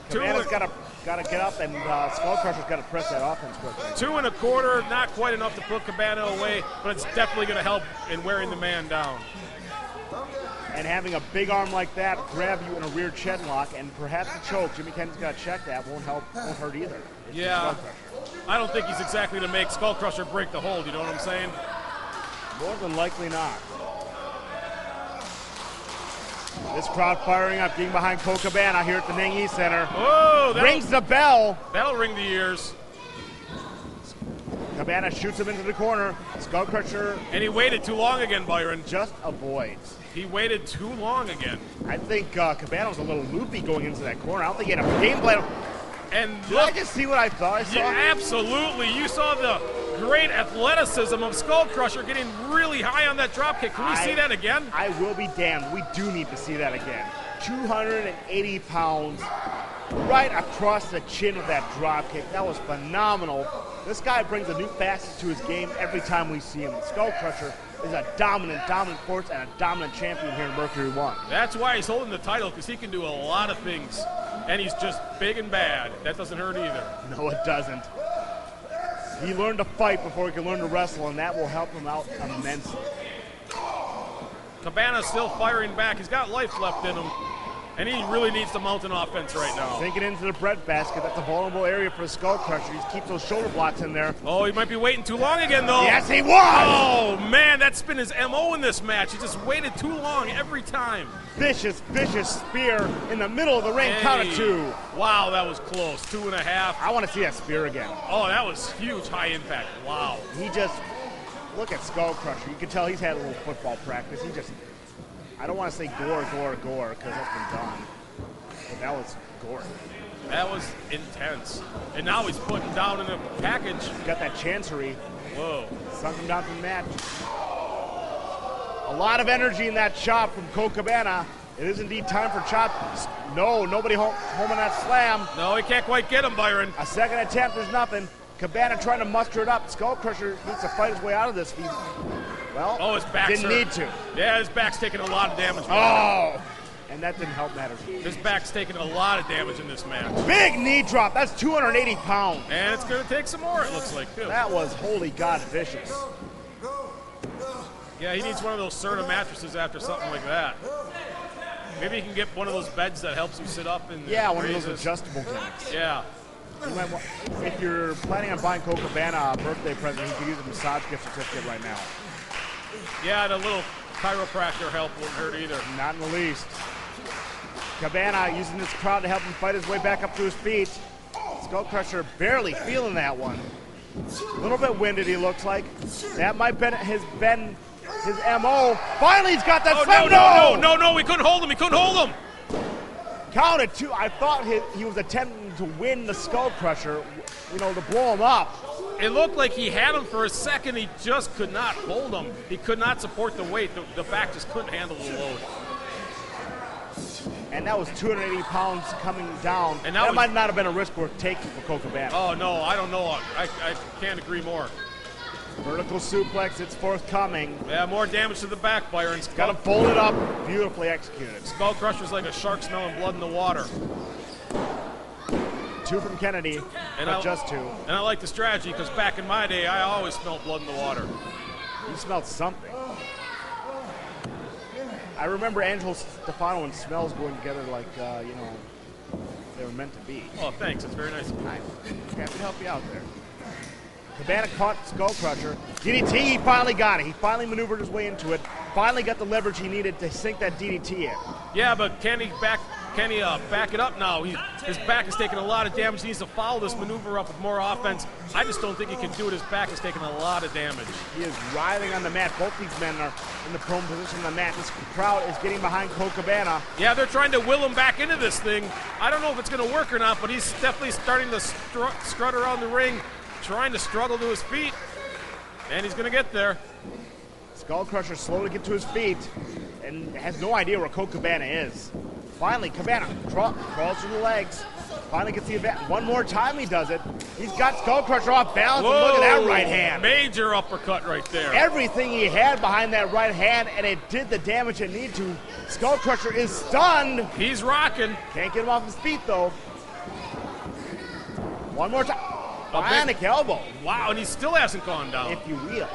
Cabana's got to get up, and Skull Crusher's got to press that offense quickly. 2 1/4, not quite enough to put Cabana away, but it's definitely going to help in wearing the man down. And having a big arm like that grab you in a rear chin lock and perhaps a choke, Jimmy Kennedy's got to check that. Won't hurt either. Yeah, I don't think he's exactly to make Skull Crusher break the hold, you know what I'm saying? More than likely not. This crowd firing up, getting behind Colt Cabana here at the Ning Center. Oh, rings the bell. That'll ring the ears. Cabana shoots him into the corner. Skull Crusher. And he waited too long again, Byron. Just avoids. He waited too long again. I think Cabana was a little loopy going into that corner. I don't think he had a game plan. And did I just see what I thought I saw? Yeah, absolutely. You saw the great athleticism of Skull Crusher getting really high on that drop kick. Can we see that again? I will be damned. We do need to see that again. 280 pounds right across the chin with that drop kick. That was phenomenal. This guy brings a new facet to his game every time we see him. Skull Crusher is a dominant force and a dominant champion here in Mercury 1. That's why he's holding the title, because he can do a lot of things. And he's just big and bad. That doesn't hurt either. No, it doesn't. He learned to fight before he could learn to wrestle, and that will help him out immensely. Cabana's still firing back. He's got life left in him. And he really needs to mount an offense right now. Sinking into the bread basket. That's a vulnerable area for the Skull Crusher. He keeps those shoulder blocks in there. Oh, he might be waiting too long again, though. Yes, he was! Oh, man, that's been his MO in this match. He just waited too long every time. Vicious spear in the middle of the ring. Hey. Count of 2. Wow, that was close. 2.5. I want to see that spear again. Oh, that was huge, high impact. Wow. He just, look at Skull Crusher. You can tell he's had a little football practice. He just, I don't want to say gore, because that's been done. But that was gore. That was intense. And now he's putting down in a package. He's got that chancery. Whoa. Sunk him down from the match. A lot of energy in that chop from Colt Cabana. It is indeed time for chop. No, nobody home on that slam. No, he can't quite get him, Byron. A second attempt, there's nothing. Cabana trying to muster it up. Skull Crusher needs to fight his way out of this. Oh, his back's didn't hurt. need to. Yeah, his back's taking a lot of damage. Oh, and that didn't help matters. His back's taking a lot of damage in this match. Big knee drop. That's 280 pounds. And it's going to take some more, it looks like, too. That was, holy God, vicious. Yeah, he needs one of those Serta mattresses after something like that. Maybe he can get one of those beds that helps you sit up and Yeah, one of raises. those adjustable gimmicks. Yeah. If you're planning on buying Colt Cabana a birthday present, you can use a massage gift certificate right now. Yeah, the little chiropractor help wouldn't hurt either. Not in the least. Cabana using this crowd to help him fight his way back up to his feet. Skull Crusher barely feeling that one. A little bit winded, he looks like. That might been his MO. Finally, he's got that slam. No, we couldn't hold him. He couldn't hold him. Counted 2. I thought he was attempting to win the Skull Crusher, to blow him up. It looked like he had him for a second. He just could not hold him. He could not support the weight. The back just couldn't handle the load. And that was 280 pounds coming down. And that might not have been a risk worth taking for Colt Cabana. Oh, no, I don't know. I can't agree more. Vertical suplex, it's forthcoming. Yeah, more damage to the back, Byron. Got him folded up, beautifully executed. Skull Crusher's like a shark smelling blood in the water. 2 from Kennedy, but just 2. And I like the strategy because back in my day, I always smelled blood in the water. You smelled something. I remember Angelo Stefano and smells going together like, they were meant to be. Oh, thanks. It's very nice of you. I'm happy to help you out there. Cabana caught Skull Crusher. DDT, he finally got it. He finally maneuvered his way into it. Finally got the leverage he needed to sink that DDT in. Yeah, but can he back it up now? His back is taking a lot of damage. He needs to follow this maneuver up with more offense. I just don't think he can do it. His back is taking a lot of damage. He is writhing on the mat. Both these men are in the prone position on the mat. This crowd is getting behind Colt Cabana. Yeah, they're trying to will him back into this thing. I don't know if it's going to work or not, but he's definitely starting to strut around the ring, trying to struggle to his feet. And he's going to get there. Skull Crusher slowly get to his feet and has no idea where Colt Cabana is. Finally, Cabana crawls through the legs. Finally gets the advantage. One more time he does it. He's got Skull Crusher off balance. Whoa, and look at that right hand. Major uppercut right there. Everything he had behind that right hand, and it did the damage it needed to. Skull Crusher is stunned. He's rocking. Can't get him off his feet, though. One more time. Bionic elbow. Wow, and he still hasn't gone down. If you will.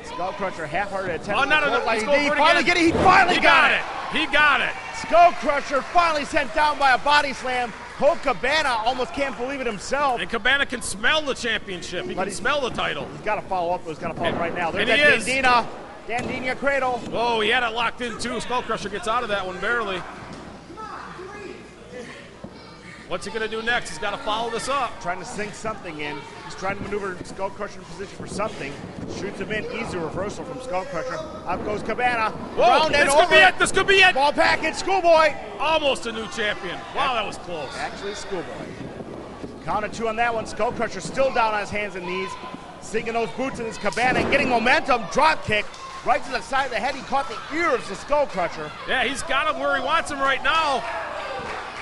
Skull Crusher half-hearted attempt. Oh, no. He finally got it. He got it. Skull Crusher finally sent down by a body slam. Colt Cabana almost can't believe it himself. And Cabana can smell the championship. He can smell the title. He's got to follow up. He's got to follow up right now. There's and that Dandina cradle. Oh, he had it locked in too. Skull Crusher gets out of that one barely. What's he going to do next? He's got to follow this up. Trying to sink something in. He's trying to maneuver Skull Crusher in position for something. Shoots him in. Easy reversal from Skull Crusher. Up goes Cabana. Whoa, this could be it. Ball package, Schoolboy. Almost a new champion. Wow, that was close. Actually, Schoolboy. Count of 2 on that one. Skull Crusher still down on his hands and knees. Sinking those boots in his Cabana and getting momentum. Drop kick. Right to the side of the head. He caught the ear of the Skull Crusher. Yeah, he's got him where he wants him right now.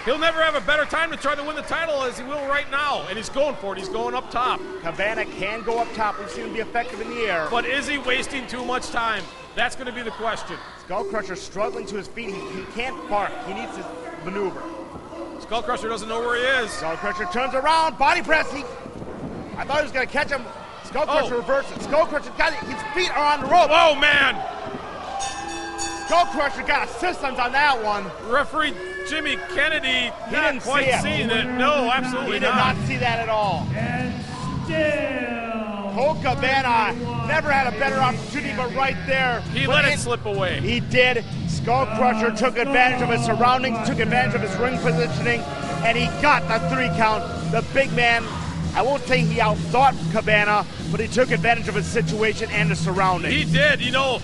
He'll never have a better time to try to win the title as he will right now. And he's going for it. He's going up top. Cabana can go up top. We've seen him be effective in the air. But is he wasting too much time? That's going to be the question. Skull Crusher struggling to his feet. He can't bark. He needs to maneuver. Skull Crusher doesn't know where he is. Skull Crusher turns around. Body press. I thought he was going to catch him. Skull Crusher reverses. Skull Crusher got it. His feet are on the rope. Oh, man. Skull Crusher got assistance on that one. Referee Jimmy Kennedy not didn't quite see it. seeing it. No, absolutely He did not see that at all. And still, Colt Cabana never had a better opportunity, but right there. He let it slip away. He did. Skull Crusher took advantage of his surroundings, took advantage of his ring positioning, and he got the 3 count. The big man, I won't say he outthought Cabana, but he took advantage of his situation and the surroundings. He did. You know,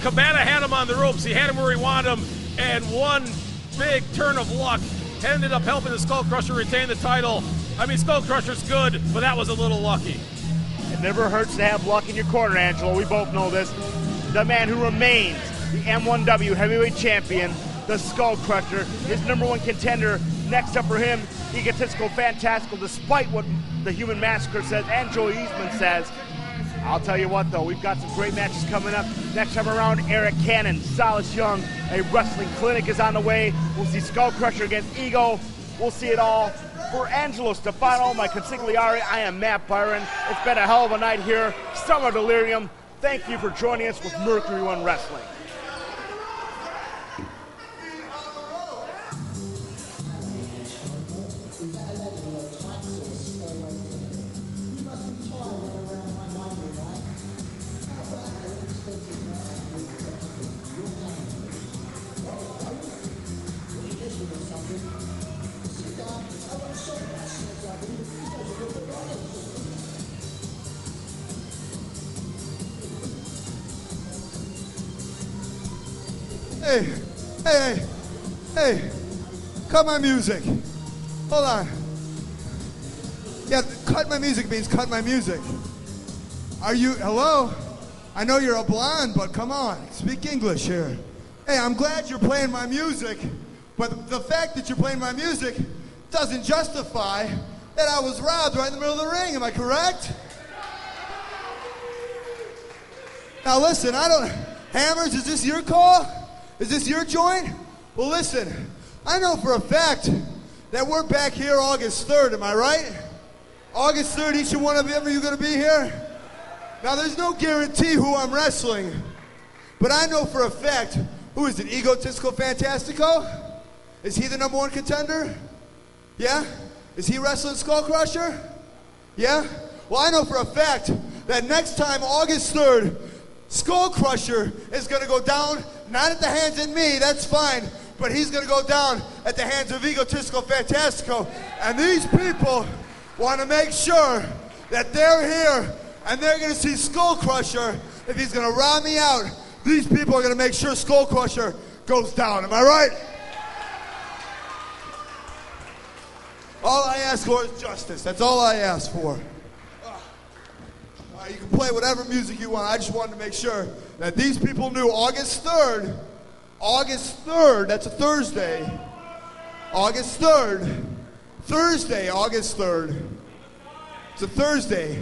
Cabana had him on the ropes. He had him where he wanted him, and one big turn of luck ended up helping the Skull Crusher retain the title. I mean, Skull Crusher's good, but that was a little lucky. It never hurts to have luck in your corner, Angelo. We both know this. The man who remains the M1W Heavyweight Champion, the Skull Crusher, his #1 contender. Next up for him, Egotistical Fantastical, despite what the Human Massacre says and Joe Eastman says. I'll tell you what, though, we've got some great matches coming up. Next time around, Eric Cannon, Silas Young, a wrestling clinic is on the way. We'll see Skull Crusher against Ego. We'll see it all. For Angelo Stefano, my consigliere, I am Matt Byron. It's been a hell of a night here. Summer Delirium. Thank you for joining us with Mercury One Wrestling. Hey, cut my music. Hold on. Yeah, cut my music means cut my music. Are you, hello? I know you're a blonde, but come on, speak English here. Hey, I'm glad you're playing my music, but the fact that you're playing my music doesn't justify that I was robbed right in the middle of the ring, am I correct? Now listen, Hammers, is this your call? Is this your joint? Well, listen, I know for a fact that we're back here August 3rd, am I right? August 3rd, each and one of you going to be here? Now, there's no guarantee who I'm wrestling, but I know for a fact, who is it, Egotistical Fantastico? Is he the #1 contender? Yeah? Is he wrestling Skull Crusher? Yeah? Well, I know for a fact that next time, August 3rd, Skull Crusher is going to go down, not at the hands of me, that's fine, but he's going to go down at the hands of Egotistical Fantastico. And these people want to make sure that they're here and they're going to see Skull Crusher. If he's going to rob me out, these people are going to make sure Skull Crusher goes down. Am I right? All I ask for is justice. That's all I ask for. You can play whatever music you want. I just wanted to make sure that these people knew August 3rd, that's a Thursday, August 3rd, Thursday, August 3rd. It's a Thursday.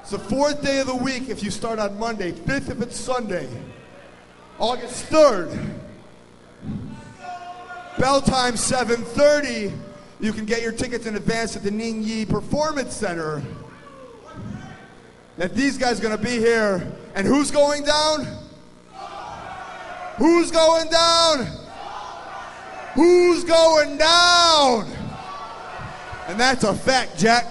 It's the 4th day of the week if you start on Monday, 5th if it's Sunday. August 3rd. Bell time 7:30. You can get your tickets in advance at the Ningyi Performance Center. That these guys are going to be here. And who's going down? Who's going down? Who's going down? And that's a fact, Jack.